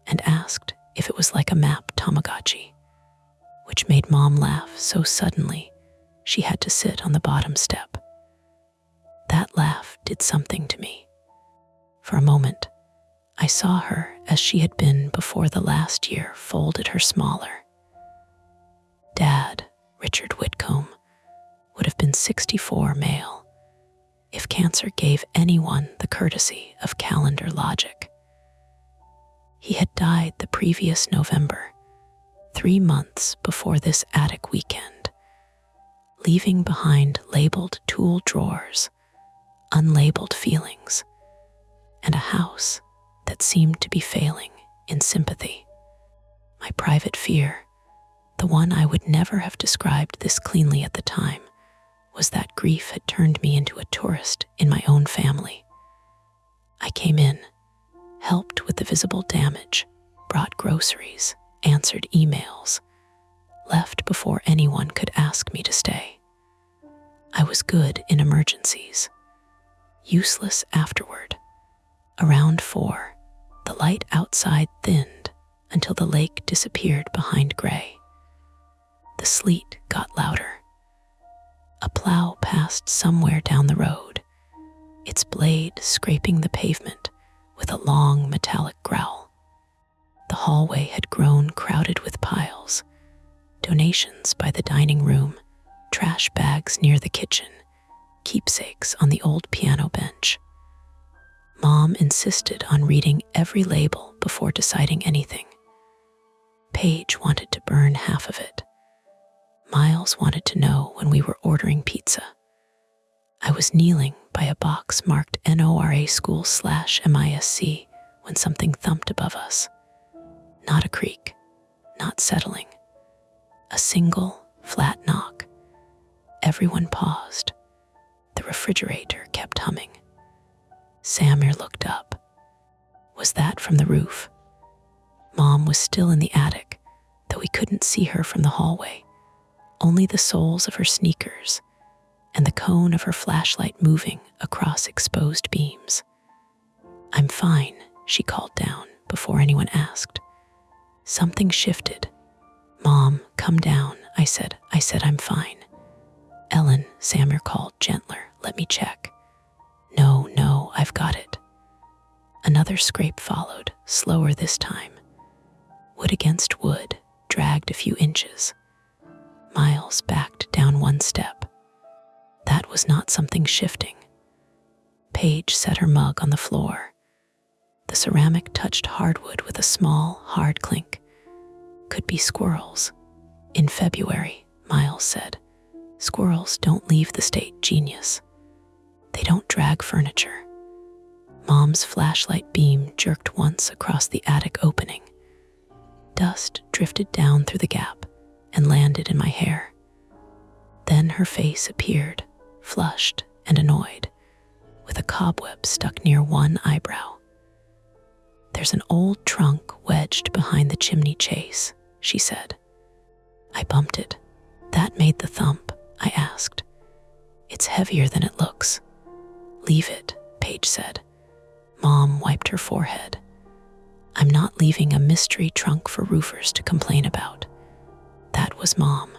Speaker 1: and asked if it was like a map Tamagotchi, which made Mom laugh so suddenly she had to sit on the bottom step. That laugh did something to me. For a moment, I saw her as she had been before the last year folded her smaller. Dad, Richard Whitcomb, would have been 64 male if cancer gave anyone the courtesy of calendar logic. He had died the previous November, 3 months before this attic weekend, leaving behind labeled tool drawers, unlabeled feelings, and a house that seemed to be failing in sympathy. My private fear, the one I would never have described this cleanly at the time, was that grief had turned me into a tourist in my own family. I came in, helped with the visible damage, brought groceries, answered emails, left before anyone could ask me to stay. I was good in emergencies, useless afterward. Around 4, the light outside thinned until the lake disappeared behind gray. The sleet got louder. A plow passed somewhere down the road, its blade scraping the pavement with a long metallic growl. The hallway had grown crowded with piles, donations by the dining room, trash bags near the kitchen, keepsakes on the old piano bench. Mom insisted on reading every label before deciding anything. Paige wanted to burn half of it. Miles wanted to know when we were ordering pizza. I was kneeling by a box marked NORA school/MISC when something thumped above us. Not a creak, not settling. A single, flat knock. Everyone paused. The refrigerator kept humming. Samir looked up. Was that from the roof? Mom was still in the attic, though we couldn't see her from the hallway. Only the soles of her sneakers and the cone of her flashlight moving across exposed beams. I'm fine, she called down before anyone asked. Something shifted. Mom, come down, I said I'm fine. Ellen, Samir called gentler, let me check. No, I've got it. Another scrape followed, slower this time. Wood against wood, dragged a few inches. Miles backed down 1 step. That was not something shifting. Paige set her mug on the floor. The ceramic touched hardwood with a small, hard clink. Could be squirrels. In February, Miles said, squirrels don't leave the state, genius. They don't drag furniture. Mom's flashlight beam jerked once across the attic opening. Dust drifted down through the gap and landed in my hair. Then her face appeared, flushed and annoyed, with a cobweb stuck near one eyebrow. There's an old trunk wedged behind the chimney chase, she said. I bumped it. That made the thump, I asked. It's heavier than it looks. Leave it, Paige said. Mom wiped her forehead. I'm not leaving a mystery trunk for roofers to complain about. That was Mom.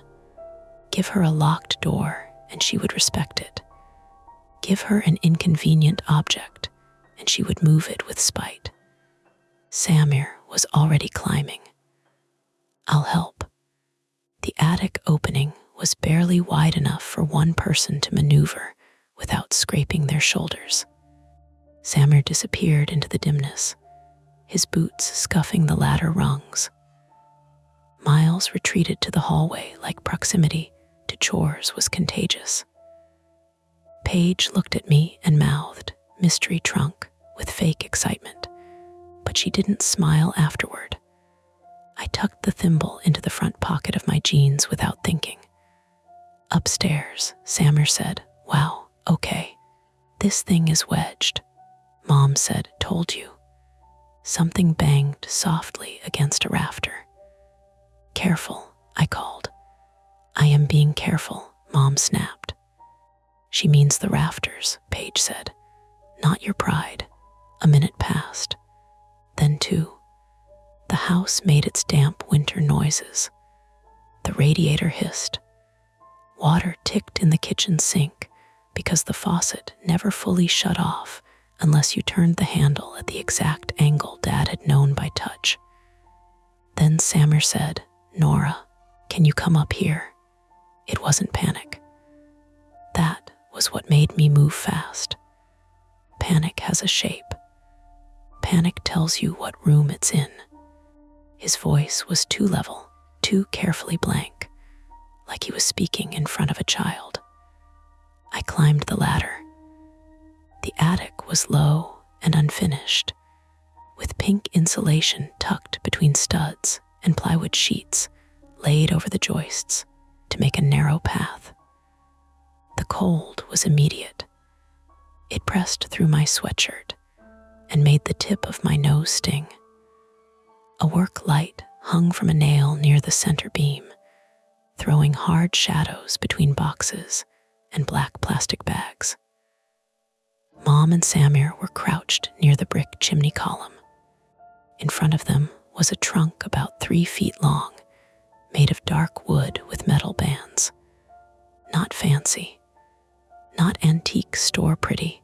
Speaker 1: Give her a locked door and she would respect it. Give her an inconvenient object and she would move it with spite. Samir was already climbing. I'll help. The attic opening was barely wide enough for one person to maneuver without scraping their shoulders. Samir disappeared into the dimness, his boots scuffing the ladder rungs. Miles retreated to the hallway like proximity to chores was contagious. Paige looked at me and mouthed, "Mystery trunk," with fake excitement, but she didn't smile afterward. I tucked the thimble into the front pocket of my jeans without thinking. "Upstairs," Samir said. "Wow, okay. This thing is wedged." Mom said, "Told you." Something banged softly against a rafter. "Careful," I called. "I am being careful," Mom snapped. "She means the rafters," Paige said. "Not your pride." A minute passed. Then two. The house made its damp winter noises. The radiator hissed. Water ticked in the kitchen sink because the faucet never fully shut off unless you turned the handle at the exact angle Dad had known by touch. Then Samir said, "Nora, can you come up here?" It wasn't panic. That was what made me move fast. Panic has a shape. Panic tells you what room it's in. His voice was too level, too carefully blank, like he was speaking in front of a child. I climbed the ladder. The attic was low and unfinished, with pink insulation tucked between studs and plywood sheets laid over the joists to make a narrow path. The cold was immediate. It pressed through my sweatshirt and made the tip of my nose sting. A work light hung from a nail near the center beam, throwing hard shadows between boxes and black plastic bags. Mom and Samir were crouched near the brick chimney column. In front of them was a trunk about 3 feet long, made of dark wood with metal bands. Not fancy, not antique store pretty,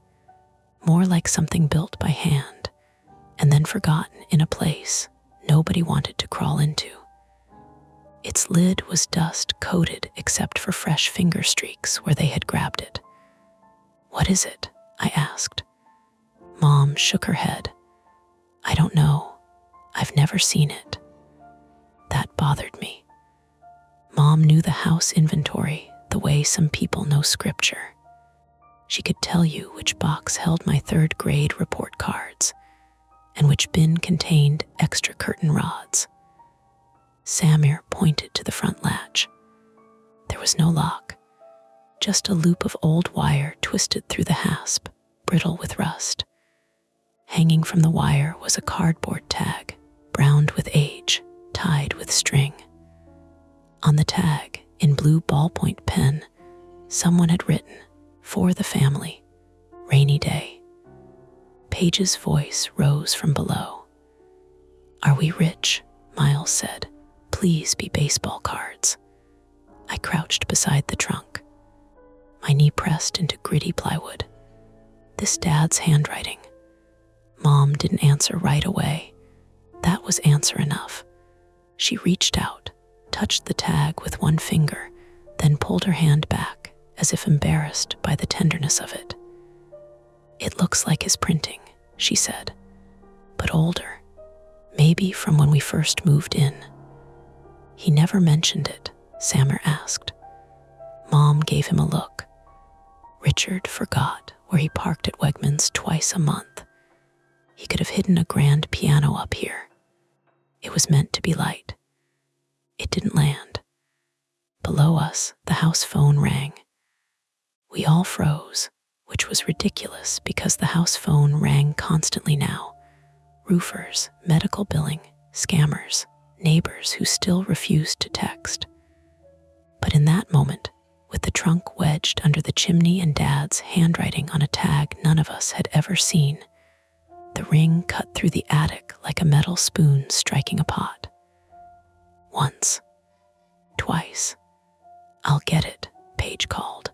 Speaker 1: more like something built by hand and then forgotten in a place nobody wanted to crawl into. Its lid was dust-coated except for fresh finger streaks where they had grabbed it. "What is it?" I asked. Mom shook her head. "I don't know. I've never seen it." That bothered me. Mom knew the house inventory the way some people know scripture. She could tell you which box held my 3rd grade report cards and which bin contained extra curtain rods. Samir pointed to the front latch. There was no lock, just a loop of old wire twisted through the hasp, brittle with rust. Hanging from the wire was a cardboard tag, browned with age, tied with string. On the tag, in blue ballpoint pen, someone had written, "For the family, rainy day." Paige's voice rose from below. "Are we rich?" Miles said. "Please be baseball cards." I crouched beside the trunk, my knee pressed into gritty plywood. This Dad's handwriting. Mom didn't answer right away. That was answer enough. She reached out, touched the tag with one finger, then pulled her hand back as if embarrassed by the tenderness of it. "It looks like his printing," she said, "but older, maybe from when we first moved in." "He never mentioned it?" Samir asked. Mom gave him a look. Richard forgot where he parked at Wegmans twice a month. He could have hidden a grand piano up here. It was meant to be light. It didn't land. Below us, the house phone rang. We all froze, which was ridiculous because the house phone rang constantly now. Roofers, medical billing, scammers, neighbors who still refused to text. But in that moment, with the trunk wedged under the chimney and Dad's handwriting on a tag none of us had ever seen, the ring cut through the attic like a metal spoon striking a pot. Once. Twice. "I'll get it," Paige called.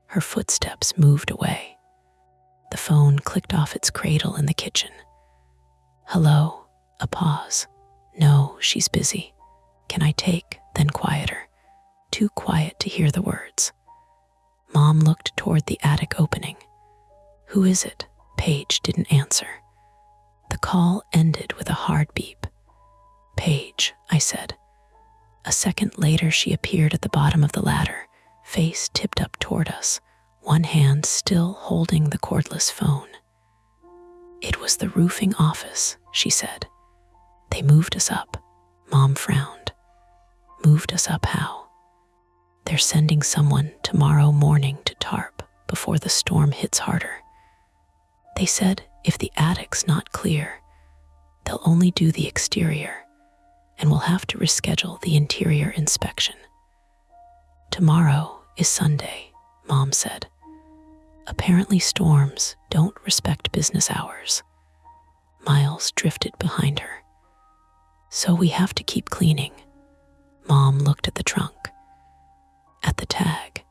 Speaker 1: Her footsteps moved away. The phone clicked off its cradle in the kitchen. "Hello?" A pause. "No, she's busy." "Can I take?" Then quieter. Too quiet to hear the words. Mom looked toward the attic opening. "Who is it?" Paige didn't answer. The call ended with a hard beep. "Paige," I said. A second later, she appeared at the bottom of the ladder, face tipped up toward us, one hand still holding the cordless phone. "It was the roofing office," she said. "They moved us up." Mom frowned. "Moved us up how?" "They're sending someone tomorrow morning to tarp before the storm hits harder. They said if the attic's not clear, they'll only do the exterior, and we'll have to reschedule the interior inspection." "Tomorrow is Sunday," Mom said. "Apparently storms don't respect business hours." Miles drifted behind her. "So we have to keep cleaning." Mom looked at the trunk, at the tag,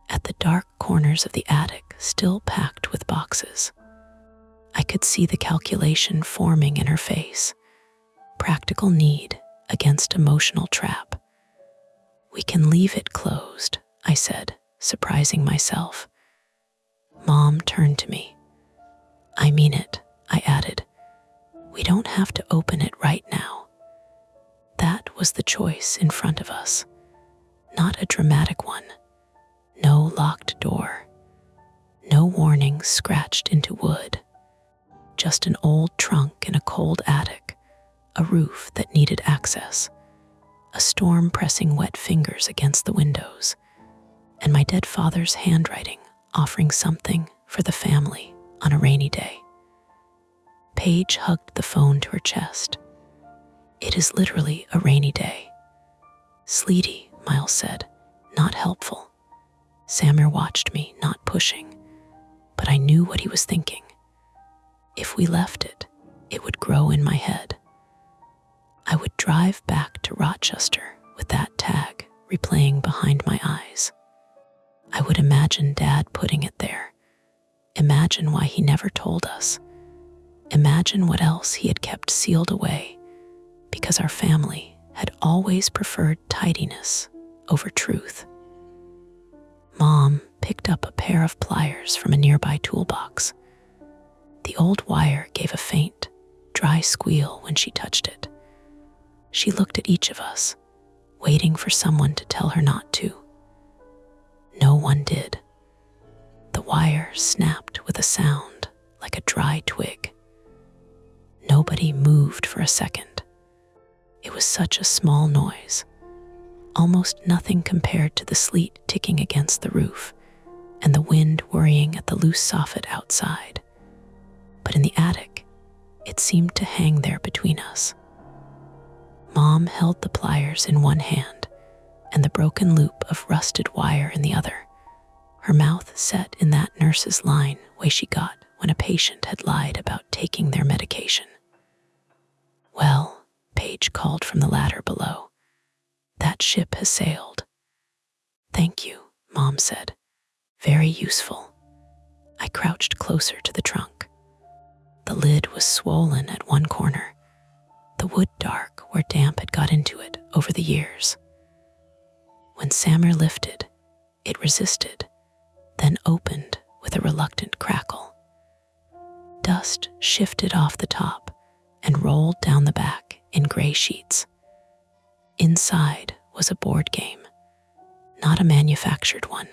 Speaker 1: at the dark corners of the attic still packed with boxes. I could see the calculation forming in her face. Practical need against emotional trap. "We can leave it closed," I said, surprising myself. Mom turned to me. "I mean it," I added. "We don't have to open it right now." That was the choice in front of us. Not a dramatic one. No locked door. No warnings scratched into wood. Just an old trunk in a cold attic, a roof that needed access, a storm pressing wet fingers against the windows, and my dead father's handwriting offering something for the family on a rainy day. Paige hugged the phone to her chest. "It is literally a rainy day." "Sleety," Miles said, not helpful. Samir watched me, not pushing, but I knew what he was thinking. If we left it, it would grow in my head. I would drive back to Rochester with that tag replaying behind my eyes. I would imagine Dad putting it there. Imagine why he never told us. Imagine what else he had kept sealed away, because our family had always preferred tidiness over truth. Mom picked up a pair of pliers from a nearby toolbox. The old wire gave a faint, dry squeal when she touched it. She looked at each of us, waiting for someone to tell her not to. No one did. The wire snapped with a sound like a dry twig. Nobody moved for a second. It was such a small noise, almost nothing compared to the sleet ticking against the roof and the wind worrying at the loose soffit outside. But in the attic, it seemed to hang there between us. Mom held the pliers in one hand and the broken loop of rusted wire in the other, her mouth set in that nurse's line way she got when a patient had lied about taking their medication. "Well," Paige called from the ladder below, "that ship has sailed." "Thank you," Mom said. "Very useful." I crouched closer to the trunk. The lid was swollen at one corner, the wood dark where damp had got into it over the years. When Samir lifted, it resisted, then opened with a reluctant crackle. Dust shifted off the top and rolled down the back in gray sheets. Inside was a board game, not a manufactured one,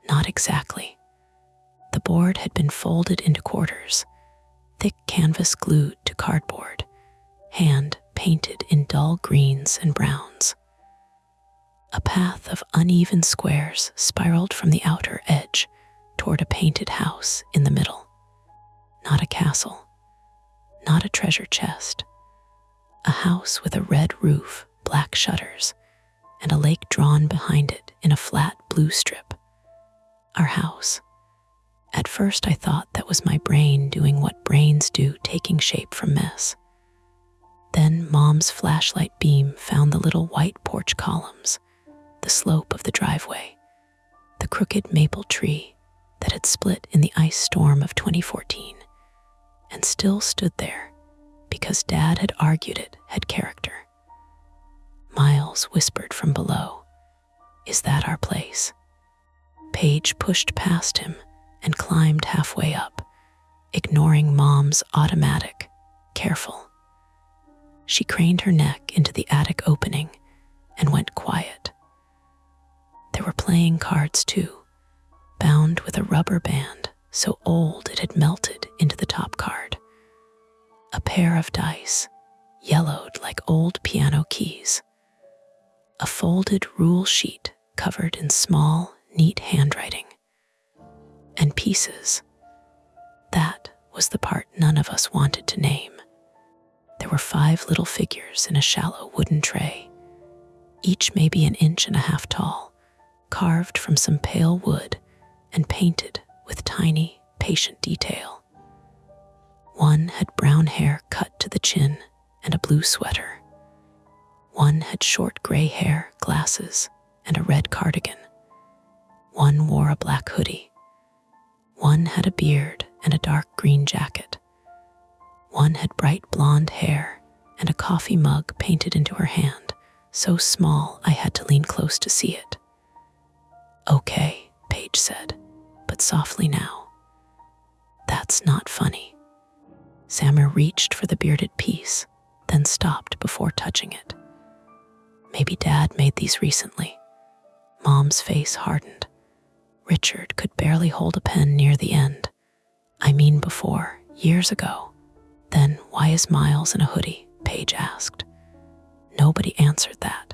Speaker 1: not exactly. The board had been folded into quarters, thick canvas glued to cardboard, hand painted in dull greens and browns. A path of uneven squares spiraled from the outer edge toward a painted house in the middle. Not a castle, not a treasure chest. A house with a red roof, black shutters, and a lake drawn behind it in a flat blue strip. Our house. At first I thought that was my brain doing what brains do, taking shape from mess. Then Mom's flashlight beam found the little white porch columns, the slope of the driveway, the crooked maple tree that had split in the ice storm of 2014 and still stood there because Dad had argued it had character. Miles whispered from below, "Is that our place?" Paige pushed past him and climbed halfway up, ignoring Mom's automatic, "Careful." She craned her neck into the attic opening and went quiet. There were playing cards too, bound with a rubber band so old it had melted into the top card. A pair of dice, yellowed like old piano keys. A folded rule sheet covered in small, neat handwriting. And pieces. That was the part none of us wanted to name. There were 5 little figures in a shallow wooden tray, each maybe 1.5 inches tall, carved from some pale wood and painted with tiny, patient detail. One had brown hair cut to the chin and a blue sweater. One had short gray hair, glasses, and a red cardigan. One wore a black hoodie. One had a beard and a dark green jacket. One had bright blonde hair and a coffee mug painted into her hand, so small I had to lean close to see it. "Okay," Paige said, but softly now. "That's not funny." Samir reached for the bearded piece, then stopped before touching it. "Maybe Dad made these recently." Mom's face hardened. Richard could barely hold a pen near the end. "I mean before, years ago." "Then why is Miles in a hoodie?" Paige asked. Nobody answered that.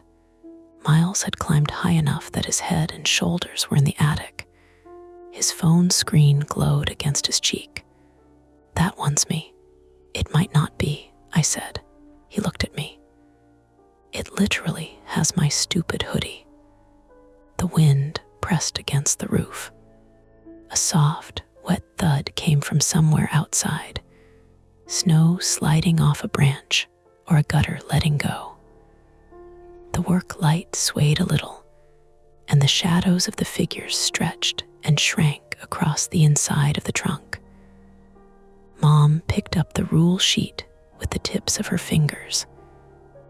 Speaker 1: Miles had climbed high enough that his head and shoulders were in the attic. His phone screen glowed against his cheek. "That one's me." "It might not be," I said. He looked at me. "It literally has my stupid hoodie." The wind pressed against the roof. A soft, wet thud came from somewhere outside. Snow sliding off a branch or a gutter letting go. The work light swayed a little, and the shadows of the figures stretched and shrank across the inside of the trunk. Mom picked up the rule sheet with the tips of her fingers.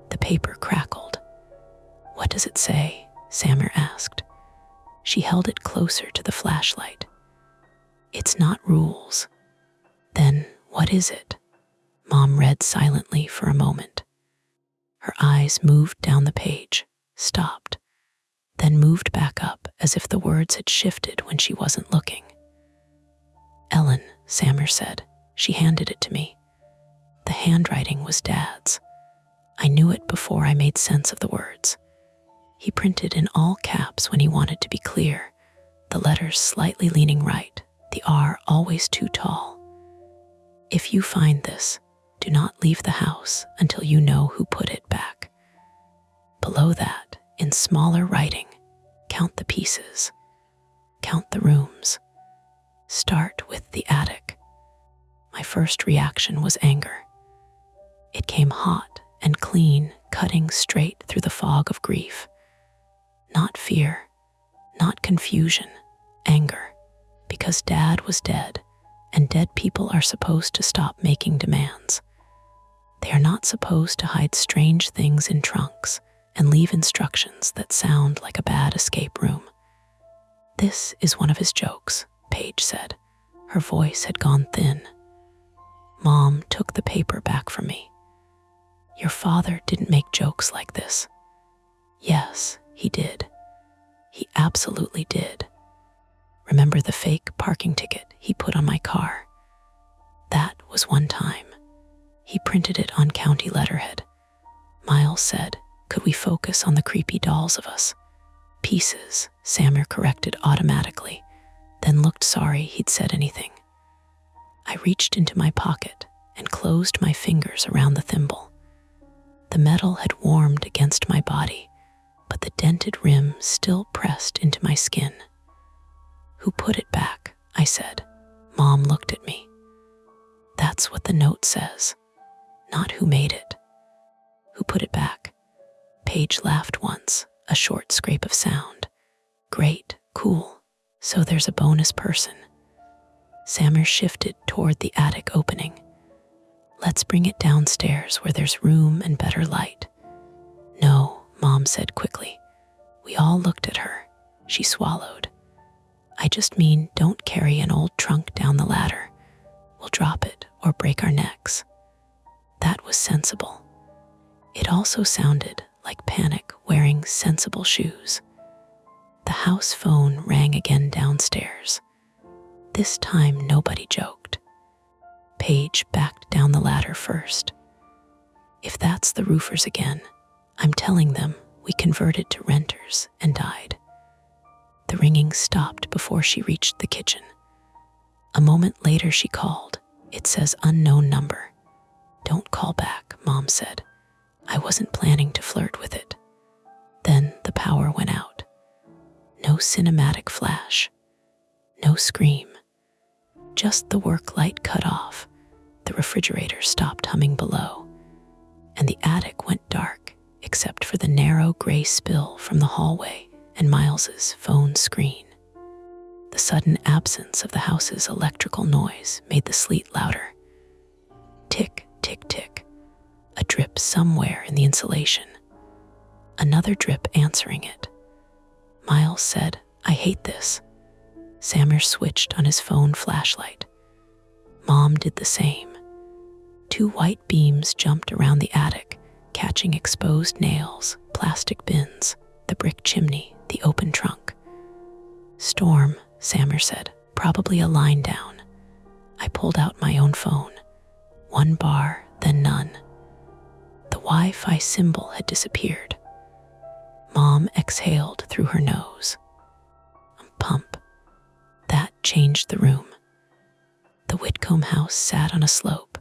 Speaker 1: The paper crackled. "What does it say?" Samir asked. She held it closer to the flashlight. "It's not rules." "Then what is it?" Mom read silently for a moment. Her eyes moved down the page, stopped, then moved back up as if the words had shifted when she wasn't looking. "Ellen," Samir said. She handed it to me. The handwriting was Dad's. I knew it before I made sense of the words. He printed in all caps when he wanted to be clear, the letters slightly leaning right, the R always too tall. "If you find this, do not leave the house until you know who put it back." Below that, in smaller writing, "Count the pieces. Count the rooms. Start with the attic." My first reaction was anger. It came hot and clean, cutting straight through the fog of grief. Not fear, not confusion, anger, because Dad was dead, and dead people are supposed to stop making demands. They are not supposed to hide strange things in trunks and leave instructions that sound like a bad escape room. "This is one of his jokes," Paige said. Her voice had gone thin. Mom took the paper back from me. "Your father didn't make jokes like this." "Yes, he did. He absolutely did. Remember the fake parking ticket he put on my car? That was one time. He printed it on county letterhead. Miles said, 'Could we focus on the creepy dolls of us?' Pieces," Samir corrected automatically, then looked sorry he'd said anything. I reached into my pocket and closed my fingers around the thimble. The metal had warmed against my body, but the dented rim still pressed into my skin. "Who put it back?" I said. Mom looked at me. "That's what the note says, not who made it." "Who put it back?" Paige laughed once, a short scrape of sound. "Great, cool. So there's a bonus person." Samir shifted toward the attic opening. "Let's bring it downstairs where there's room and better light." "No," Mom said quickly. We all looked at her. She swallowed. "I just mean don't carry an old trunk down the ladder. we'll drop it or break our necks. That was sensible. It also sounded like panic wearing sensible shoes. The house phone rang again downstairs. This time nobody joked. Paige backed down the ladder first. If that's the roofers again, I'm telling them we converted to renters and died. The ringing stopped before she reached the kitchen. A moment later she called. It says unknown number. Don't call back, Mom said. I wasn't planning to flirt with it. Then the power went out. No cinematic flash. No scream. Just the work light cut off. The refrigerator stopped humming below. And the attic went dark, except for the narrow gray spill from the hallway and Miles's phone screen. The sudden absence of the house's electrical noise made the sleet louder. Tick, tick, tick. A drip somewhere in the insulation. Another drip answering it. Miles said, I hate this. Samir switched on his phone flashlight. Mom did the same. 2 white beams jumped around the attic, catching exposed nails, plastic bins, the brick chimney, the open trunk. Storm, Samir said, probably a line down. I pulled out my own phone. 1 bar, then none. The Wi-Fi symbol had disappeared. Mom exhaled through her nose. Pump. That changed the room. The Whitcomb house sat on a slope,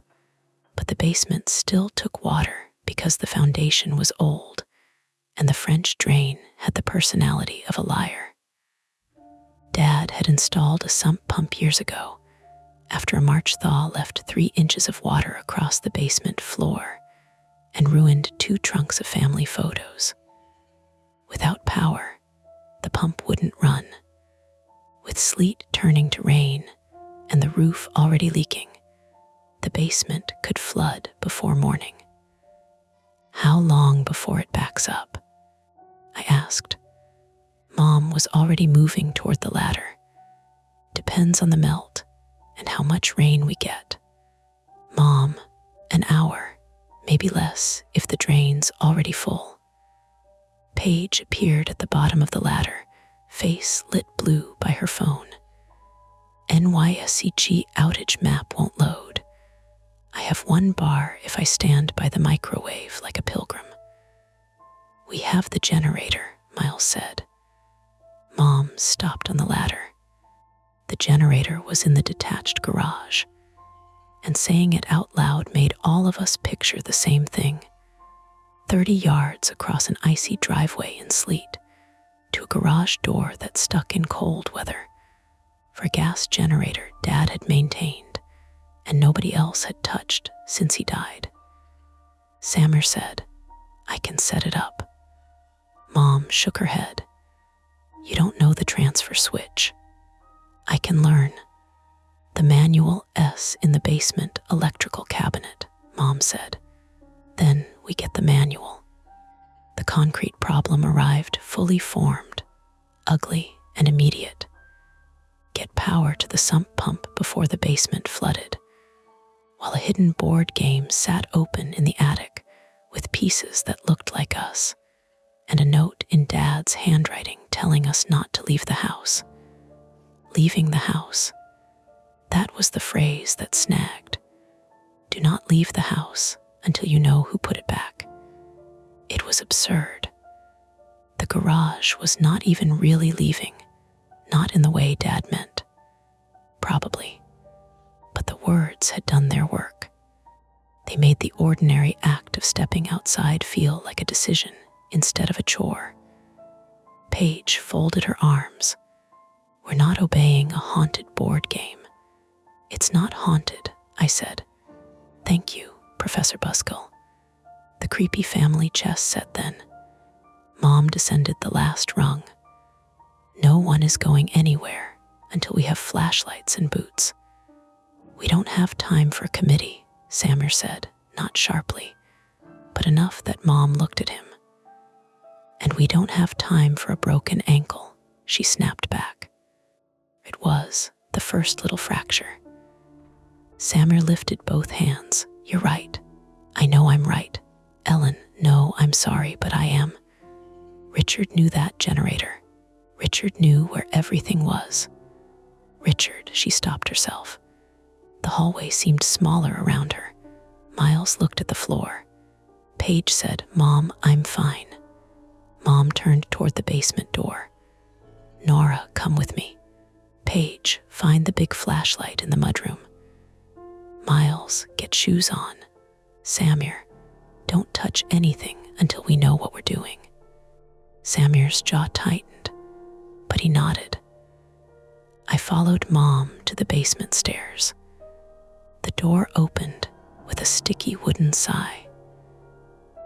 Speaker 1: but the basement still took water because the foundation was old, and the French drain had the personality of a liar. Dad had installed a sump pump years ago, after a March thaw left 3 inches of water across the basement floor and ruined 2 trunks of family photos. Without power, the pump wouldn't run. With sleet turning to rain and the roof already leaking, the basement could flood before morning. How long before it backs up? I asked. Mom was already moving toward the ladder. Depends on the melt and how much rain we get. Mom, an hour, maybe less if the drain's already full. Paige appeared at the bottom of the ladder, face lit blue by her phone. NYSEG outage map won't load. I have 1 bar if I stand by the microwave like a pilgrim. We have the generator, Miles said. Mom stopped on the ladder. The generator was in the detached garage, and saying it out loud made all of us picture the same thing. 30 yards across an icy driveway in sleet, to a garage door that stuck in cold weather. For a gas generator Dad had maintained, and nobody else had touched since he died. Samir said, I can set it up. Mom shook her head. You don't know the transfer switch. I can learn. The manual S in the basement electrical cabinet, Mom said. Then we get the manual. The concrete problem arrived fully formed, ugly and immediate. Get power to the sump pump before the basement flooded, while a hidden board game sat open in the attic with pieces that looked like us, and a note in Dad's handwriting telling us not to leave the house. Leaving the house. That was the phrase that snagged. Do not leave the house until you know who put it back. It was absurd. The garage was not even really leaving, not in the way Dad meant. Probably. But the words had done their work. They made the ordinary act of stepping outside feel like a decision instead of a chore. Paige folded her arms. We're not obeying a haunted board game. It's not haunted, I said. Thank you, Professor Buskell. The creepy family chess set then. Mom descended the last rung. No one is going anywhere until we have flashlights and boots. We don't have time for a committee, Samir said, not sharply, but enough that Mom looked at him. And we don't have time for a broken ankle, she snapped back. It was the first little fracture. Samir lifted both hands. You're right. I know I'm right. Ellen, no, I'm sorry, but I am. Richard knew that generator. Richard knew where everything was. Richard, she stopped herself. The hallway seemed smaller around her. Miles looked at the floor. Paige said, Mom, I'm fine. Mom turned toward the basement door. Nora, come with me. Paige, find the big flashlight in the mudroom. Miles, get shoes on. Samir, don't touch anything until we know what we're doing. Samir's jaw tightened, but he nodded. I followed Mom to the basement stairs. The door opened with a sticky wooden sigh.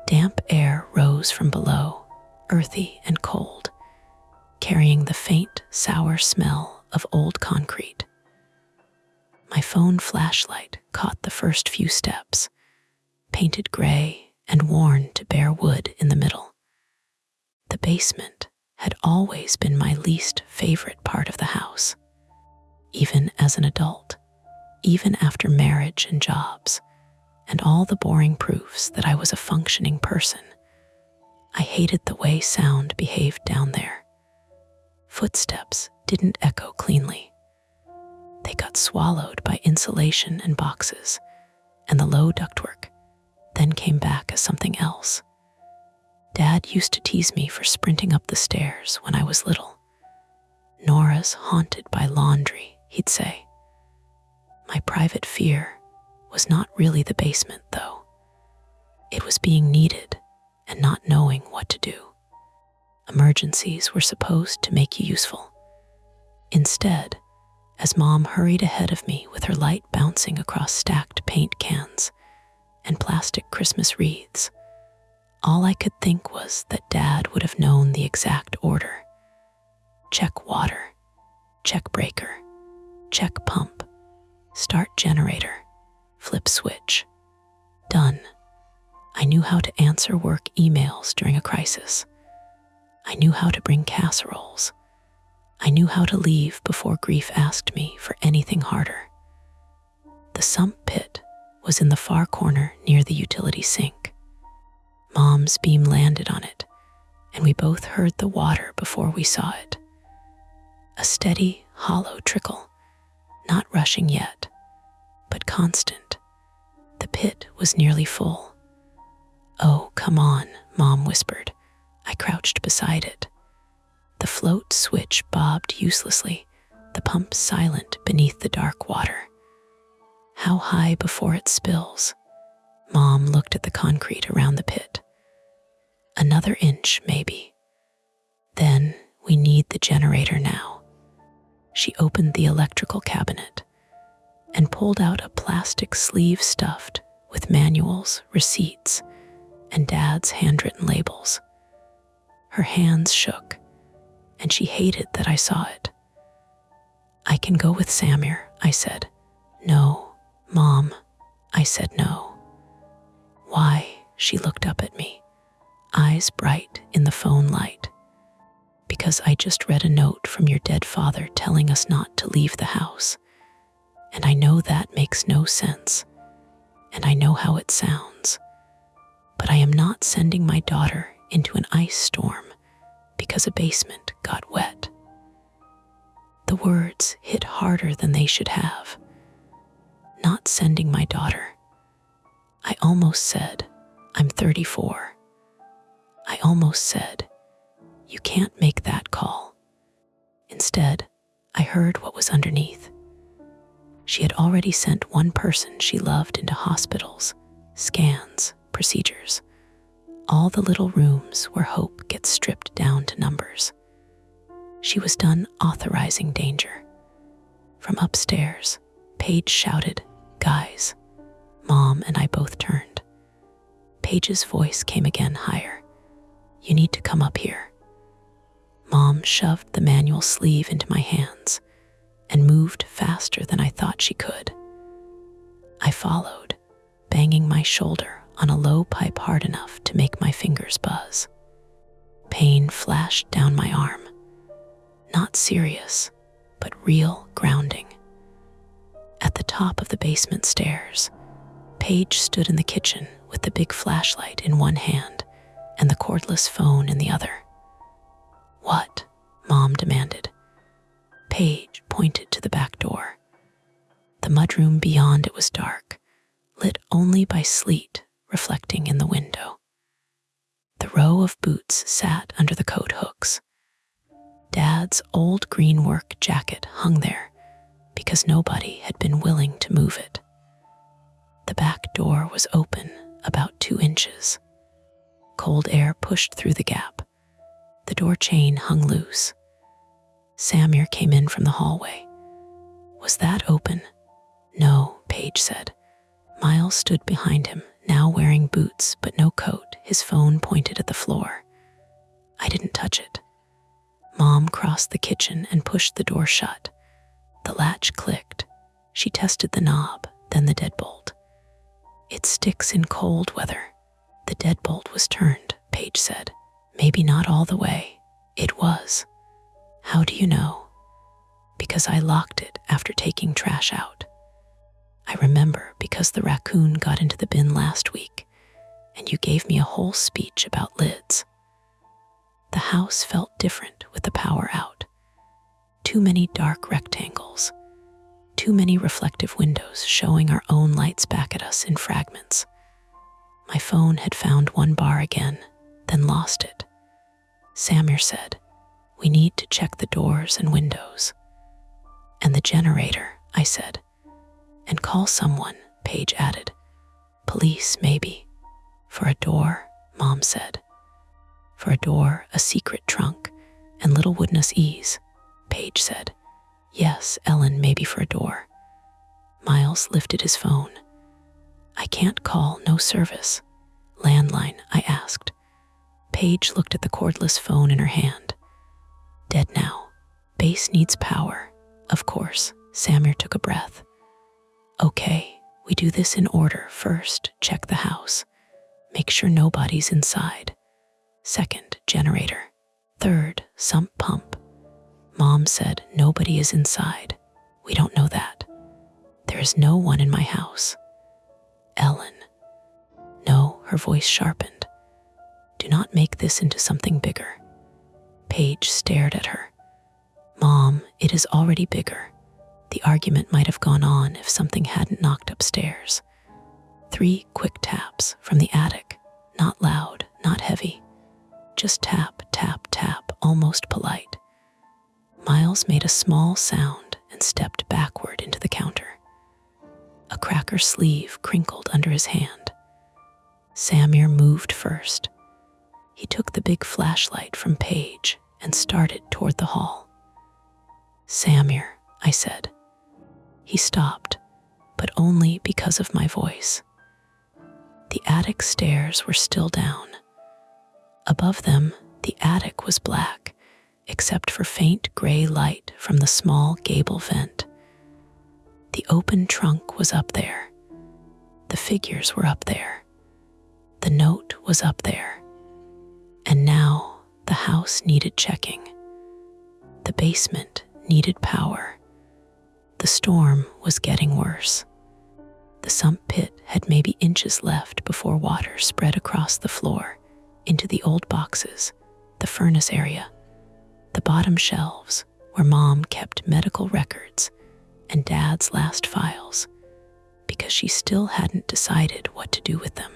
Speaker 1: Damp air rose from below, earthy and cold, carrying the faint, sour smell of old concrete. My phone flashlight caught the first few steps, painted gray and worn to bare wood in the middle. The basement had always been my least favorite part of the house. Even as an adult, even after marriage and jobs, and all the boring proofs that I was a functioning person, I hated the way sound behaved down there. Footsteps didn't echo cleanly. They got swallowed by insulation and boxes, and the low ductwork then came back as something else. Dad used to tease me for sprinting up the stairs when I was little. Nora's haunted by laundry, he'd say. My private fear was not really the basement, though. It was being needed and not knowing what to do. Emergencies were supposed to make you useful. Instead, as Mom hurried ahead of me with her light bouncing across stacked paint cans and plastic Christmas wreaths, all I could think was that Dad would have known the exact order. Check water, check breaker, check pump, start generator, flip switch. Done. I knew how to answer work emails during a crisis. I knew how to bring casseroles. I knew how to leave before grief asked me for anything harder. The sump pit was in the far corner near the utility sink. Mom's beam landed on it, and we both heard the water before we saw it. A steady, hollow trickle, not rushing yet, but constant. The pit was nearly full. Oh, come on, Mom whispered. I crouched beside it. The float switch bobbed uselessly, the pump silent beneath the dark water. How high before it spills? Mom looked at the concrete around the pit. Another inch, maybe. Then we need the generator now. She opened the electrical cabinet and pulled out a plastic sleeve stuffed with manuals, receipts, and Dad's handwritten labels. Her hands shook, and she hated that I saw it. I can go with Samir, I said. No, Mom, I said no. Why? She looked up at me, eyes bright in the phone light. Because I just read a note from your dead father telling us not to leave the house. And I know that makes no sense. And I know how it sounds. But I am not sending my daughter into an ice storm because a basement got wet. The words hit harder than they should have. Not sending my daughter. I almost said, I'm 34. I almost said, you can't make that call. Instead, I heard what was underneath. She had already sent one person she loved into hospitals, scans, procedures, all the little rooms where hope gets stripped down to numbers. She was done authorizing danger. From upstairs, Paige shouted, Guys. Mom and I both turned. Paige's voice came again higher. You need to come up here. Mom shoved the manual sleeve into my hands and moved faster than I thought she could. I followed, banging my shoulder on a low pipe hard enough to make my fingers buzz. Pain flashed down my arm. Not serious, but real grounding. At the top of the basement stairs, Paige stood in the kitchen with the big flashlight in one hand and the cordless phone in the other. "What?" Mom demanded. Paige pointed to the back door. The mudroom beyond it was dark, lit only by sleet reflecting in the window. The row of boots sat under the coat hooks. Dad's old green work jacket hung there because nobody had been willing to move it. The back door was open about 2 inches. Cold air pushed through the gap. The door chain hung loose. Samir came in from the hallway. "Was that open?" "No," Paige said. Miles stood behind him, now wearing boots but no coat, his phone pointed at the floor. "I didn't touch it." Mom crossed the kitchen and pushed the door shut. The latch clicked. She tested the knob, then the deadbolt. "It sticks in cold weather." "The deadbolt was turned," Paige said. "Maybe not all the way." "It was." "How do you know?" "Because I locked it after taking trash out." "I remember because the raccoon got into the bin last week, and you gave me a whole speech about lids." The house felt different with the power out. Too many dark rectangles. Too many reflective windows showing our own lights back at us in fragments. My phone had found one bar again, then lost it. Samir said, "We need to check the doors and windows." "And the generator," I said. "And call someone," Paige added. "Police, maybe." "For a door," Mom said. "For a door, a secret trunk, and little wooden ease," Paige said. "Yes, Ellen, maybe for a door." Miles lifted his phone. "I can't call, no service." "Landline?" I asked. Paige looked at the cordless phone in her hand. "Dead now. Base needs power." "Of course." Samir took a breath. "Okay, we do this in order. First, check the house. Make sure nobody's inside. Second, generator. Third, sump pump." Mom said, "Nobody is inside." "We don't know that." "There is no one in my house." "Ellen." "No," her voice sharpened. "Do not make this into something bigger." Paige stared at her. "Mom, it is already bigger." The argument might have gone on if something hadn't knocked upstairs. 3 quick taps from the attic, not loud, not heavy. Just tap, tap, tap, almost polite. Miles made a small sound and stepped backward into the counter. A cracker sleeve crinkled under his hand. Samir moved first. He took the big flashlight from Paige and started toward the hall. "Samir," I said. He stopped, but only because of my voice. The attic stairs were still down. Above them, the attic was black, except for faint gray light from the small gable vent. The open trunk was up there. The figures were up there. The note was up there. And now the house needed checking. The basement needed power. The storm was getting worse. The sump pit had maybe inches left before water spread across the floor, into the old boxes, the furnace area, the bottom shelves where Mom kept medical records and Dad's last files, because she still hadn't decided what to do with them.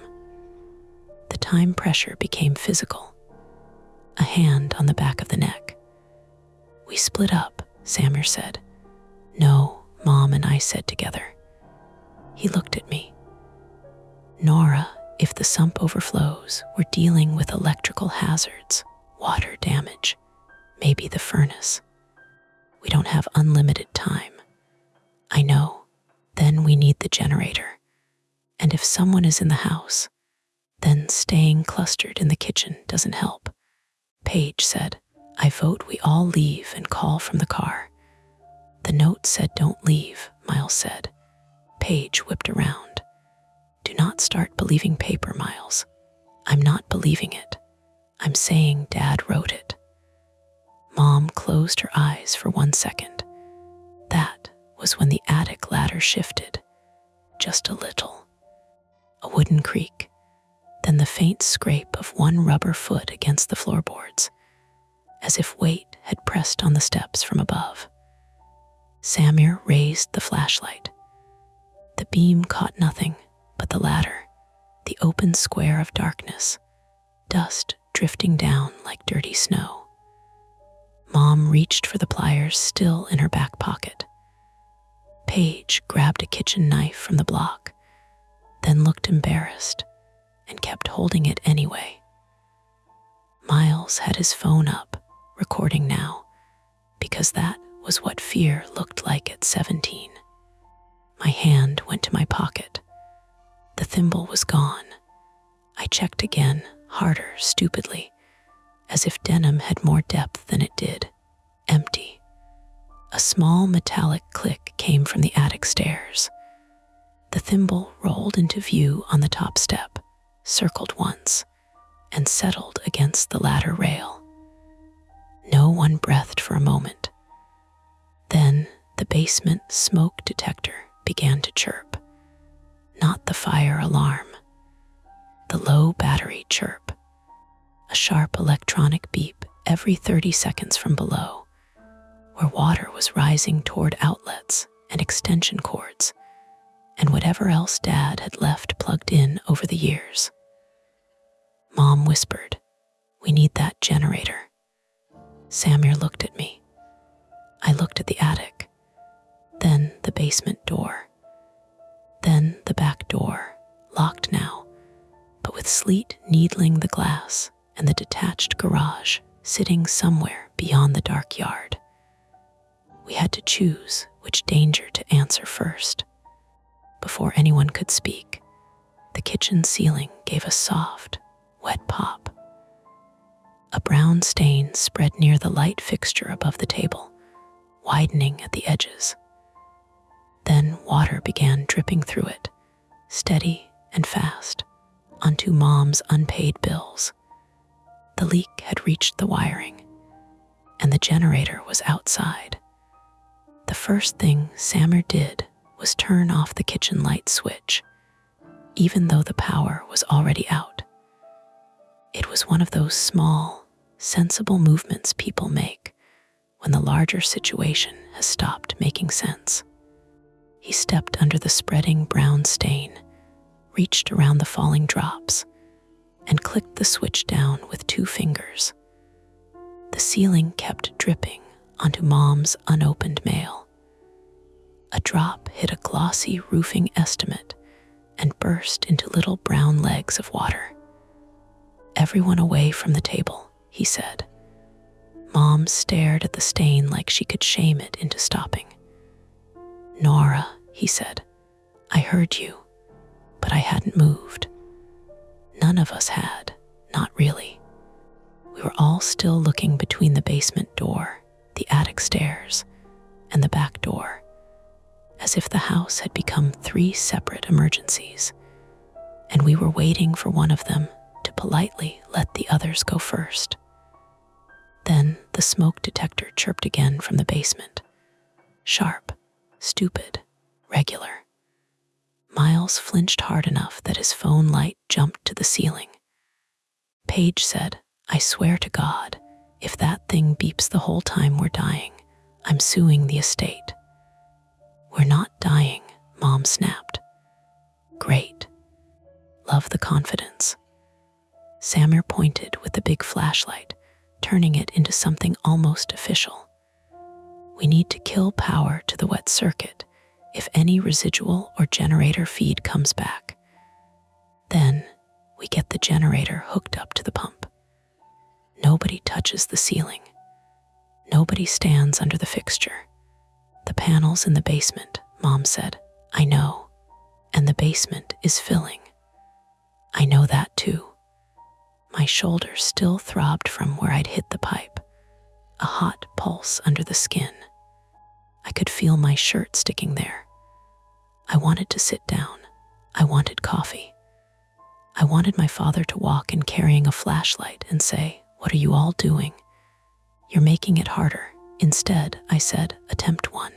Speaker 1: The time pressure became physical. A hand on the back of the neck. "We split up," Samir said. "No," Mom and I said together. He looked at me. "Nora, if the sump overflows, we're dealing with electrical hazards, water damage, maybe the furnace. We don't have unlimited time." "I know. Then we need the generator. And if someone is in the house, then staying clustered in the kitchen doesn't help." Paige said, "I vote we all leave and call from the car." "The note said don't leave," Miles said. Paige whipped around. "Do not start believing paper, Miles." "I'm not believing it. I'm saying Dad wrote it." Mom closed her eyes for 1 second. That was when the attic ladder shifted, just a little. A wooden creak, then the faint scrape of one rubber foot against the floorboards, as if weight had pressed on the steps from above. Samir raised the flashlight. The beam caught nothing but the ladder, the open square of darkness, dust drifting down like dirty snow. Mom reached for the pliers still in her back pocket. Paige grabbed a kitchen knife from the block, then looked embarrassed and kept holding it anyway. Miles had his phone up, recording now, because that was what fear looked like at 17. My hand went to my pocket. The thimble was gone. I checked again, harder, stupidly, as if denim had more depth than it did. Empty. A small metallic click came from the attic stairs. The thimble rolled into view on the top step, circled once, and settled against the ladder rail. No one breathed for a moment. Then the basement smoke detector began to chirp. Not the fire alarm. The low battery chirp. A sharp electronic beep every 30 seconds from below, where water was rising toward outlets and extension cords, and whatever else Dad had left plugged in over the years. Mom whispered, "We need that generator." Samir looked at me. I looked at the attic, then the basement door, then the back door, locked now, but with sleet needling the glass and the detached garage sitting somewhere beyond the dark yard. We had to choose which danger to answer first. Before anyone could speak, the kitchen ceiling gave a soft, wet pop. A brown stain spread near the light fixture above the table, widening at the edges. Then water began dripping through it, steady and fast, onto Mom's unpaid bills. The leak had reached the wiring, and the generator was outside. The first thing Samir did was turn off the kitchen light switch, even though the power was already out. It was one of those small, sensible movements people make when the larger situation has stopped making sense. He stepped under the spreading brown stain, reached around the falling drops, and clicked the switch down with 2 fingers. The ceiling kept dripping onto Mom's unopened mail. A drop hit a glossy roofing estimate and burst into little brown legs of water. "Everyone away from the table," he said. Mom stared at the stain like she could shame it into stopping. "Nora," he said, "I heard you, but I hadn't moved." None of us had, not really. We were all still looking between the basement door, the attic stairs, and the back door, as if the house had become 3 separate emergencies, and we were waiting for one of them to politely let the others go first. Then the smoke detector chirped again from the basement. Sharp, stupid, regular. Miles flinched hard enough that his phone light jumped to the ceiling. Paige said, "I swear to God, if that thing beeps the whole time we're dying, I'm suing the estate." "We're not dying," Mom snapped. "Great. Love the confidence." Samir pointed with the big flashlight, turning it into something almost official. "We need to kill power to the wet circuit if any residual or generator feed comes back. Then we get the generator hooked up to the pump. Nobody touches the ceiling. Nobody stands under the fixture. The panel's in the basement," Mom said. "I know. And the basement is filling." "I know that too." My shoulder still throbbed from where I'd hit the pipe, a hot pulse under the skin. I could feel my shirt sticking there. I wanted to sit down. I wanted coffee. I wanted my father to walk in carrying a flashlight and say, "What are you all doing? You're making it harder." Instead, I said, "Attempt 1.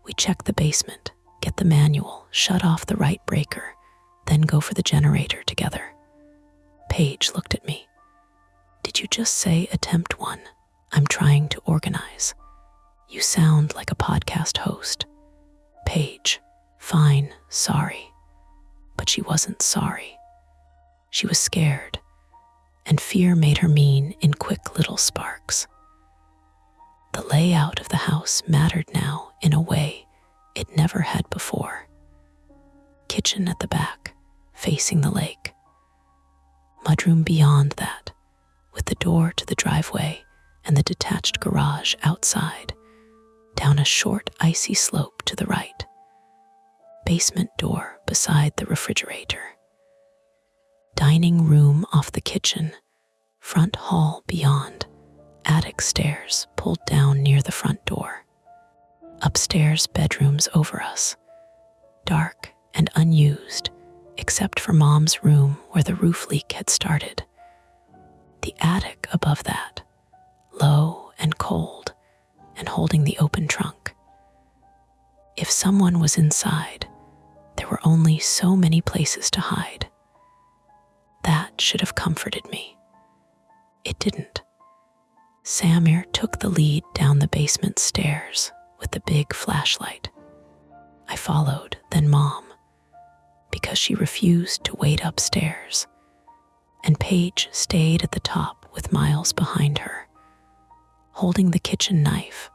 Speaker 1: We check the basement, get the manual, shut off the right breaker, then go for the generator together. Paige looked at me. Did you just say attempt 1? I'm trying to organize. You sound like a podcast host. Paige, fine, sorry. But she wasn't sorry. She was scared, and fear made her mean in quick little sparks. The layout of the house mattered now in a way it never had before. Kitchen at the back, facing the lake. Mudroom beyond that, with the door to the driveway and the detached garage outside, down a short icy slope to the right. Basement door beside the refrigerator. Dining room off the kitchen, front hall beyond, attic stairs pulled down near the front door. Upstairs bedrooms over us, dark and unused, except for Mom's room where the roof leak had started. The attic above that, low and cold, and holding the open trunk. If someone was inside, there were only so many places to hide. That should have comforted me. It didn't. Samir took the lead down the basement stairs with the big flashlight. I followed, then Mom, because she refused to wait upstairs, and Paige stayed at the top with Miles behind her, holding the kitchen knife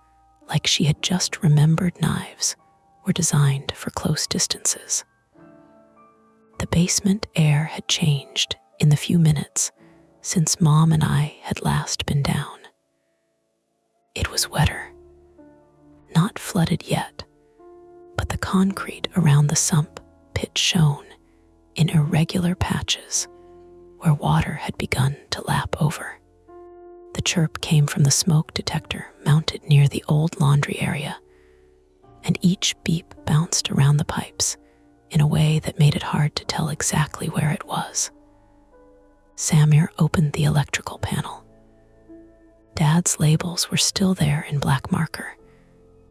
Speaker 1: like she had just remembered knives were designed for close distances. The basement air had changed in the few minutes since Mom and I had last been down. It was wetter. Not flooded yet, but the concrete around the sump pit shone in irregular patches where water had begun to lap over. The chirp came from the smoke detector mounted near the old laundry area, and each beep bounced around the pipes in a way that made it hard to tell exactly where it was. Samir opened the electrical panel. Dad's labels were still there in black marker.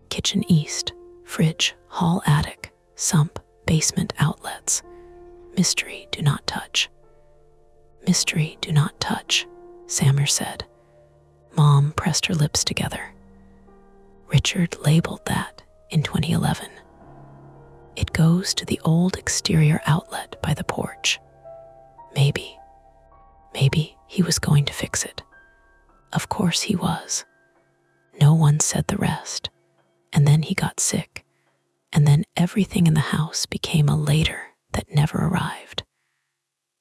Speaker 1: Kitchen east, fridge, hall attic, sump, basement outlets. Mystery do not touch. Mystery do not touch, Samir said. Mom pressed her lips together. Richard labeled that in 2011. It goes to the old exterior outlet by the porch. Maybe he was going to fix it. Of course he was. No one said the rest. And then he got sick. And then everything in the house became a later that never arrived.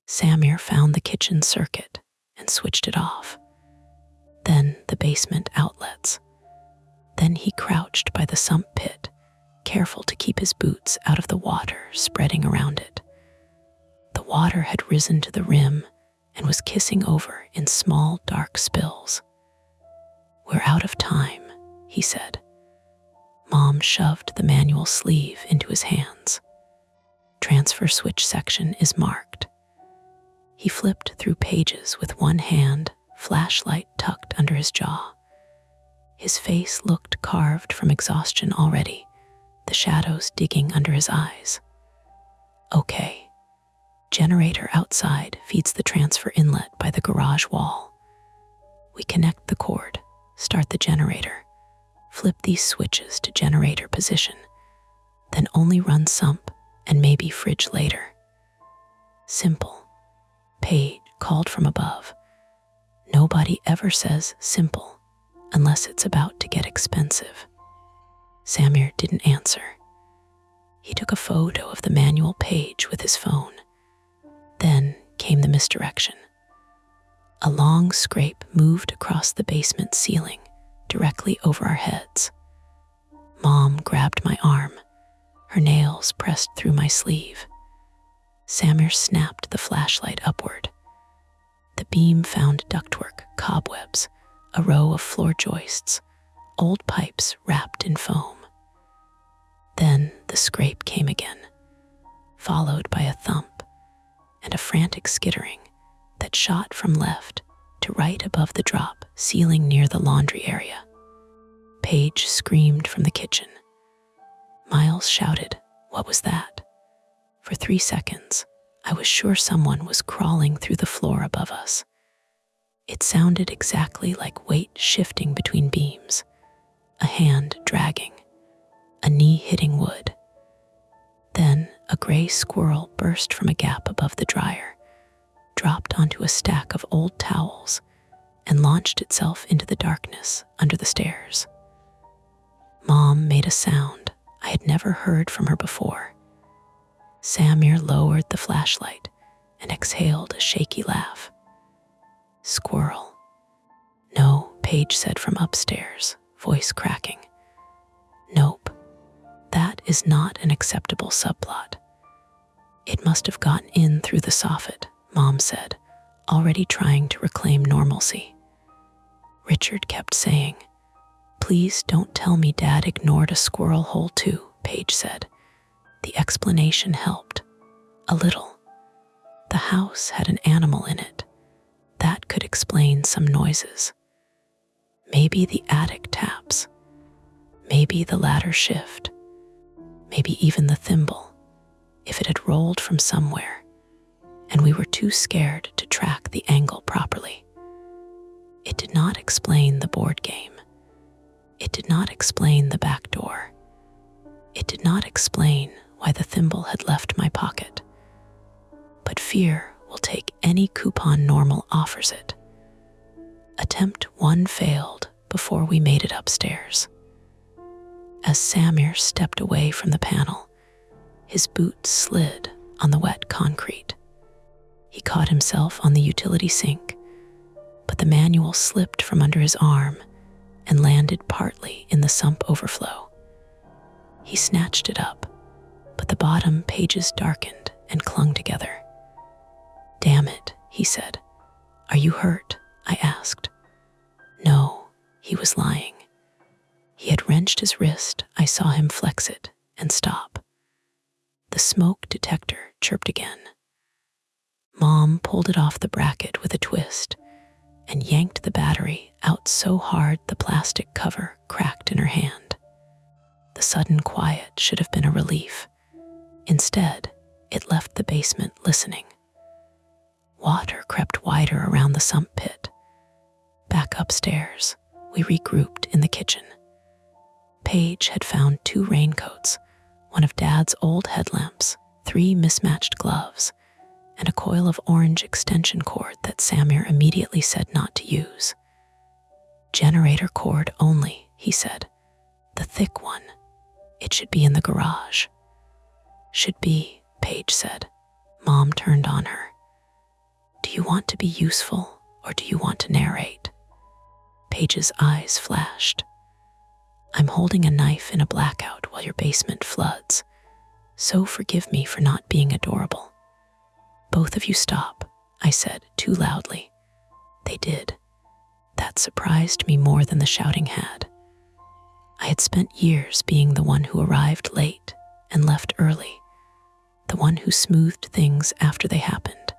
Speaker 1: Samir found the kitchen circuit and switched it off. Then the basement outlets. Then he crouched by the sump pit, careful to keep his boots out of the water spreading around it. The water had risen to the rim and was kissing over in small, dark spills. We're out of time, he said. Mom shoved the manual sleeve into his hands. Transfer switch section is marked. He flipped through pages with one hand, flashlight tucked under his jaw. His face looked carved from exhaustion already, the shadows digging under his eyes. Okay. Generator outside feeds the transfer inlet by the garage wall. We connect the cord, start the generator, flip these switches to generator position, then only run sump and maybe fridge later. Simple. Paige called from above. Nobody ever says simple unless it's about to get expensive. Samir didn't answer. He took a photo of the manual page with his phone. Then came the misdirection. A long scrape moved across the basement ceiling, directly over our heads. Mom grabbed my arm, her nails pressed through my sleeve. Samir snapped the flashlight upward. The beam found ductwork, cobwebs, a row of floor joists, old pipes wrapped in foam. Then the scrape came again, followed by a thump and a frantic skittering that shot from left to right above the drop ceiling near the laundry area. Paige screamed from the kitchen. Miles shouted, "What was that?" For 3 seconds, I was sure someone was crawling through the floor above us. It sounded exactly like weight shifting between beams, a hand dragging, a knee hitting wood. Then a gray squirrel burst from a gap above the dryer, dropped onto a stack of old towels, and launched itself into the darkness under the stairs. Mom made a sound I had never heard from her before. Samir lowered the flashlight and exhaled a shaky laugh. "Squirrel." "No," Paige said from upstairs, voice cracking. "Nope, that is not an acceptable subplot." "It must have gotten in through the soffit," Mom said, already trying to reclaim normalcy. Richard kept saying, "Please don't tell me Dad ignored a squirrel hole too," Paige said. The explanation helped. A little. The house had an animal in it. That could explain some noises. Maybe the attic taps. Maybe the ladder shift. Maybe even the thimble, if it had rolled from somewhere, and we were too scared to track the angle properly. It did not explain the board game. It did not explain the back door. It did not explain why the thimble had left my pocket. But fear will take any coupon normal offers it. Attempt 1 failed before we made it upstairs. As Samir stepped away from the panel, his boot slid on the wet concrete. He caught himself on the utility sink, but the manual slipped from under his arm and landed partly in the sump overflow. He snatched it up, but the bottom pages darkened and clung together. "Damn it," he said. "Are you hurt?" I asked. No, he was lying. He had wrenched his wrist. I saw him flex it and stop. The smoke detector chirped again. Mom pulled it off the bracket with a twist and yanked the battery out so hard the plastic cover cracked in her hand. The sudden quiet should have been a relief. Instead, it left the basement listening. Water crept wider around the sump pit. Back upstairs, we regrouped in the kitchen. Paige had found 2 raincoats, one of Dad's old headlamps, 3 mismatched gloves, and a coil of orange extension cord that Samir immediately said not to use. "Generator cord only," he said. "The thick one. It should be in the garage." "Should be," Paige said. Mom turned on her. "Do you want to be useful or do you want to narrate?" Paige's eyes flashed. "I'm holding a knife in a blackout while your basement floods, so forgive me for not being adorable." "Both of you stop," I said too loudly. They did. That surprised me more than the shouting had. I had spent years being the one who arrived late and left early, the one who smoothed things after they happened,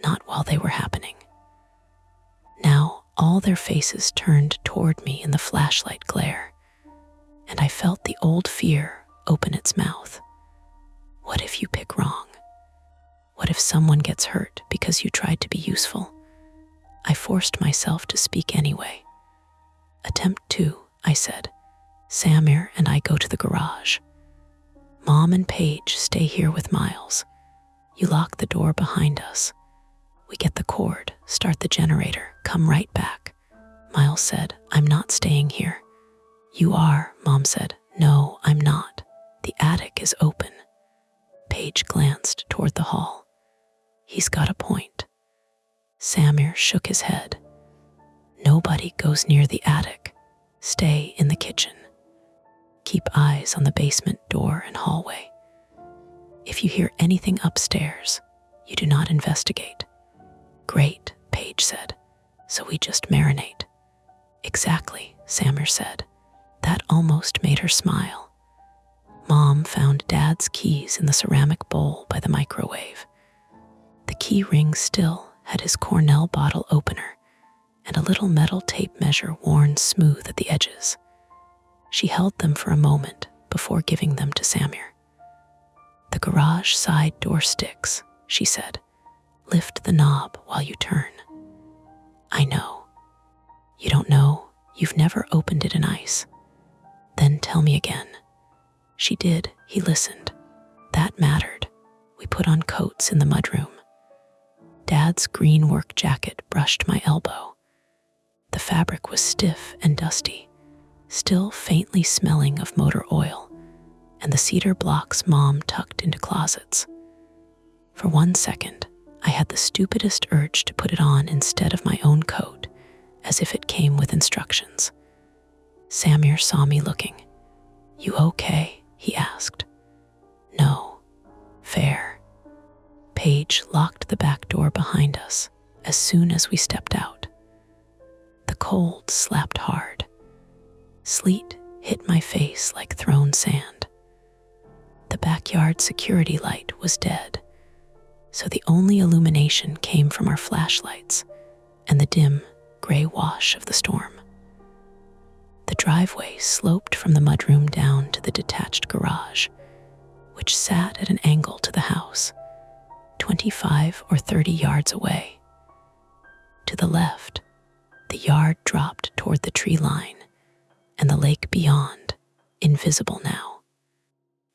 Speaker 1: not while they were happening. Now all their faces turned toward me in the flashlight glare, and I felt the old fear open its mouth. What if you pick wrong? What if someone gets hurt because you tried to be useful? I forced myself to speak anyway. "Attempt 2, I said. "Samir and I go to the garage. Mom and Paige stay here with Miles. You lock the door behind us. We get the cord, start the generator, come right back." Miles said, "I'm not staying here." "You are," Mom said. "No, I'm not. The attic is open." Paige glanced toward the hall. "He's got a point." Samir shook his head. "Nobody goes near the attic. Stay in the kitchen. Keep eyes on the basement door and hallway. If you hear anything upstairs, you do not investigate." "Great," Paige said. "So we just marinate." "Exactly," Samir said. That almost made her smile. Mom found Dad's keys in the ceramic bowl by the microwave. The key ring still had his Cornell bottle opener and a little metal tape measure worn smooth at the edges. She held them for a moment before giving them to Samir. "The garage side door sticks," she said. "Lift the knob while you turn." "I know." "You don't know? You've never opened it in ice." "Then tell me again." She did. He listened. That mattered. We put on coats in the mudroom. Dad's green work jacket brushed my elbow. The fabric was stiff and dusty, still faintly smelling of motor oil, and the cedar blocks Mom tucked into closets. For 1 second, I had the stupidest urge to put it on instead of my own coat, as if it came with instructions. Samir saw me looking. "You okay?" he asked. "No. Fair." Paige locked the back door behind us as soon as we stepped out. The cold slapped hard. Sleet hit my face like thrown sand. The backyard security light was dead, so the only illumination came from our flashlights and the dim, gray wash of the storm. The driveway sloped from the mudroom down to the detached garage, which sat at an angle to the house, 25 or 30 yards away. To the left, the yard dropped toward the tree line, and the lake beyond, invisible now.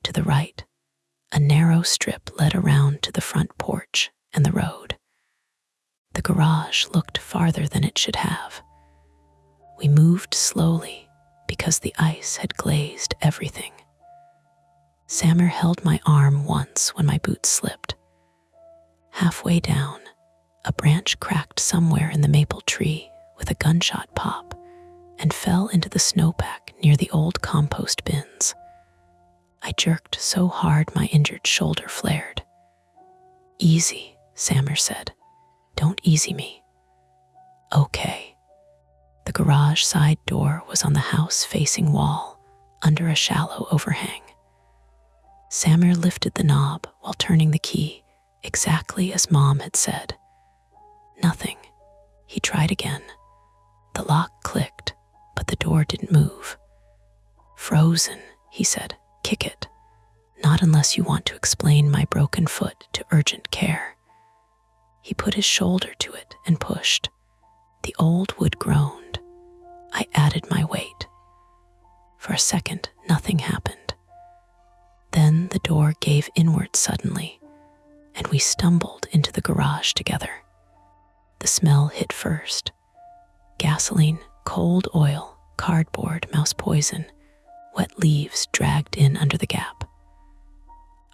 Speaker 1: To the right, a narrow strip led around to the front porch and the road. The garage looked farther than it should have. We moved slowly because the ice had glazed everything. Samir held my arm once when my boots slipped. Halfway down, a branch cracked somewhere in the maple tree with a gunshot pop and fell into the snowpack near the old compost bins. I jerked so hard my injured shoulder flared. "Easy," Samir said. "Don't easy me." "Okay." The garage side door was on the house-facing wall, under a shallow overhang. Samir lifted the knob while turning the key, exactly as Mom had said. Nothing. He tried again. The lock clicked, but the door didn't move. "Frozen," he said. "Kick it. Not unless you want to explain my broken foot to urgent care." He put his shoulder to it and pushed. The old wood groaned. I added my weight. For a second, nothing happened. Then the door gave inward suddenly, and we stumbled into the garage together. The smell hit first. Gasoline, cold oil, cardboard, mouse poison, wet leaves dragged in under the gap.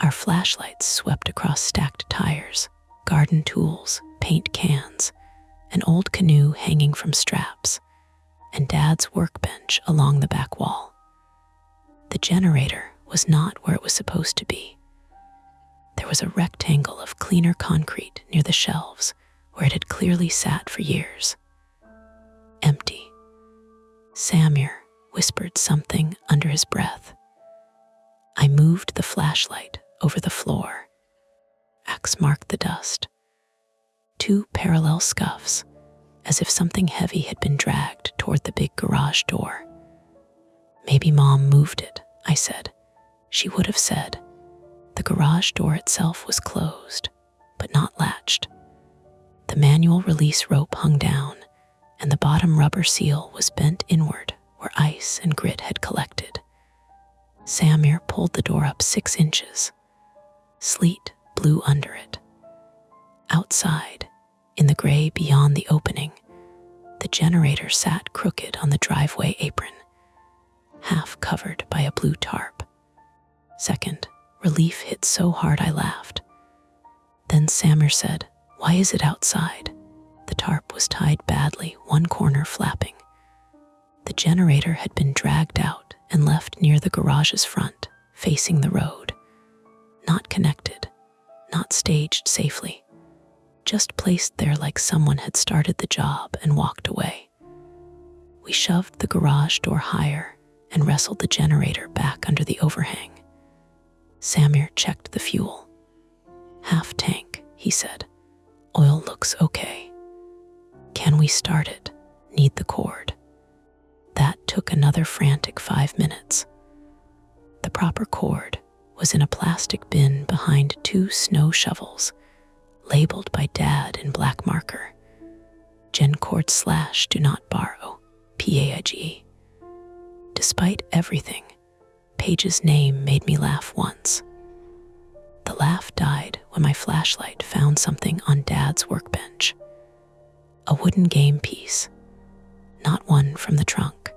Speaker 1: Our flashlights swept across stacked tires, garden tools, paint cans, an old canoe hanging from straps, and Dad's workbench along the back wall. The generator was not where it was supposed to be. There was a rectangle of cleaner concrete near the shelves where it had clearly sat for years. Empty. Samir whispered something under his breath. I moved the flashlight over the floor. Axe marked the dust. 2 parallel scuffs, as if something heavy had been dragged toward the big garage door. "Maybe Mom moved it," I said. She would have said. The garage door itself was closed, but not latched. The manual release rope hung down, and the bottom rubber seal was bent inward where ice and grit had collected. Samir pulled the door up 6 inches. Sleet blew under it. Outside, in the gray beyond the opening, the generator sat crooked on the driveway apron, half covered by a blue tarp. Second, relief hit so hard I laughed. Then Samir said, "Why is it outside?" The tarp was tied badly, one corner flapping. The generator had been dragged out and left near the garage's front, facing the road. Not connected, not staged safely, just placed there like someone had started the job and walked away. We shoved the garage door higher and wrestled the generator back under the overhang. Samir checked the fuel. "Half tank," he said. "Oil looks okay." "Can we start it? Need the cord." That took another frantic 5 minutes. The proper cord was in a plastic bin behind 2 snow shovels, labeled by Dad in black marker. Gen cord / do not borrow, PAIGE. Despite everything, Paige's name made me laugh once. The laugh died when my flashlight found something on Dad's workbench. A wooden game piece, not one from the trunk.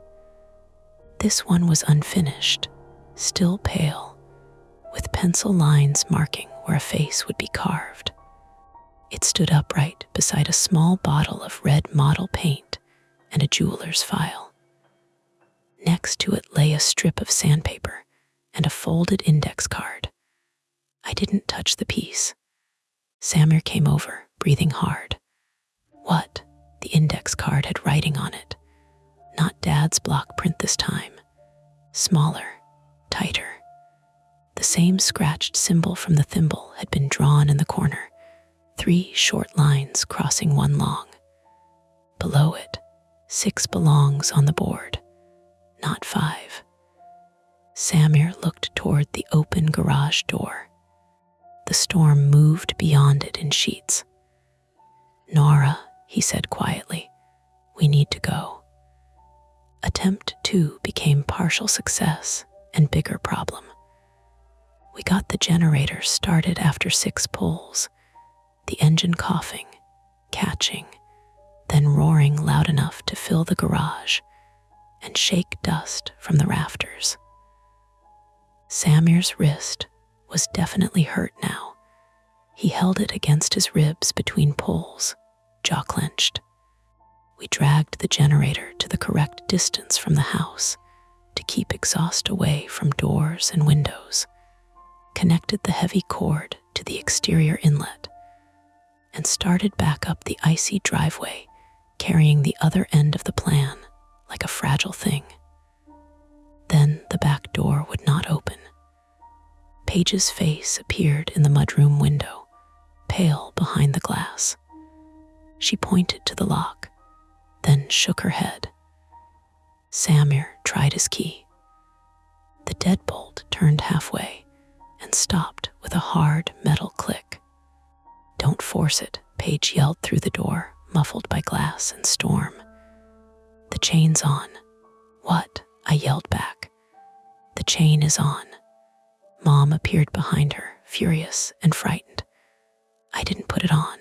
Speaker 1: This one was unfinished, still pale, with pencil lines marking where a face would be carved. It stood upright beside a small bottle of red model paint and a jeweler's file. Next to it lay a strip of sandpaper and a folded index card. I didn't touch the piece. Samir came over, breathing hard. What? The index card had writing on it. Not Dad's block print this time. Smaller, tighter. The same scratched symbol from the thimble had been drawn in the corner, 3 short lines crossing one long. Below it, 6 belongs on the board, not 5. Samir looked toward the open garage door. The storm moved beyond it in sheets. Nora, he said quietly, we need to go. Attempt 2 became partial success and bigger problem. We got the generator started after 6 pulls, the engine coughing, catching, then roaring loud enough to fill the garage and shake dust from the rafters. Samir's wrist was definitely hurt now. He held it against his ribs between pulls, jaw clenched. We dragged the generator to the correct distance from the house to keep exhaust away from doors and windows, connected the heavy cord to the exterior inlet, and started back up the icy driveway, carrying the other end of the plan like a fragile thing. Then the back door would not open. Paige's face appeared in the mudroom window, pale behind the glass. She pointed to the lock, then shook her head. Samir tried his key. The deadbolt turned halfway and stopped with a hard metal click. Don't force it, Paige yelled through the door, muffled by glass and storm. The chain's on. What? I yelled back. The chain is on. Mom appeared behind her, furious and frightened. I didn't put it on.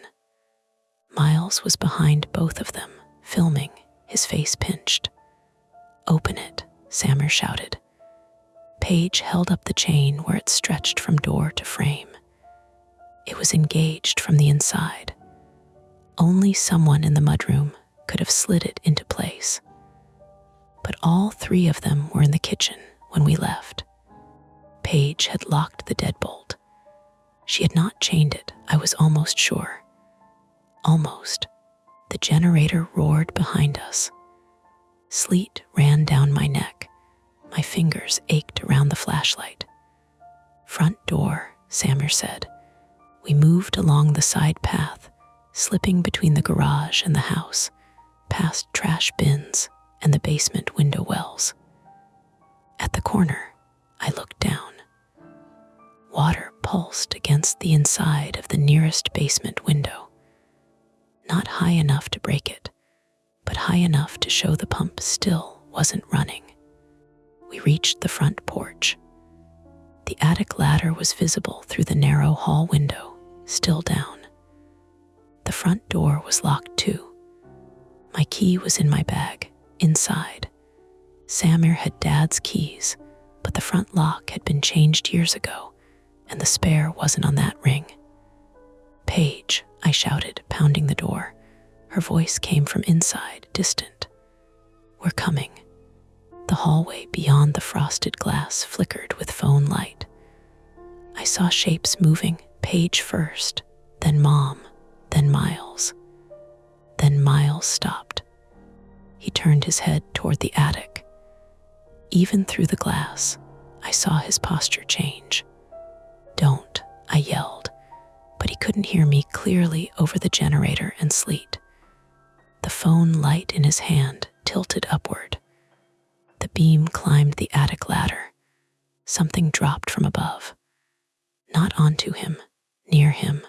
Speaker 1: Miles was behind both of them, filming, his face pinched. Open it, Samir shouted. Paige held up the chain where it stretched from door to frame. It was engaged from the inside. Only someone in the mudroom could have slid it into place. But all 3 of them were in the kitchen when we left. Paige had locked the deadbolt. She had not chained it, I was almost sure. Almost. The generator roared behind us. Sleet ran down my neck. My fingers ached around the flashlight. Front door, Samir said. We moved along the side path, slipping between the garage and the house, past trash bins and the basement window wells. At the corner, I looked down. Water pulsed against the inside of the nearest basement window. Not high enough to break it, but high enough to show the pump still wasn't running. We reached the front porch. The attic ladder was visible through the narrow hall window, still down. The front door was locked too. My key was in my bag, inside. Samir had Dad's keys, but the front lock had been changed years ago, and the spare wasn't on that ring. Paige, I shouted, pounding the door. Her voice came from inside, distant. We're coming. The hallway beyond the frosted glass flickered with phone light. I saw shapes moving, Paige first, then Mom, then Miles. Then Miles stopped. He turned his head toward the attic. Even through the glass, I saw his posture change. Don't, I yelled, but he couldn't hear me clearly over the generator and sleet. The phone light in his hand tilted upward. The beam climbed the attic ladder. something dropped from above. Not onto him, near him.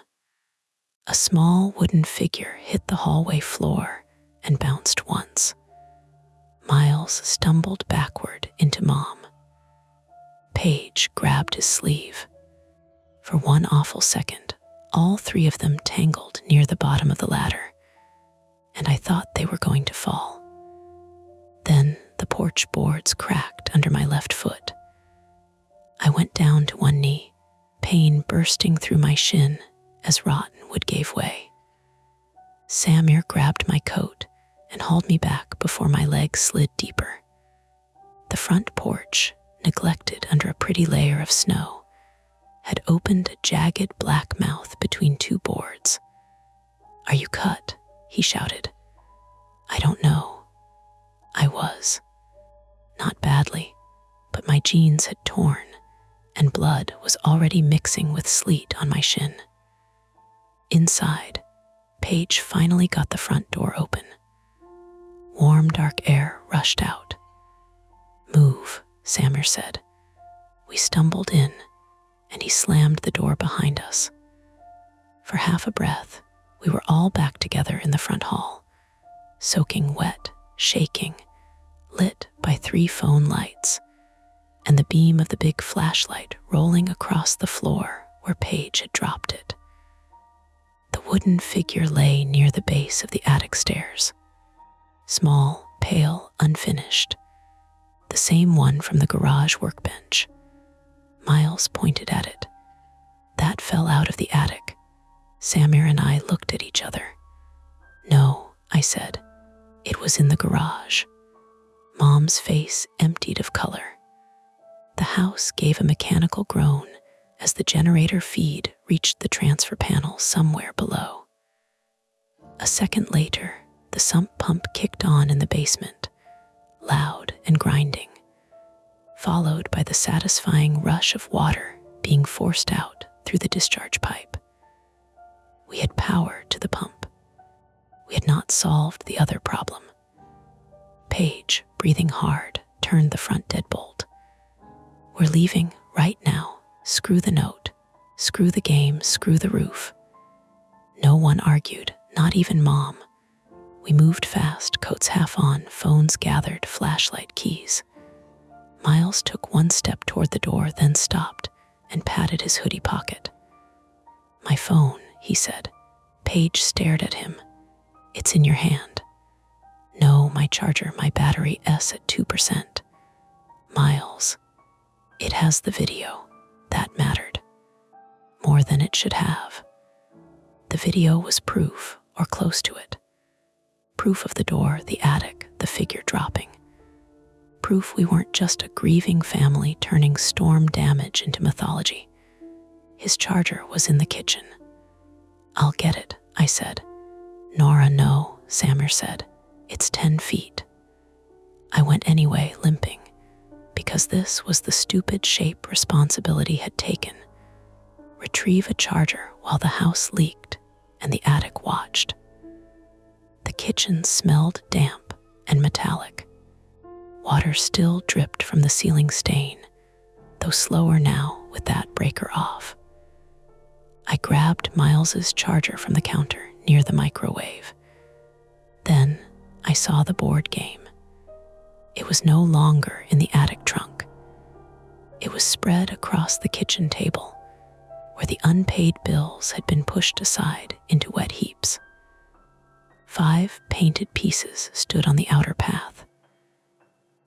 Speaker 1: A small wooden figure hit the hallway floor and bounced once. Miles stumbled backward into Mom. Paige grabbed his sleeve. For one awful second, all three of them tangled near the bottom of the ladder, and I thought they were going to fall. Then the porch boards cracked under my left foot. I went down to one knee, pain bursting through my shin as rotten wood gave way. Samir grabbed my coat and hauled me back before my legs slid deeper. The front porch, neglected under a pretty layer of snow, had opened a jagged black mouth between two boards. "Are you cut?" he shouted. "I don't know." I was. Not badly, but my jeans had torn, and blood was already mixing with sleet on my shin. Inside, Paige finally got the front door open. Warm, dark air rushed out. "Move," Samir said. We stumbled in, and he slammed the door behind us. For half a breath, we were all back together in the front hall, soaking wet, shaking, lit by 3 phone lights, and the beam of the big flashlight rolling across the floor where Paige had dropped it. The wooden figure lay near the base of the attic stairs. Small, pale, unfinished. The same one from the garage workbench. Miles pointed at it. That fell out of the attic. Samir and I looked at each other. "No," I said. "It was in the garage." Mom's face emptied of color. The house gave a mechanical groan as the generator feed reached the transfer panel somewhere below. A second later, the sump pump kicked on in the basement, loud and grinding, followed by the satisfying rush of water being forced out through the discharge pipe. We had power to the pump. We had not solved the other problem. Paige, breathing hard, turned the front deadbolt. "We're leaving right now. Screw the note. Screw the game. Screw the roof." No one argued, not even Mom. We moved fast, coats half on, phones gathered, flashlight keys. Miles took one step toward the door, then stopped and patted his hoodie pocket. "My phone," he said. Paige stared at him. "It's in your hand." "No, my charger, my battery S at 2%. "Miles, it has the video. That mattered. More than it should have." The video was proof, or close to it. Proof of the door, the attic, the figure dropping. Proof we weren't just a grieving family turning storm damage into mythology. His charger was in the kitchen. "I'll get it," I said. "Nora, no," Samir said. "It's 10 feet." I went anyway, limping, because this was the stupid shape responsibility had taken. Retrieve a charger while the house leaked and the attic watched. The kitchen smelled damp and metallic. Water still dripped from the ceiling stain, though slower now with that breaker off. I grabbed Miles's charger from the counter near the microwave. Then I saw the board game. It was no longer in the attic trunk. It was spread across the kitchen table, where the unpaid bills had been pushed aside into wet heaps. 5 painted pieces stood on the outer path.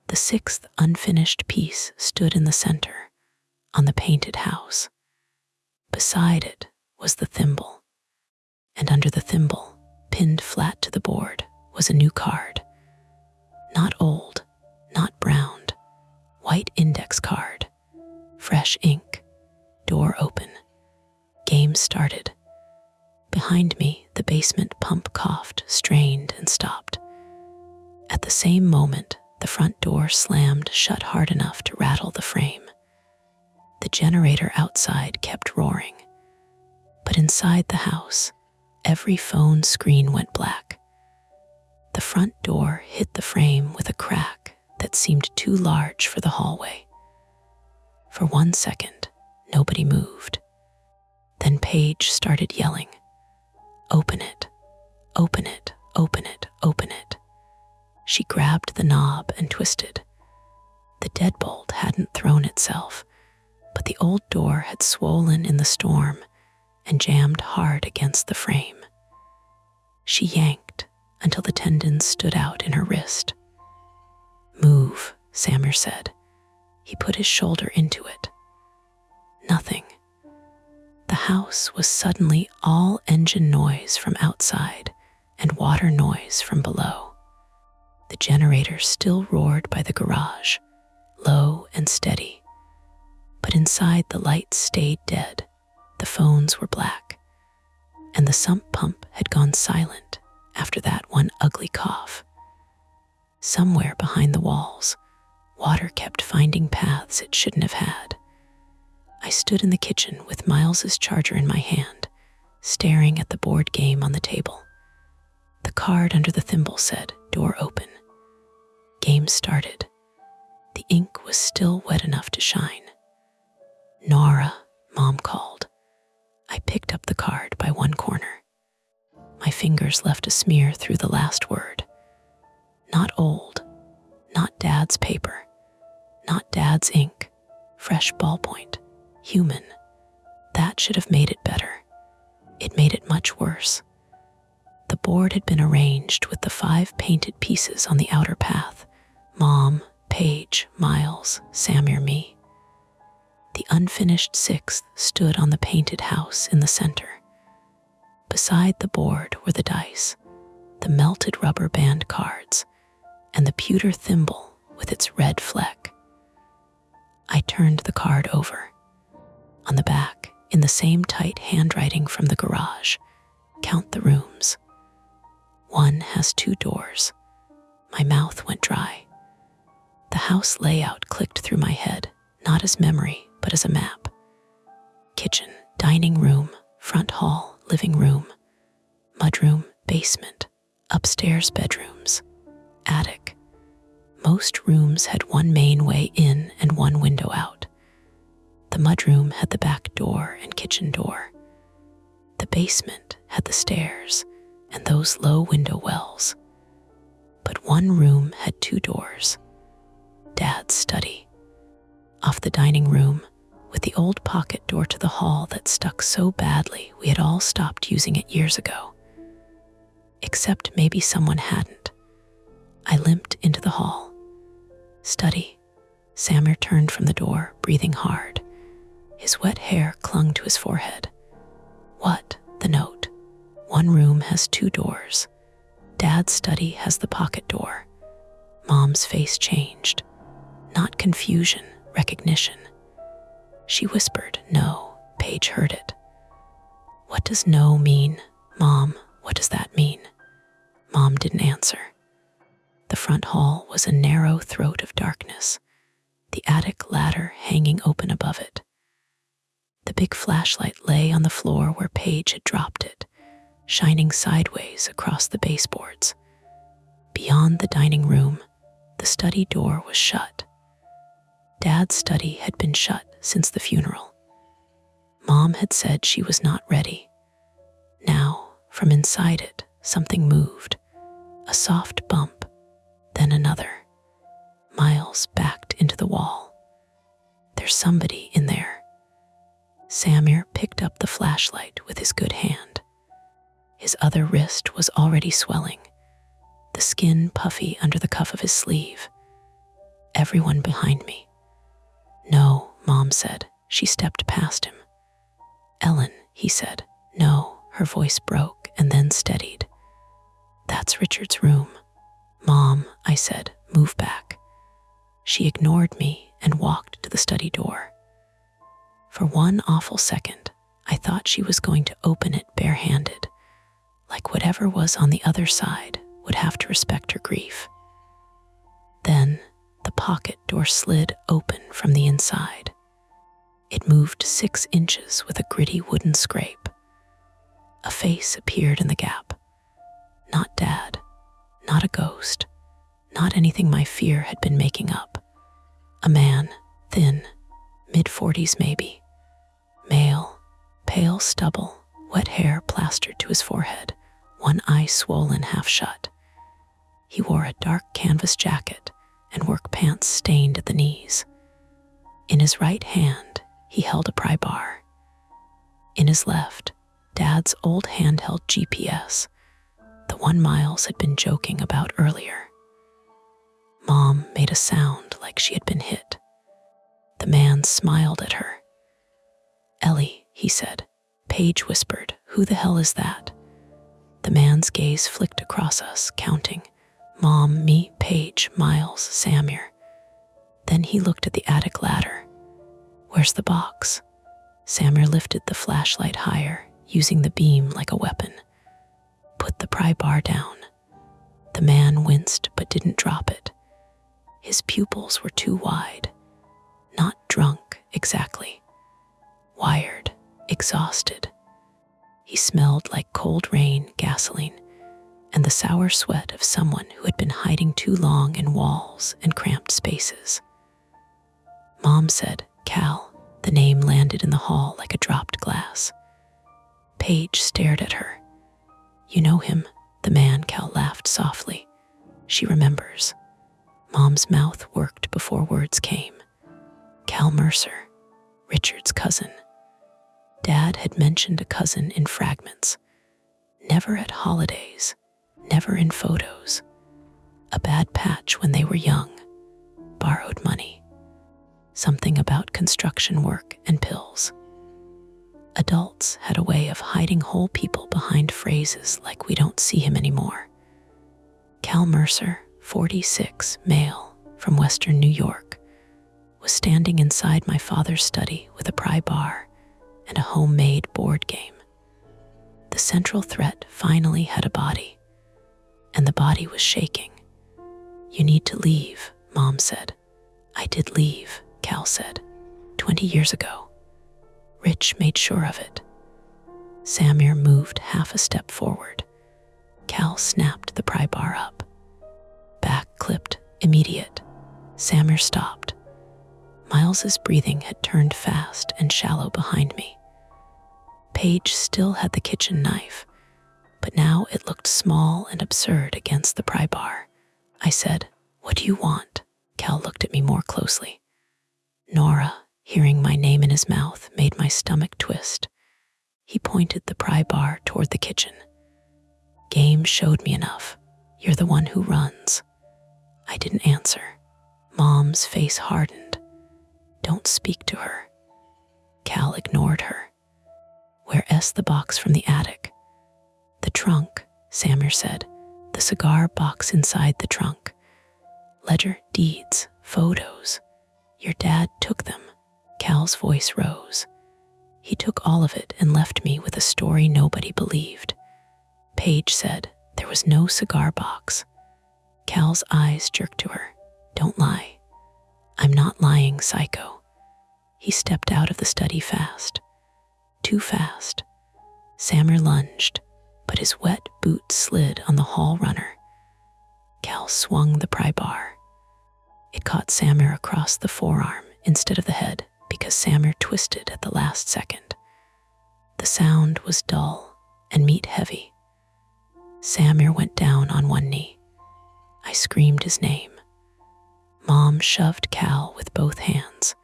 Speaker 1: The 6th unfinished piece stood in the center, on the painted house. Beside it was the thimble, and under the thimble, pinned flat to the board, was a new card. Not old, not browned, white index card, fresh ink, door open. Game started. Behind me, the basement pump coughed, strained, and stopped. At the same moment, the front door slammed shut hard enough to rattle the frame. The generator outside kept roaring. But inside the house, every phone screen went black. The front door hit the frame with a crack that seemed too large for the hallway. For 1 second, nobody moved. Then Paige started yelling, "Open it, open it, open it, open it." She grabbed the knob and twisted. The deadbolt hadn't thrown itself, but the old door had swollen in the storm and jammed hard against the frame. She yanked until the tendons stood out in her wrist. "Move," Samuel said. He put his shoulder into it. Nothing. The house was suddenly all engine noise from outside and water noise from below. The generator still roared by the garage, low and steady. But inside the lights stayed dead, the phones were black, and the sump pump had gone silent after that one ugly cough. Somewhere behind the walls, water kept finding paths it shouldn't have had. I stood in the kitchen with Miles's charger in my hand, staring at the board game on the table. The card under the thimble said, "Door open." Game started. The ink was still wet enough to shine. "Nora," Mom called. I picked up the card by one corner. My fingers left a smear through the last word. Not old, not Dad's paper, not Dad's ink, fresh ballpoint, human. That should have made it better. It made it much worse. The board had been arranged with the 5 painted pieces on the outer path: Mom, Paige, Miles, Samuel, me. The unfinished 6th stood on the painted house in the center. Beside the board were the dice, the melted rubber band cards, and the pewter thimble with its red fleck. I turned the card over. On the back, in the same tight handwriting from the garage, count the rooms. 1 has 2 doors. My mouth went dry. The house layout clicked through my head, not as memory, but as a map. Kitchen, dining room, front hall, living room, mudroom, basement, upstairs bedrooms, attic. Most rooms had one main way in and one window out. The mudroom had the back door and kitchen door. The basement had the stairs and those low window wells. But one room had 2 doors. Dad's study. Off the dining room, with the old pocket door to the hall that stuck so badly we had all stopped using it years ago. Except maybe someone hadn't. I limped into the hall. Study. Samuel turned from the door, breathing hard. His wet hair clung to his forehead. "What?" The note. "1 room has 2 doors. Dad's study has the pocket door." Mom's face changed. Not confusion, recognition. She whispered, "No." Paige heard it. "What does no mean? Mom, what does that mean?" Mom didn't answer. The front hall was a narrow throat of darkness, the attic ladder hanging open above it. The big flashlight lay on the floor where Paige had dropped it, shining sideways across the baseboards. Beyond the dining room, the study door was shut. Dad's study had been shut since the funeral. Mom had said she was not ready. Now, from inside it, something moved. A soft bump, then another. Miles backed into the wall. "There's somebody in there." Samuel picked up the flashlight with his good hand. His other wrist was already swelling, the skin puffy under the cuff of his sleeve. Everyone behind me. "No," Mom said. She stepped past him. "Ellen," he said. "No." Her voice broke and then steadied. "That's Richard's room." "Mom," I said, "move back." She ignored me and walked to the study door. For one awful second, I thought she was going to open it barehanded, like whatever was on the other side would have to respect her grief. Then the pocket door slid open from the inside. It moved 6 inches with a gritty wooden scrape. A face appeared in the gap. Not Dad, not a ghost, not anything my fear had been making up. A man, thin, mid-40s maybe. Male, pale stubble, wet hair plastered to his forehead, one eye swollen half shut. He wore a dark canvas jacket and work pants stained at the knees. In his right hand, he held a pry bar. In his left, Dad's old handheld GPS, the one Miles had been joking about earlier. Mom made a sound like she had been hit. The man smiled at her. "Ellie," he said. Paige whispered, "Who the hell is that?" The man's gaze flicked across us, counting. Mom, me, Paige, Miles, Samir. Then he looked at the attic ladder. "Where's the box?" Samir lifted the flashlight higher, using the beam like a weapon. "Put the pry bar down." The man winced but didn't drop it. His pupils were too wide. Not drunk, exactly. Wired, exhausted. He smelled like cold rain, gasoline, and the sour sweat of someone who had been hiding too long in walls and cramped spaces. Mom said, "Cal." The name landed in the hall like a dropped glass. Paige stared at her. "You know him," the man. Cal laughed softly. She remembers. Mom's mouth worked before words came. Cal Mercer, Richard's cousin. Dad had mentioned a cousin in fragments. Never at holidays, never in photos. A bad patch when they were young. Borrowed money. Something about construction work and pills. Adults had a way of hiding whole people behind phrases like "we don't see him anymore." Cal Mercer, 46, male, from Western New York, was standing inside my father's study with a pry bar and a homemade board game. The central threat finally had a body, and the body was shaking. "You need to leave," Mom said. "I did leave," Cal said, 20 years ago. Rich made sure of it. Samir moved half a step forward. Cal snapped the pry bar up. Back clipped, immediate. Samir stopped. Miles's breathing had turned fast and shallow behind me. Paige still had the kitchen knife, but now it looked small and absurd against the pry bar. I said, "What do you want?" Cal looked at me more closely. Nora, hearing my name in his mouth, made my stomach twist. He pointed the pry bar toward the kitchen. "Game showed me enough. You're the one who runs." I didn't answer. Mom's face hardened. "Don't speak to her." Cal ignored her. "Where's the box from the attic?" "The trunk," Samir said. "The cigar box inside the trunk. Ledger, deeds, photos. Your dad took them." Cal's voice rose. "He took all of it and left me with a story nobody believed." Paige said, "There was no cigar box." Cal's eyes jerked to her. "Don't lie." "I'm not lying, psycho." He stepped out of the study fast. Too fast. Samir lunged, but his wet boot slid on the hall runner. Cal swung the pry bar. It caught Samir across the forearm instead of the head because Samir twisted at the last second. The sound was dull and meat heavy. Samir went down on one knee. I screamed his name. Mom shoved Cal with both hands.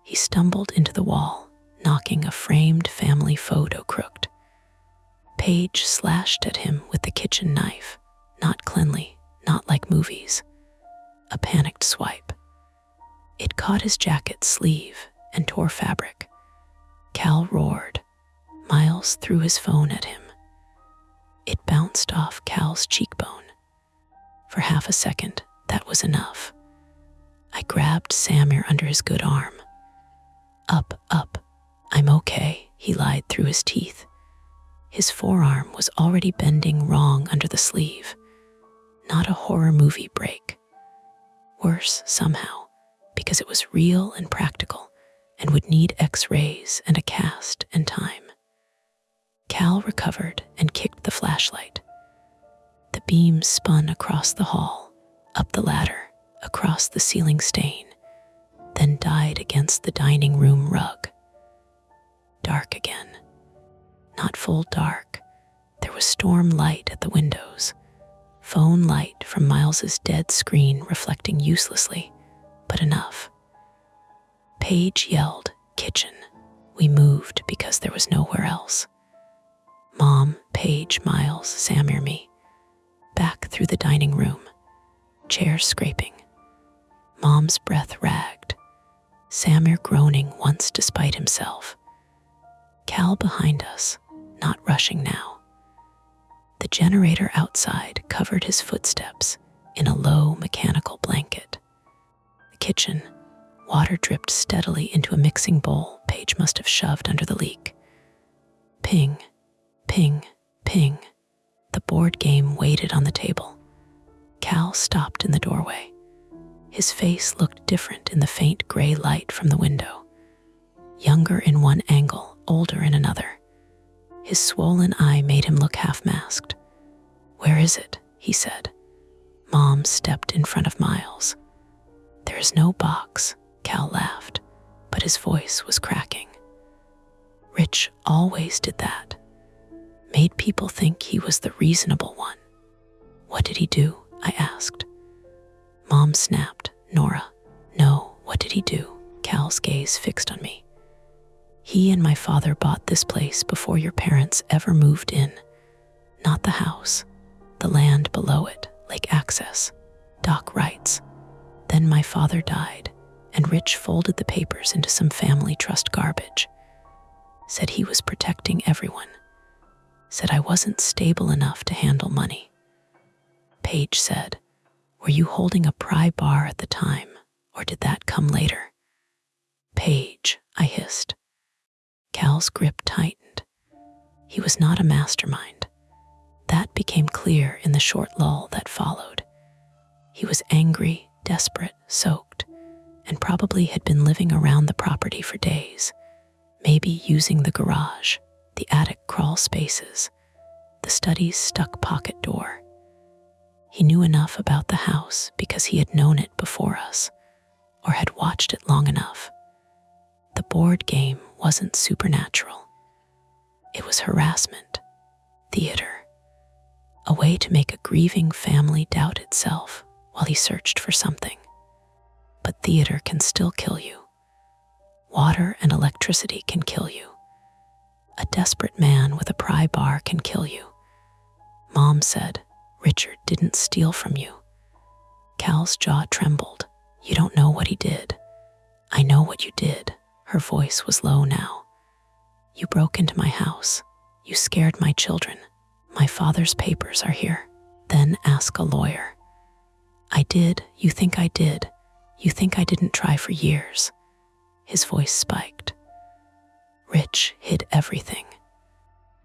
Speaker 1: He stumbled into the wall, knocking a framed family photo crooked. Paige slashed at him with the kitchen knife, not cleanly, not like movies. A panicked swipe. It caught his jacket sleeve and tore fabric. Cal roared. Miles threw his phone at him. It bounced off Cal's cheekbone. For half a second, that was enough. I grabbed Samir under his good arm. Up, up. "I'm okay," he lied through his teeth. His forearm was already bending wrong under the sleeve. Not a horror movie break. Worse, somehow, because it was real and practical and would need X-rays and a cast and time. Cal recovered and kicked the flashlight. The beam spun across the hall, up the ladder, across the ceiling stain, then and died against the dining room rug. Dark again. Not full dark. There was storm light at the windows. Phone light from Miles's dead screen reflecting uselessly, but enough. Paige yelled, "Kitchen." We moved because there was nowhere else. Mom, Paige, Miles, Samir, me. Back through the dining room. Chairs scraping. Mom's breath ragged. Samir groaning once despite himself. Cal behind us, not rushing now. The generator outside covered his footsteps in a low mechanical blanket. The kitchen, water dripped steadily into a mixing bowl Paige must have shoved under the leak. Ping, ping, ping. The board game waited on the table. Cal stopped in the doorway. His face looked different in the faint gray light from the window. Younger in one angle, older in another. His swollen eye made him look half-masked. "Where is it?" he said. Mom stepped in front of Miles. "There is no box," Cal laughed, but his voice was cracking. Rich always did that. Made people think he was the reasonable one. "What did he do?" I asked. Mom snapped, "Nora, no, what did he do?" Cal's gaze fixed on me. "He and my father bought this place before your parents ever moved in. Not the house, the land below it, lake access, dock rights. Then my father died, and Rich folded the papers into some family trust garbage. Said he was protecting everyone. Said I wasn't stable enough to handle money." Paige said, "Were you holding a pry bar at the time, or did that come later?" "Paige," I hissed. Cal's grip tightened. He was not a mastermind. That became clear in the short lull that followed. He was angry, desperate, soaked, and probably had been living around the property for days, maybe using the garage, the attic crawl spaces, the study's stuck pocket door. He knew enough about the house because he had known it before us, or had watched it long enough. The board game wasn't supernatural. It was harassment, theater, a way to make a grieving family doubt itself while he searched for something. But theater can still kill you. Water and electricity can kill you. A desperate man with a pry bar can kill you. Mom said, "Richard didn't steal from you." Cal's jaw trembled. "You don't know what he did." "I know what you did." Her voice was low now. "You broke into my house. You scared my children. My father's papers are here. Then ask a lawyer." "I did. You think I did. You think I didn't try for years." His voice spiked. "Rich hid everything.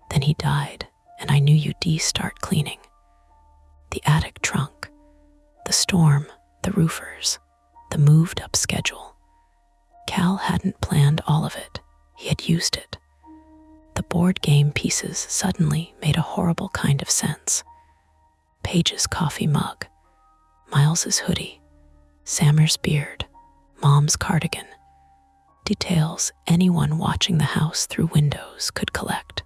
Speaker 1: Then he died, and I knew you'd start cleaning. The attic trunk, the storm, the roofers, the moved up schedule. Cal hadn't planned all of it. He had used it. The board game pieces suddenly made a horrible kind of sense. Paige's coffee mug, Miles's hoodie, Samir's beard, Mom's cardigan. Details anyone watching the house through windows could collect.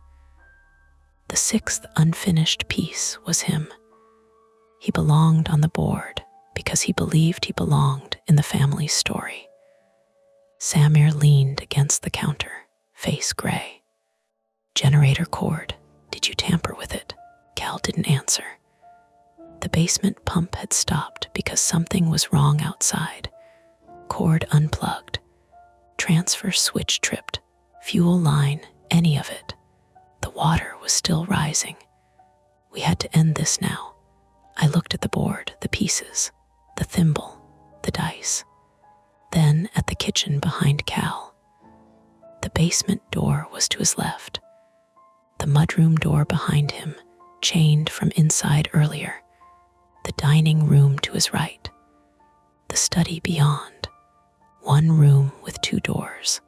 Speaker 1: The sixth unfinished piece was him. He belonged on the board because he believed he belonged in the family's story. Samir leaned against the counter, face gray. "Generator cord. Did you tamper with it?" Cal didn't answer. The basement pump had stopped because something was wrong outside. Cord unplugged. Transfer switch tripped. Fuel line, any of it. The water was still rising. We had to end this now. I looked at the board, the pieces, the thimble, the dice. Then at the kitchen behind Cal. The basement door was to his left. The mudroom door behind him, chained from inside earlier. The dining room to his right. The study beyond. One room with 2 doors.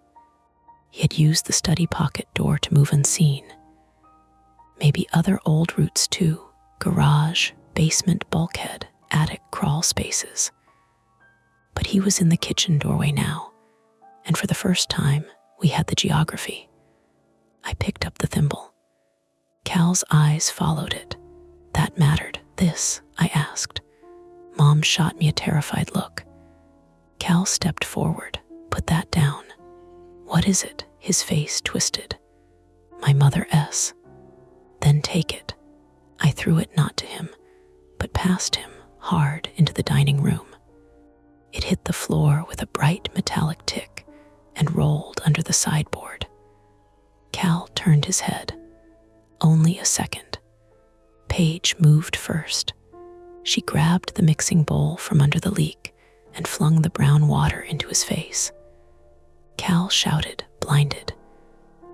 Speaker 1: He had used the study pocket door to move unseen. Maybe other old routes too. Garage, basement bulkhead, attic crawl spaces. But he was in the kitchen doorway now, and for the first time, we had the geography. I picked up the thimble. Cal's eyes followed it. That mattered. This, I asked. Mom shot me a terrified look. Cal stepped forward. Put that down. What is it? His face twisted. My mother S. Then take it. I threw it not to him, but past him, hard into the dining room. It hit the floor with a bright metallic tick and rolled under the sideboard. Cal turned his head. Only a second. Paige moved first. She grabbed the mixing bowl from under the leak and flung the brown water into his face. Cal shouted, blinded.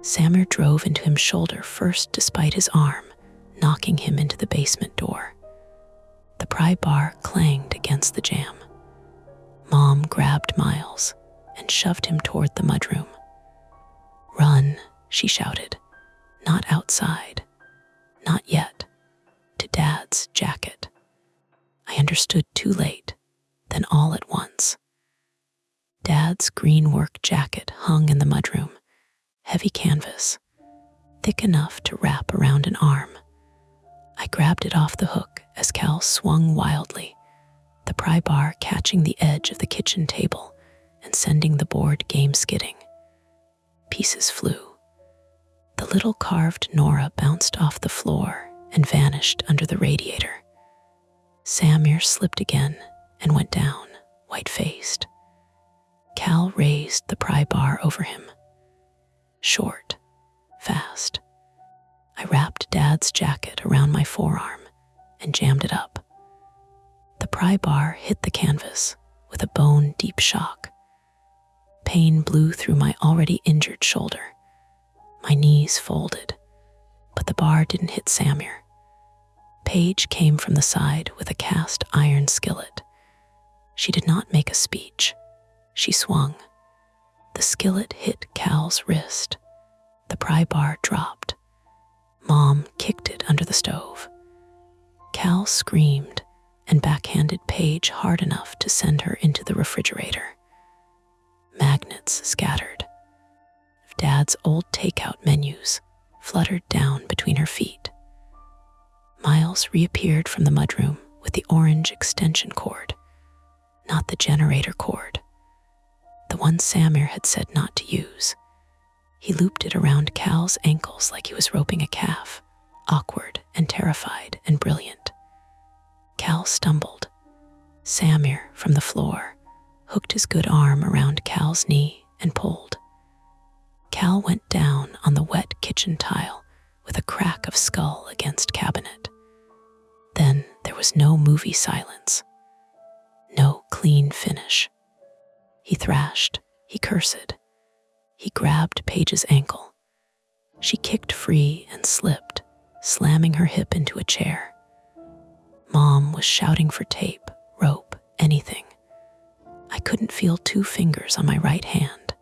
Speaker 1: Samir drove into him shoulder first despite his arm, knocking him into the basement door. The pry bar clanged against the jamb. Mom grabbed Miles and shoved him toward the mudroom. Run, she shouted. Not outside. Not yet. To Dad's jacket. I understood too late, then all at once. Dad's green work jacket hung in the mudroom, heavy canvas, thick enough to wrap around an arm. I grabbed it off the hook as Cal swung wildly, the pry bar catching the edge of the kitchen table and sending the board game skidding. Pieces flew. The little carved Nora bounced off the floor and vanished under the radiator. Samir slipped again and went down, white-faced. Cal raised the pry bar over him. Short, fast. I wrapped Dad's jacket around my forearm and jammed it up. The pry bar hit the canvas with a bone-deep shock. Pain blew through my already injured shoulder. My knees folded, but the bar didn't hit Samir. Paige came from the side with a cast iron skillet. She did not make a speech. She swung. The skillet hit Cal's wrist. The pry bar dropped. Mom kicked it under the stove. Cal screamed and backhanded Paige hard enough to send her into the refrigerator. Magnets scattered. Dad's old takeout menus fluttered down between her feet. Miles reappeared from the mudroom with the orange extension cord, not the generator cord, the one Samir had said not to use. He looped it around Cal's ankles like he was roping a calf, awkward and terrified and brilliant. Cal stumbled. Samir, from the floor, hooked his good arm around Cal's knee and pulled. Cal went down on the wet kitchen tile with a crack of skull against cabinet. Then there was no movie silence, no clean finish. He thrashed, he cursed. He grabbed Paige's ankle. She kicked free and slipped, slamming her hip into a chair. Mom was shouting for tape, rope, anything. I couldn't feel 2 fingers on my right hand.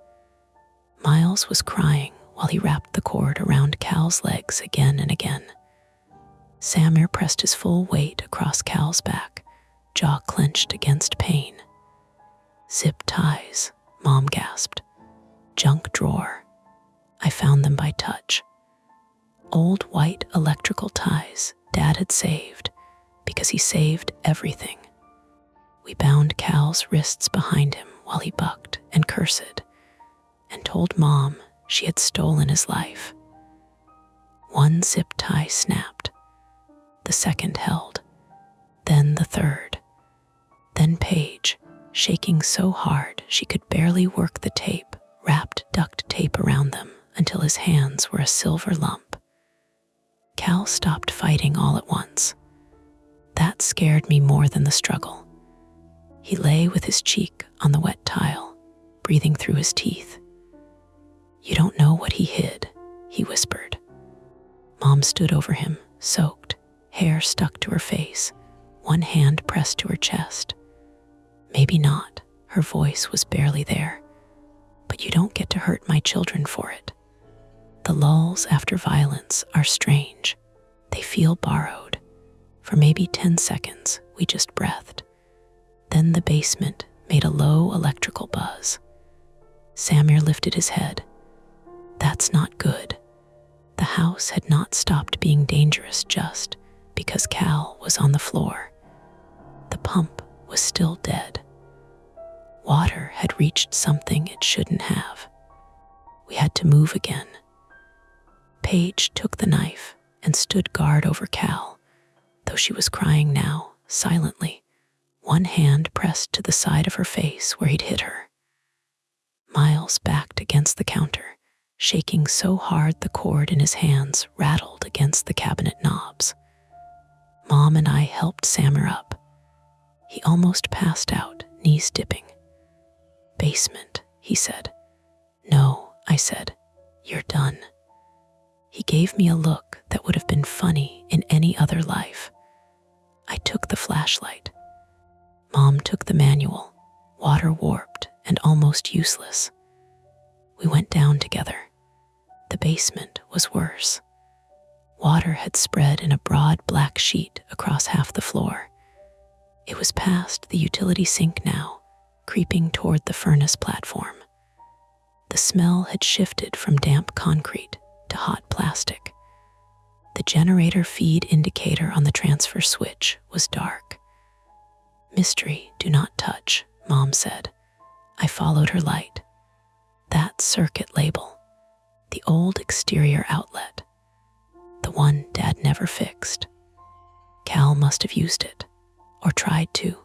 Speaker 1: Miles was crying while he wrapped the cord around Cal's legs again and again. Samir pressed his full weight across Cal's back, jaw clenched against pain. Zip ties, Mom gasped. Junk drawer. I found them by touch. Old white electrical ties Dad had saved because he saved everything. We bound Cal's wrists behind him while he bucked and cursed, and told Mom she had stolen his life. 1 zip tie snapped. The second held. Then the third. Then Paige, shaking so hard she could barely work the tape, wrapped duct tape around them until his hands were a silver lump. Cal stopped fighting all at once. That scared me more than the struggle. He lay with his cheek on the wet tile, breathing through his teeth. You don't know what he hid, he whispered. Mom stood over him, soaked, hair stuck to her face, one hand pressed to her chest. Maybe not, her voice was barely there. But you don't get to hurt my children for it. The lulls after violence are strange. They feel borrowed. For maybe 10 seconds, we just breathed. Then the basement made a low electrical buzz. Samir lifted his head. That's not good. The house had not stopped being dangerous just because Cal was on the floor. The pump was still dead. Water had reached something it shouldn't have. We had to move again. Paige took the knife and stood guard over Cal, though she was crying now, silently, one hand pressed to the side of her face where he'd hit her. Miles backed against the counter, shaking so hard the cord in his hands rattled against the cabinet knobs. Mom and I helped Samir up. He almost passed out, knees dipping. Basement, he said. No, I said. You're done. He gave me a look that would have been funny in any other life. I took the flashlight. Mom took the manual, water warped and almost useless. We went down together. The basement was worse. Water had spread in a broad black sheet across half the floor. It was past the utility sink now, creeping toward the furnace platform. The smell had shifted from damp concrete to hot plastic. The generator feed indicator on the transfer switch was dark. Mystery, do not touch, Mom said. I followed her light. That circuit label, the old exterior outlet, the one Dad never fixed. Cal must have used it, or tried to.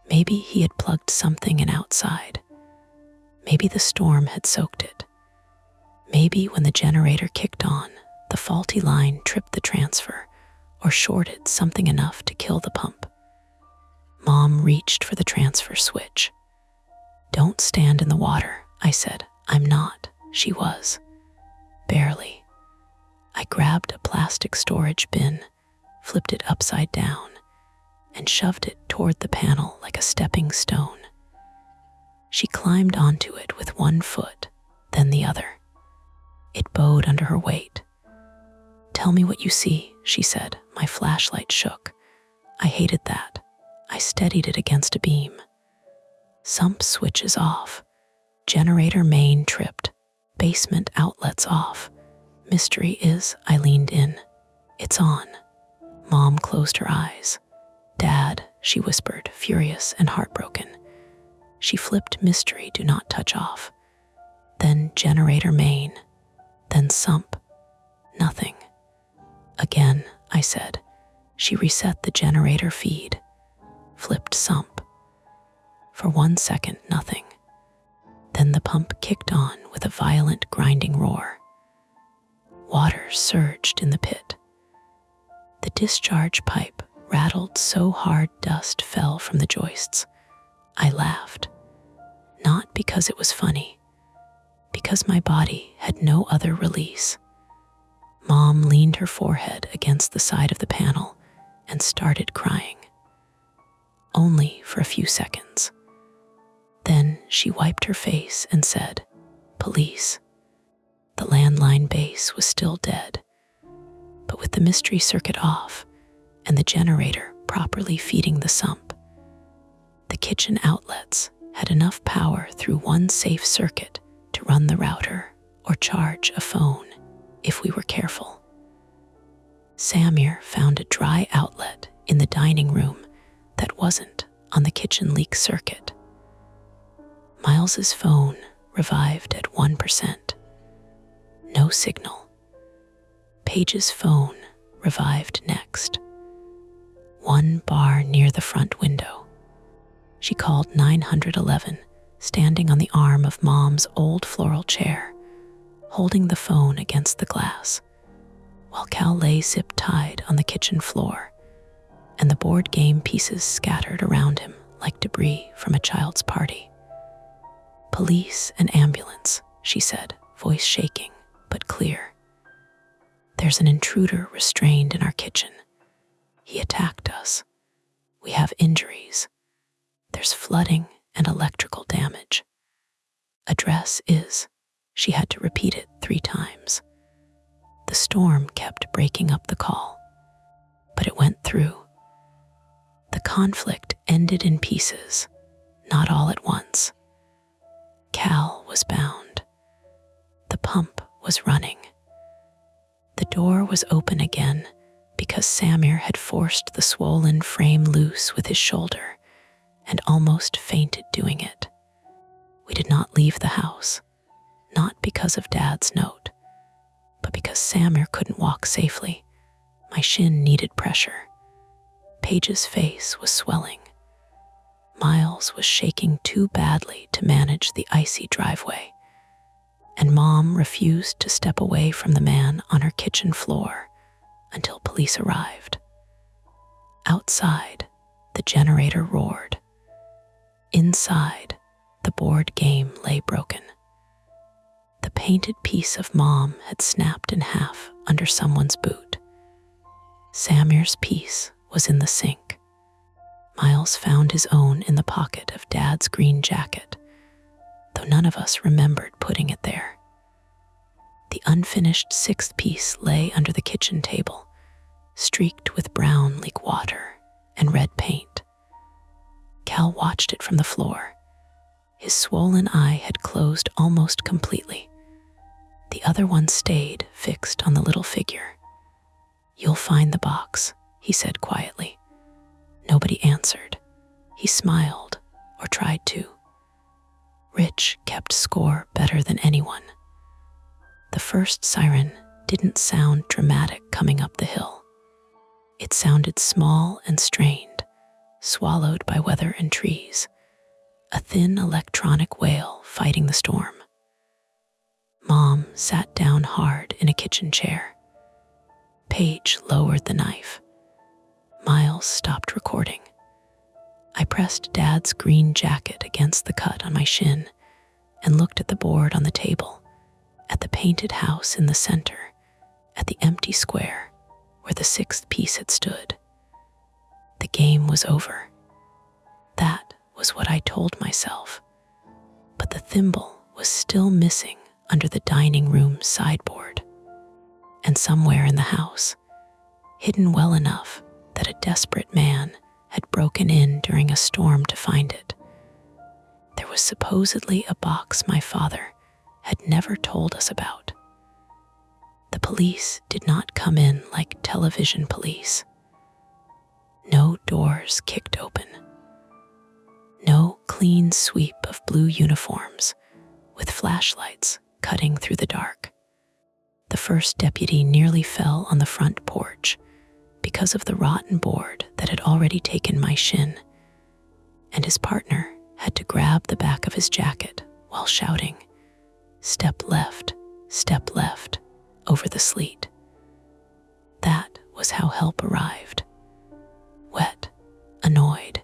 Speaker 1: Maybe he had plugged something in outside. Maybe the storm had soaked it. Maybe when the generator kicked on, the faulty line tripped the transfer or shorted something enough to kill the pump. Mom reached for the transfer switch. Don't stand in the water, I said. I'm not. She was. Barely. I grabbed a plastic storage bin, flipped it upside down, and shoved it toward the panel like a stepping stone. She climbed onto it with one foot, then the other. It bowed under her weight. Tell me what you see, she said. My flashlight shook. I hated that. I steadied it against a beam. Sump switches off. Generator main tripped. Basement outlets off. Mystery is, I leaned in. It's on. Mom closed her eyes. Dad, she whispered, furious and heartbroken. She flipped mystery do not touch off. Then generator main. Then sump. Nothing. Again, I said. She reset the generator feed. Flipped sump. For 1 second, nothing. Then the pump kicked on with a violent grinding roar. Water surged in the pit. The discharge pipe rattled so hard dust fell from the joists. I laughed. Not because it was funny, because my body had no other release. Mom leaned her forehead against the side of the panel and started crying. Only for a few seconds. Then she wiped her face and said, Police. The landline base was still dead, but with the mystery circuit off and the generator properly feeding the sump, the kitchen outlets had enough power through one safe circuit to run the router or charge a phone if we were careful. Samir found a dry outlet in the dining room that wasn't on the kitchen leak circuit. Miles's phone revived at 1%. No signal. Paige's phone revived next. One bar near the front window. She called 911, standing on the arm of Mom's old floral chair, holding the phone against the glass, while Cal lay zip-tied on the kitchen floor, and the board game pieces scattered around him like debris from a child's party. Police and ambulance, she said, voice shaking but clear. There's an intruder restrained in our kitchen. He attacked us. We have injuries. There's flooding and electrical damage. Address is, she had to repeat it 3 times. The storm kept breaking up the call, but it went through. The conflict ended in pieces, not all at once. Cal was bound. The pump was running. The door was open again because Samir had forced the swollen frame loose with his shoulder and almost fainted doing it. We did not leave the house, not because of Dad's note, but because Samir couldn't walk safely. My shin needed pressure. Paige's face was swelling. Miles was shaking too badly to manage the icy driveway, and Mom refused to step away from the man on her kitchen floor until police arrived. Outside, the generator roared. Inside, the board game lay broken. The painted piece of Mom had snapped in half under someone's boot. Samir's piece was in the sink. Miles found his own in the pocket of Dad's green jacket, though none of us remembered putting it there. The unfinished sixth piece lay under the kitchen table, streaked with brown leak water and red paint. Cal watched it from the floor. His swollen eye had closed almost completely. The other one stayed fixed on the little figure. "You'll find the box," he said quietly. Nobody answered. He smiled, or tried to. Rich kept score better than anyone. The first siren didn't sound dramatic coming up the hill. It sounded small and strained, swallowed by weather and trees, a thin electronic wail fighting the storm. Mom sat down hard in a kitchen chair. Paige lowered the knife. Miles stopped recording. I pressed Dad's green jacket against the cut on my shin and looked at the board on the table, at the painted house in the center, at the empty square where the sixth piece had stood. The game was over. That was what I told myself. But the thimble was still missing under the dining room sideboard. And somewhere in the house, hidden well enough that a desperate man had broken in during a storm to find it, there was supposedly a box my father had never told us about. The police did not come in like television police. No doors kicked open. No clean sweep of blue uniforms with flashlights cutting through the dark. The first deputy nearly fell on the front porch because of the rotten board that had already taken my shin, and his partner had to grab the back of his jacket while shouting, step left," over the sleet. That was how help arrived. Wet, annoyed,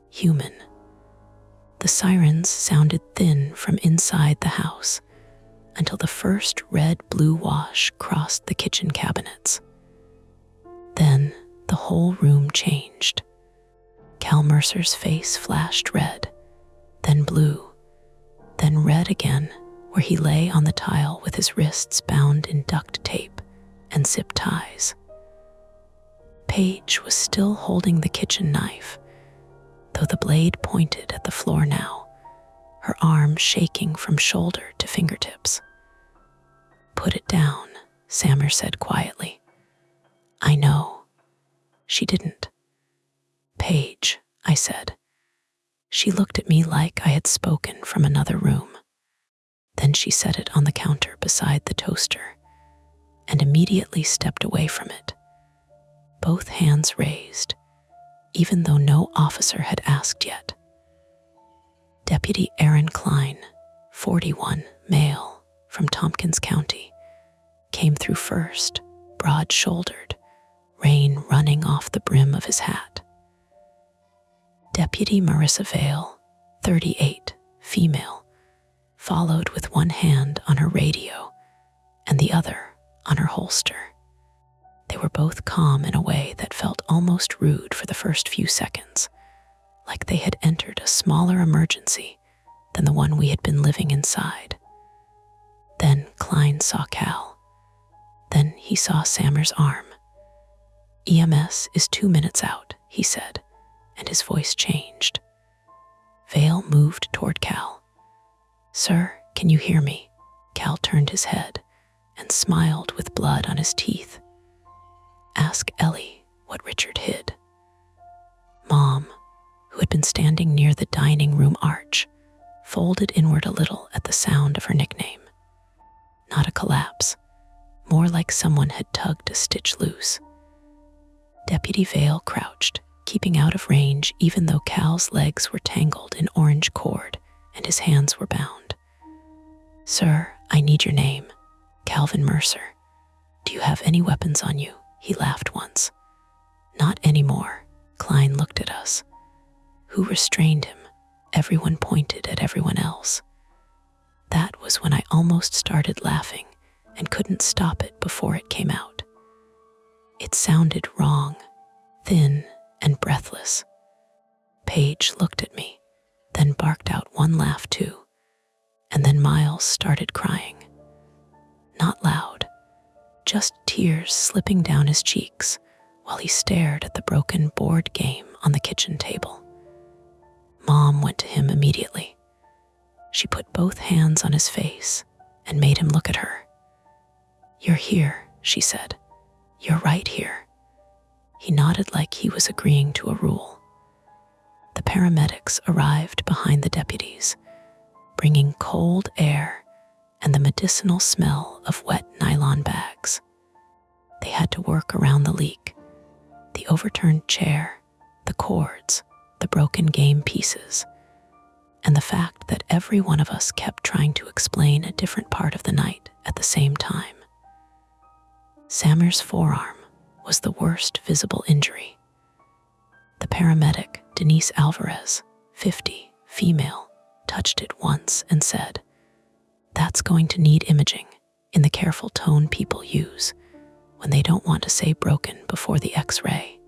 Speaker 1: human. The sirens sounded thin from inside the house until the first red-blue wash crossed the kitchen cabinets. Then the whole room changed. Cal Mercer's face flashed red, then blue, then red again, where he lay on the tile with his wrists bound in duct tape and zip ties. Paige was still holding the kitchen knife, though the blade pointed at the floor now, her arm shaking from shoulder to fingertips. "Put it down," Samir said quietly. "I know." She didn't. "Paige," I said. She looked at me like I had spoken from another room. Then she set it on the counter beside the toaster and immediately stepped away from it, both hands raised, even though no officer had asked yet. Deputy Aaron Klein, 41, male, from Tompkins County, came through first, broad-shouldered, rain running off the brim of his hat. Deputy Marissa Vale, 38, female, followed with one hand on her radio and the other on her holster. They were both calm in a way that felt almost rude for the first few seconds, like they had entered a smaller emergency than the one we had been living inside. Then Klein saw Cal. Then he saw Samir's arm. "EMS is 2 minutes out," he said, and his voice changed. Vale moved toward Cal. "Sir, can you hear me?" Cal turned his head and smiled with blood on his teeth. "Ask Ellie what Richard hid." Mom, who had been standing near the dining room arch, folded inward a little at the sound of her nickname. Not a collapse, more like someone had tugged a stitch loose. Deputy Vale crouched, keeping out of range even though Cal's legs were tangled in orange cord and his hands were bound. "Sir, I need your name. Calvin Mercer. Do you have any weapons on you?" He laughed once. "Not anymore." Klein looked at us. "Who restrained him?" Everyone pointed at everyone else. That was when I almost started laughing and couldn't stop it before it came out. It sounded wrong, thin and breathless. Paige looked at me, then barked out one laugh too, and then Miles started crying. Not loud, just tears slipping down his cheeks while he stared at the broken board game on the kitchen table. Mom went to him immediately. She put both hands on his face and made him look at her. "You're here," she said. "You're right here." He nodded like he was agreeing to a rule. The paramedics arrived behind the deputies, bringing cold air and the medicinal smell of wet nylon bags. They had to work around the leak, the overturned chair, the cords, the broken game pieces, and the fact that every one of us kept trying to explain a different part of the night at the same time. Samir's forearm was the worst visible injury. The paramedic, Denise Alvarez, 50, female, touched it once and said, "That's going to need imaging," in the careful tone people use when they don't want to say broken before the X-ray.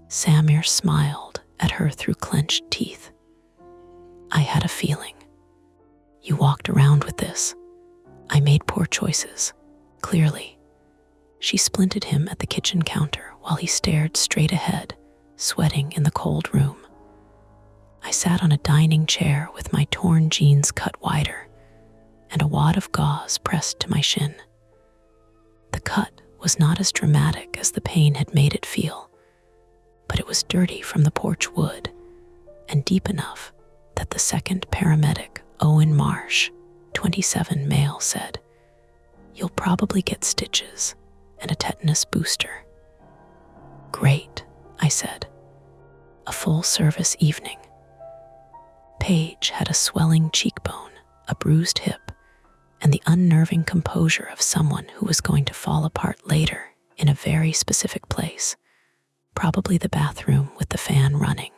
Speaker 1: Samir smiled at her through clenched teeth. "I had a feeling. You walked around with this. I made poor choices, clearly." She splinted him at the kitchen counter while he stared straight ahead, sweating in the cold room. I sat on a dining chair with my torn jeans cut wider and a wad of gauze pressed to my shin. The cut was not as dramatic as the pain had made it feel, but it was dirty from the porch wood and deep enough that the second paramedic, Owen Marsh, 27 male, said, "You'll probably get stitches and a tetanus booster." "Great," I said. A full-service evening. Paige had a swelling cheekbone, a bruised hip, and the unnerving composure of someone who was going to fall apart later in a very specific place, probably the bathroom with the fan running.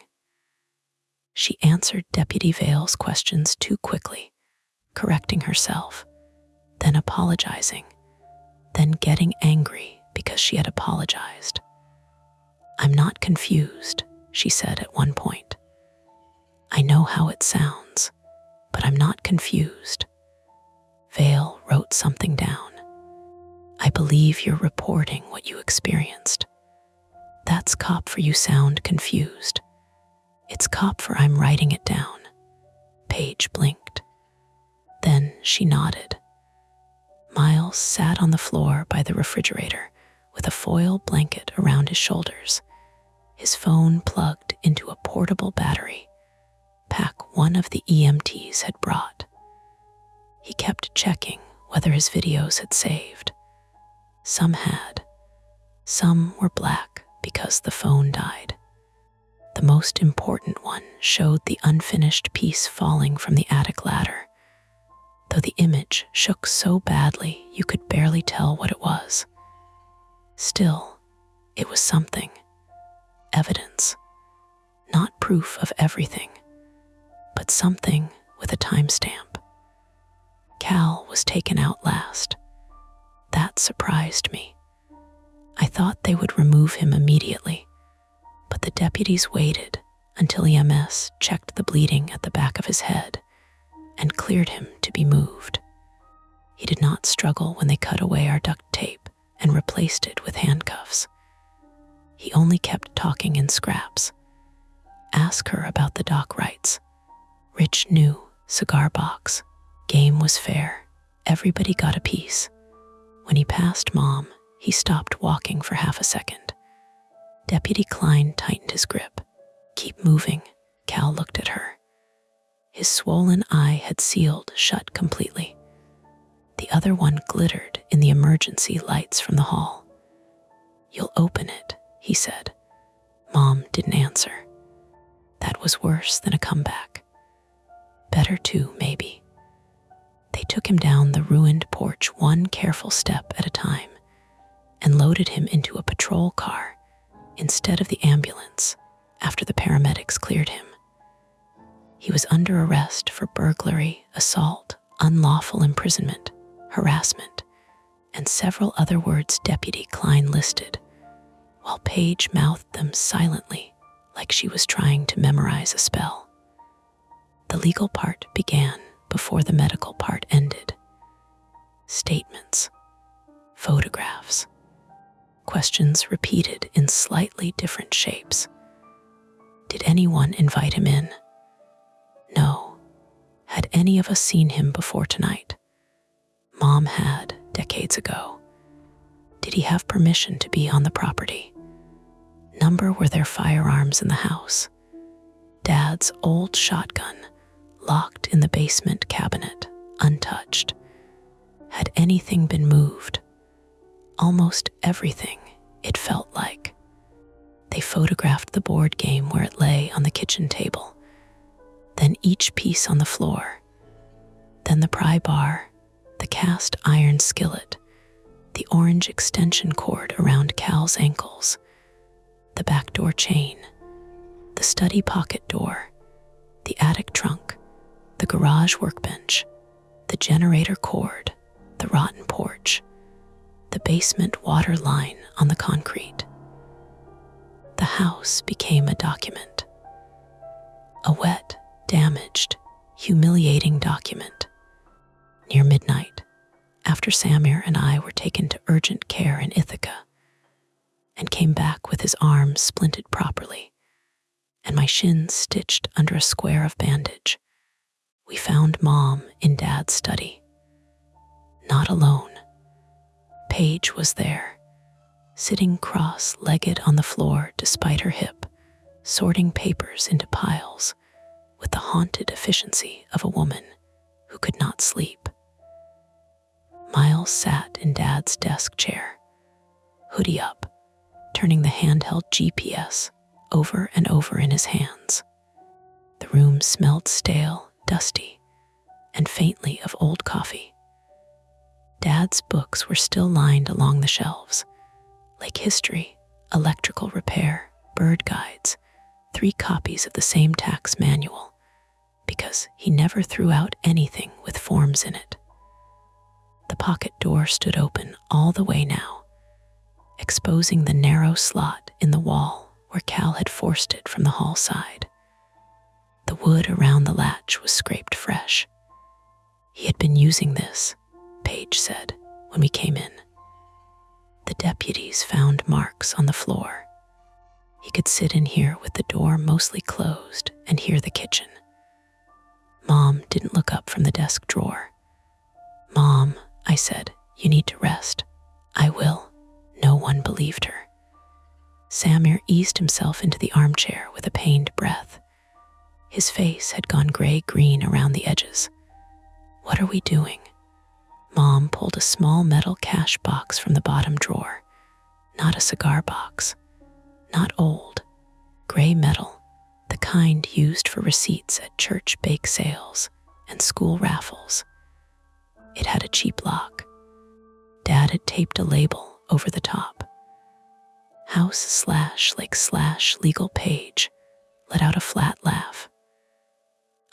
Speaker 1: She answered Deputy Vale's questions too quickly, correcting herself, then apologizing, then getting angry because she had apologized. "I'm not confused," she said at one point. "I know how it sounds, but I'm not confused." Vale wrote something down. "I believe you're reporting what you experienced. That's cop for you sound confused. It's cop for I'm writing it down." Paige blinked. Then she nodded. Miles sat on the floor by the refrigerator with a foil blanket around his shoulders, his phone plugged into a portable battery, pack one of the EMTs had brought. He kept checking whether his videos had saved. Some had. Some were black because the phone died. The most important one showed the unfinished piece falling from the attic ladder, though the image shook so badly you could barely tell what it was. Still, it was something. Evidence. Not proof of everything, but something with a timestamp. Cal was taken out last. That surprised me. I thought they would remove him immediately, but the deputies waited until EMS checked the bleeding at the back of his head and cleared him to be moved. He did not struggle when they cut away our duct tape and replaced it with handcuffs. He only kept talking in scraps. "Ask her about the doc rights. Rich knew," cigar box. Game was fair. Everybody got a piece. When he passed Mom, he stopped walking for half a second. Deputy Klein tightened his grip. "Keep moving." Cal looked at her. His swollen eye had sealed shut completely. The other one glittered in the emergency lights from the hall. "You'll open it," he said. Mom didn't answer. That was worse than a comeback. Better too, maybe. They took him down the ruined porch one careful step at a time and loaded him into a patrol car instead of the ambulance after the paramedics cleared him. He was under arrest for burglary, assault, unlawful imprisonment, harassment, and several other words Deputy Klein listed, while Paige mouthed them silently like she was trying to memorize a spell. The legal part began before the medical part ended. Statements, photographs, questions repeated in slightly different shapes. Did anyone invite him in? No. Had any of us seen him before tonight? Mom had, decades ago. Did he have permission to be on the property? Number were there firearms in the house? Dad's old shotgun, locked in the basement cabinet, untouched. Had anything been moved? Almost everything, it felt like. They photographed the board game where it lay on the kitchen table, then each piece on the floor, then the pry bar, the cast iron skillet, the orange extension cord around Cal's ankles, the back door chain, the study pocket door, the attic trunk, the garage workbench, the generator cord, the rotten porch, the basement water line on the concrete. The house became a document. A wet, damaged, humiliating document. Near midnight, after Samir and I were taken to urgent care in Ithaca, and came back with his arm splinted properly, and my shins stitched under a square of bandage, we found Mom in Dad's study. Not alone. Paige was there, sitting cross-legged on the floor despite her hip, sorting papers into piles with the haunted efficiency of a woman who could not sleep. Miles sat in Dad's desk chair, hoodie up, turning the handheld GPS over and over in his hands. The room smelled stale, dusty, and faintly of old coffee. Dad's books were still lined along the shelves, like history, electrical repair, bird guides, 3 copies of the same tax manual, because he never threw out anything with forms in it. The pocket door stood open all the way now, exposing the narrow slot in the wall where Cal had forced it from the hall side. The wood around the latch was scraped fresh. He had been using this, Paige said, when we came in. The deputies found marks on the floor. He could sit in here with the door mostly closed and hear the kitchen. Mom didn't look up from the desk drawer. "Mom," I said, "you need to rest." "I will." No one believed her. Samir eased himself into the armchair with a pained breath. His face had gone gray-green around the edges. "What are we doing?" Mom pulled a small metal cash box from the bottom drawer. Not a cigar box. Not old. Gray metal, the kind used for receipts at church bake sales and school raffles. It had a cheap lock. Dad had taped a label over the top. House/legal Page let out a flat laugh.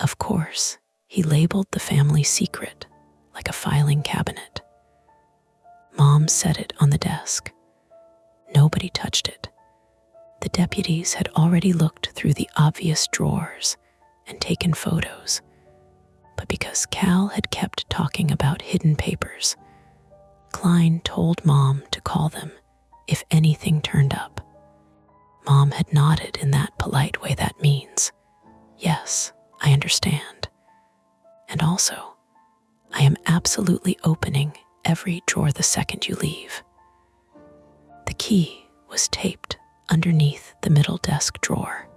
Speaker 1: Of course, he labeled the family secret like a filing cabinet. Mom set it on the desk. Nobody touched it. The deputies had already looked through the obvious drawers and taken photos, but because Cal had kept talking about hidden papers, Klein told Mom to call them if anything turned up. Mom had nodded in that polite way that means, "Yes, I understand." And also, I am absolutely opening every drawer the second you leave. The key was taped underneath the middle desk drawer,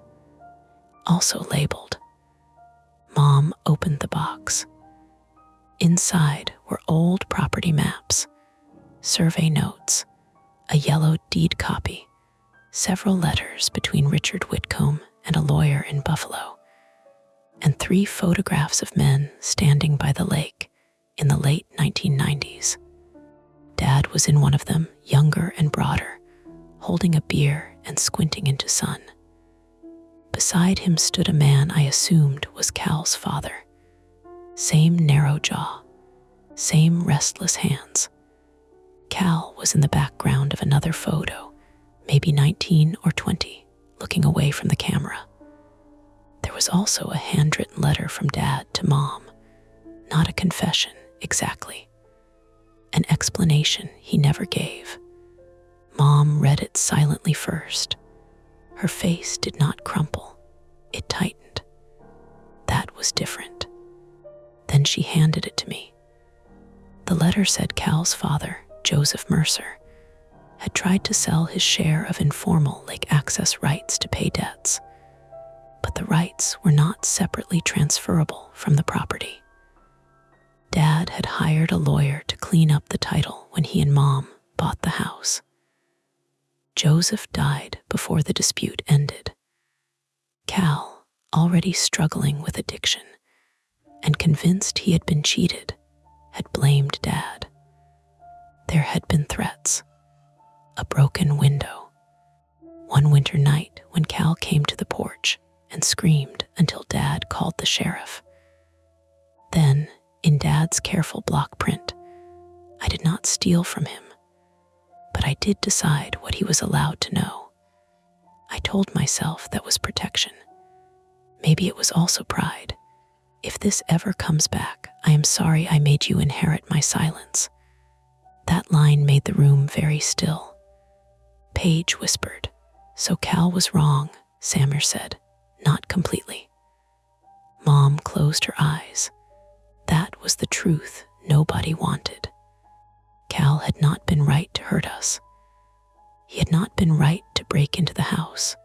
Speaker 1: also labeled. Mom opened the box. Inside were old property maps, survey notes, a yellow deed copy, several letters between Richard Whitcomb and a lawyer in Buffalo, and 3 photographs of men standing by the lake in the late 1990s. Dad was in one of them, younger and broader, holding a beer and squinting into sun. Beside him stood a man I assumed was Cal's father. Same narrow jaw, same restless hands. Cal was in the background of another photo, maybe 19 or 20, looking away from the camera. There was also a handwritten letter from Dad to Mom, not a confession exactly, an explanation he never gave. Mom read it silently first. Her face did not crumple, it tightened. That was different. Then she handed it to me. The letter said Cal's father, Joseph Mercer, had tried to sell his share of informal lake access rights to pay debts, but the rights were not separately transferable from the property. Dad had hired a lawyer to clean up the title when he and Mom bought the house. Joseph died before the dispute ended. Cal, already struggling with addiction and convinced he had been cheated, had blamed Dad. There had been threats, a broken window. One winter night when Cal came to the porch and screamed until Dad called the sheriff. Then, in Dad's careful block print, I did not steal from him, but I did decide what he was allowed to know. I told myself that was protection. Maybe it was also pride. If this ever comes back, I am sorry I made you inherit my silence. That line made the room very still. Paige whispered, "So Cal was wrong," Samir said, "not completely." Mom closed her eyes. That was the truth nobody wanted. Cal had not been right to hurt us. He had not been right to break into the house,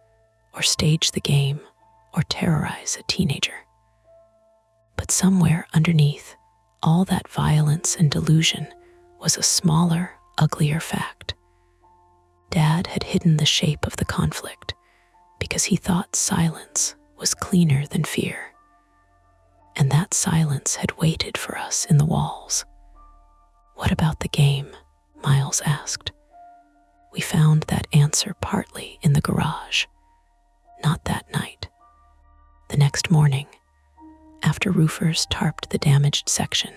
Speaker 1: or stage the game, or terrorize a teenager. But somewhere underneath all that violence and delusion was a smaller, uglier fact. Dad had hidden the shape of the conflict because he thought silence was cleaner than fear. And that silence had waited for us in the walls. "What about the game?" Miles asked. We found that answer partly in the garage. Not that night. The next morning, after roofers tarped the damaged section,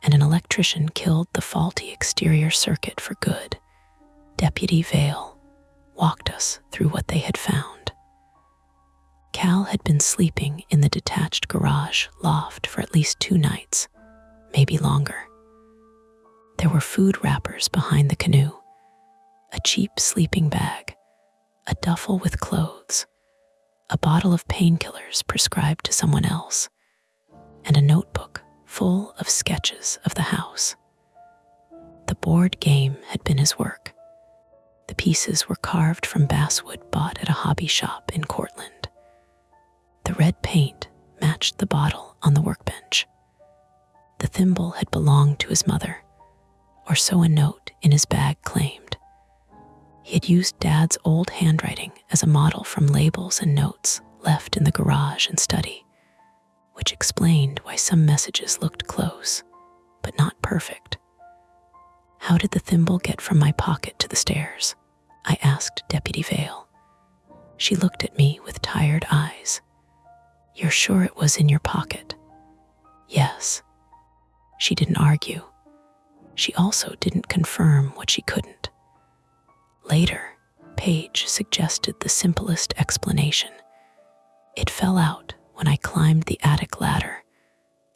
Speaker 1: and an electrician killed the faulty exterior circuit for good, Deputy Vale walked us through what they had found. Cal had been sleeping in the detached garage loft for at least 2 nights, maybe longer. There were food wrappers behind the canoe, a cheap sleeping bag, a duffel with clothes, a bottle of painkillers prescribed to someone else, and a notebook full of sketches of the house. The board game had been his work. The pieces were carved from basswood bought at a hobby shop in Cortland. The red paint matched the bottle on the workbench. The thimble had belonged to his mother, or so a note in his bag claimed. He had used Dad's old handwriting as a model from labels and notes left in the garage and study, which explained why some messages looked close, but not perfect. "How did the thimble get from my pocket to the stairs?" I asked Deputy Vale. She looked at me with tired eyes. "You're sure it was in your pocket?" "Yes." She didn't argue. She also didn't confirm what she couldn't. Later, Paige suggested the simplest explanation. It fell out when I climbed the attic ladder,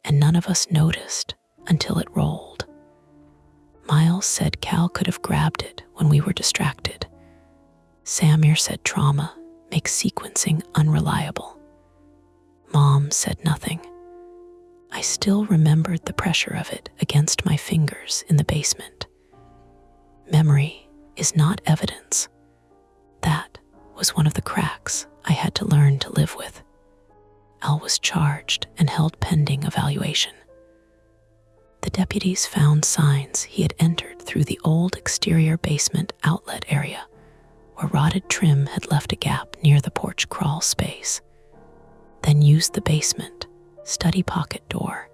Speaker 1: and none of us noticed until it rolled. Miles said Cal could have grabbed it when we were distracted. Samir said trauma makes sequencing unreliable. Mom said nothing. I still remembered the pressure of it against my fingers in the basement. Memory is not evidence. That was one of the cracks I had to learn to live with. Al was charged and held pending evaluation. The deputies found signs he had entered through the old exterior basement outlet area, where rotted trim had left a gap near the porch crawl space, then used the basement, study pocket door,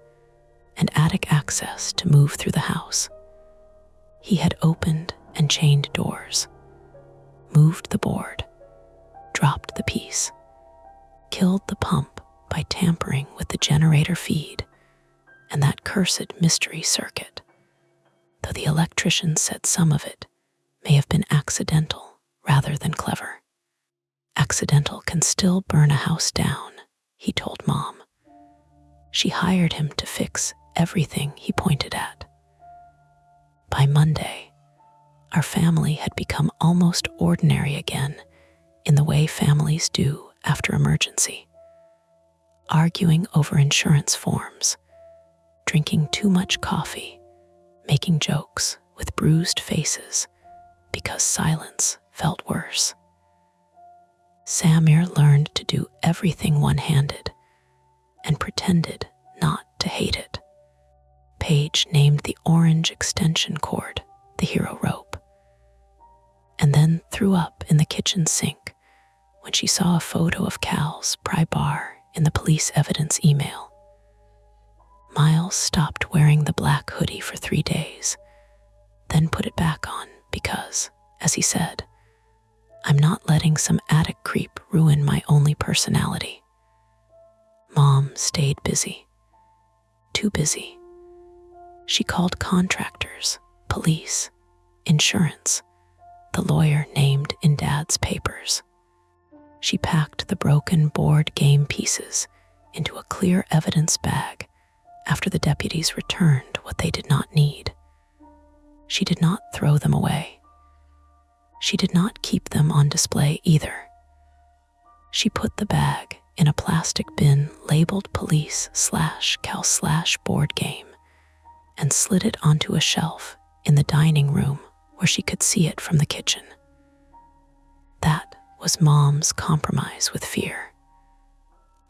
Speaker 1: and attic access to move through the house. He had opened and chained doors, moved the board, dropped the piece, killed the pump by tampering with the generator feed and that cursed mystery circuit, though the electrician said some of it may have been accidental rather than clever. Accidental can still burn a house down, he told Mom. She hired him to fix everything he pointed at. By Monday, our family had become almost ordinary again in the way families do after emergency. Arguing over insurance forms, drinking too much coffee, making jokes with bruised faces because silence felt worse. Samir learned to do everything one-handed and pretended not to hate it. Paige named the orange extension cord the hero rope, and then threw up in the kitchen sink when she saw a photo of Cal's pry bar in the police evidence email. Miles stopped wearing the black hoodie for 3 days, then put it back on because, as he said, "I'm not letting some attic creep ruin my only personality." Mom stayed busy. Too busy. She called contractors, police, insurance, the lawyer named in Dad's papers. She packed the broken board game pieces into a clear evidence bag after the deputies returned what they did not need. She did not throw them away. She did not keep them on display either. She put the bag in a plastic bin labeled police/Cal/board game and slid it onto a shelf in the dining room where she could see it from the kitchen. That was Mom's compromise with fear.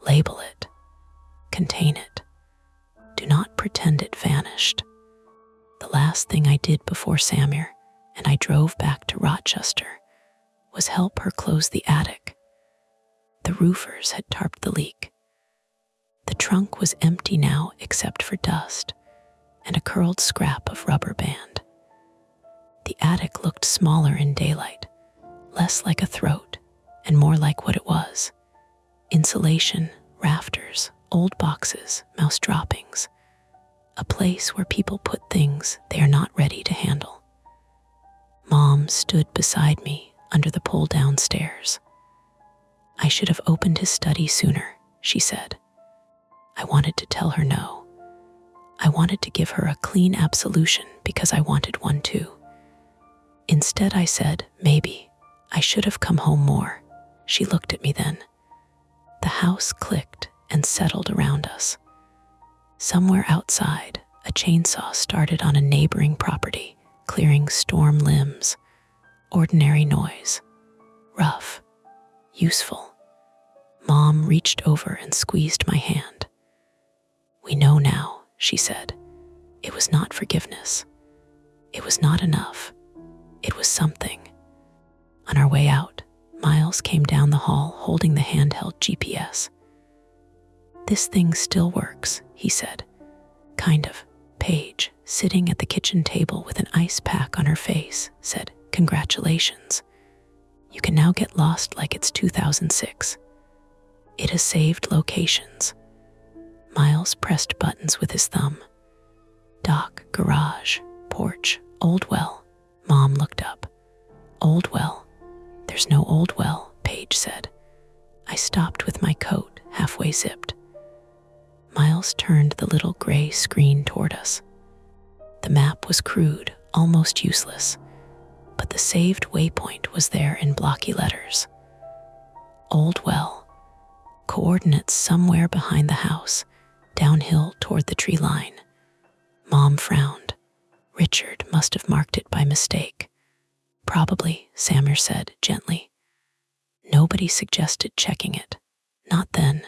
Speaker 1: Label it. Contain it. Do not pretend it vanished. The last thing I did before Samir and I drove back to Rochester was help her close the attic. The roofers had tarped the leak. The trunk was empty now except for dust and a curled scrap of rubber band. The attic looked smaller in daylight, less like a throat and more like what it was: insulation, rafters, old boxes, mouse droppings, a place where people put things they are not ready to handle. Mom stood beside me under the pull-down stairs. "I should have opened his study sooner," she said. I wanted to tell her no. I wanted to give her a clean absolution because I wanted one too. Instead, I said, "Maybe I should have come home more." She looked at me then. The house clicked and settled around us. Somewhere outside, a chainsaw started on a neighboring property, clearing storm limbs. Ordinary noise. Rough. Useful. Mom reached over and squeezed my hand. "We know now," she said. It was not forgiveness. It was not enough. It was something. On our way out, Miles came down the hall holding the handheld GPS. "This thing still works," he said. Kind of. Paige, sitting at the kitchen table with an ice pack on her face, said, "Congratulations. You can now get lost like it's 2006. It has saved locations." Miles pressed buttons with his thumb. Dock, garage, porch, old well. Mom looked up. "Old well? There's no old well," Paige said. I stopped with my coat halfway zipped. Miles turned the little gray screen toward us. The map was crude, almost useless, but the saved waypoint was there in blocky letters. Old well. Coordinates somewhere behind the house, downhill toward the tree line. Mom frowned. Richard must have marked it by mistake. Probably, Samir said gently. Nobody suggested checking it. Not then.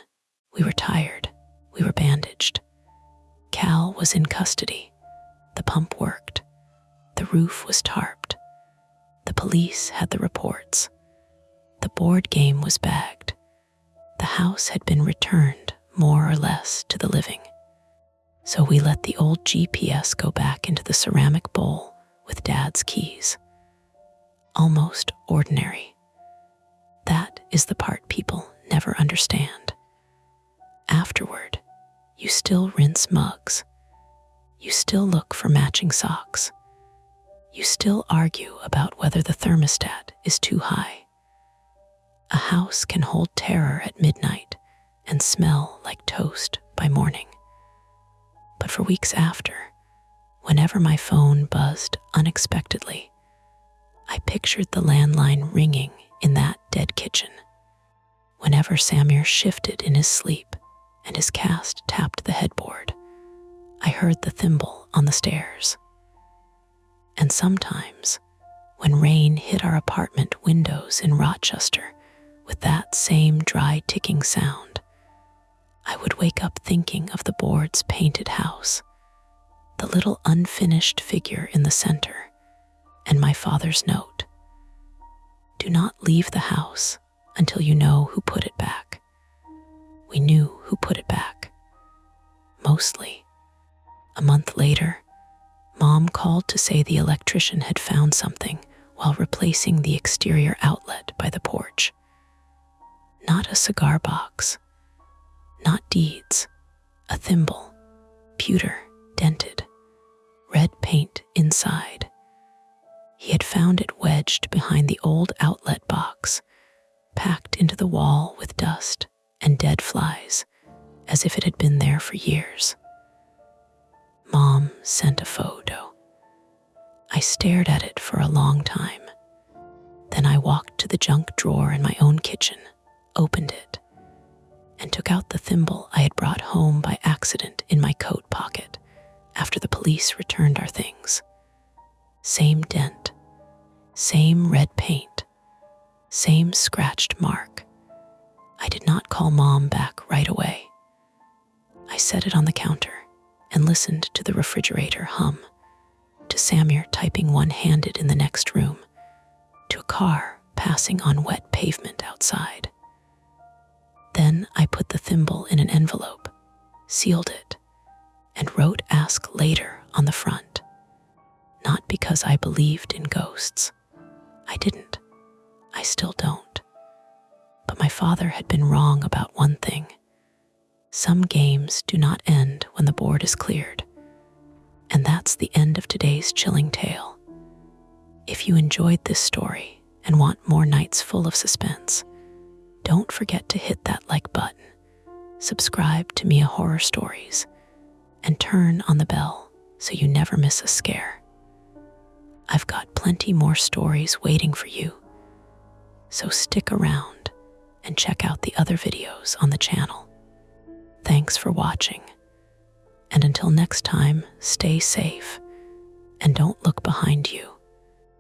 Speaker 1: We were tired. We were bandaged. Cal was in custody. The pump worked. The roof was tarped. The police had the reports. The board game was bagged. The house had been returned, more or less, to the living. So we let the old GPS go back into the ceramic bowl with Dad's keys. Almost ordinary. That is the part people never understand. Afterward, you still rinse mugs. You still look for matching socks. You still argue about whether the thermostat is too high. A house can hold terror at midnight and smell like toast by morning. But for weeks after, whenever my phone buzzed unexpectedly, I pictured the landline ringing in that dead kitchen. Whenever Samir shifted in his sleep and his cast tapped the headboard, I heard the thimble on the stairs. And sometimes, when rain hit our apartment windows in Rochester with that same dry ticking sound, I would wake up thinking of the board's painted house, the little unfinished figure in the center, and my father's note. Do not leave the house until you know who put it back. We knew who put it back. Mostly. A month later, Mom called to say the electrician had found something while replacing the exterior outlet by the porch. Not a cigar box. Not deeds. A thimble. Pewter, dented. Red paint inside. He had found it wedged behind the old outlet box, packed into the wall with dust and dead flies, as if it had been there for years. Mom sent a photo. I stared at it for a long time. Then I walked to the junk drawer in my own kitchen, opened it, and took out the thimble I had brought home by accident in my coat pocket after the police returned our things. Same dent, same red paint, same scratched mark. I did not call Mom back right away. I set it on the counter and listened to the refrigerator hum, to Samir typing one-handed in the next room, to a car passing on wet pavement outside. Then I put the thimble in an envelope, sealed it, and wrote "Ask Later" on the front. Not because I believed in ghosts. I didn't. I still don't. But my father had been wrong about one thing. Some games do not end when the board is cleared. And that's the end of today's chilling tale. If you enjoyed this story and want more nights full of suspense, don't forget to hit that like button, subscribe to Mia Horror Stories, and turn on the bell so you never miss a scare. I've got plenty more stories waiting for you, so stick around and check out the other videos on the channel. Thanks for watching, and until next time, stay safe and don't look behind you.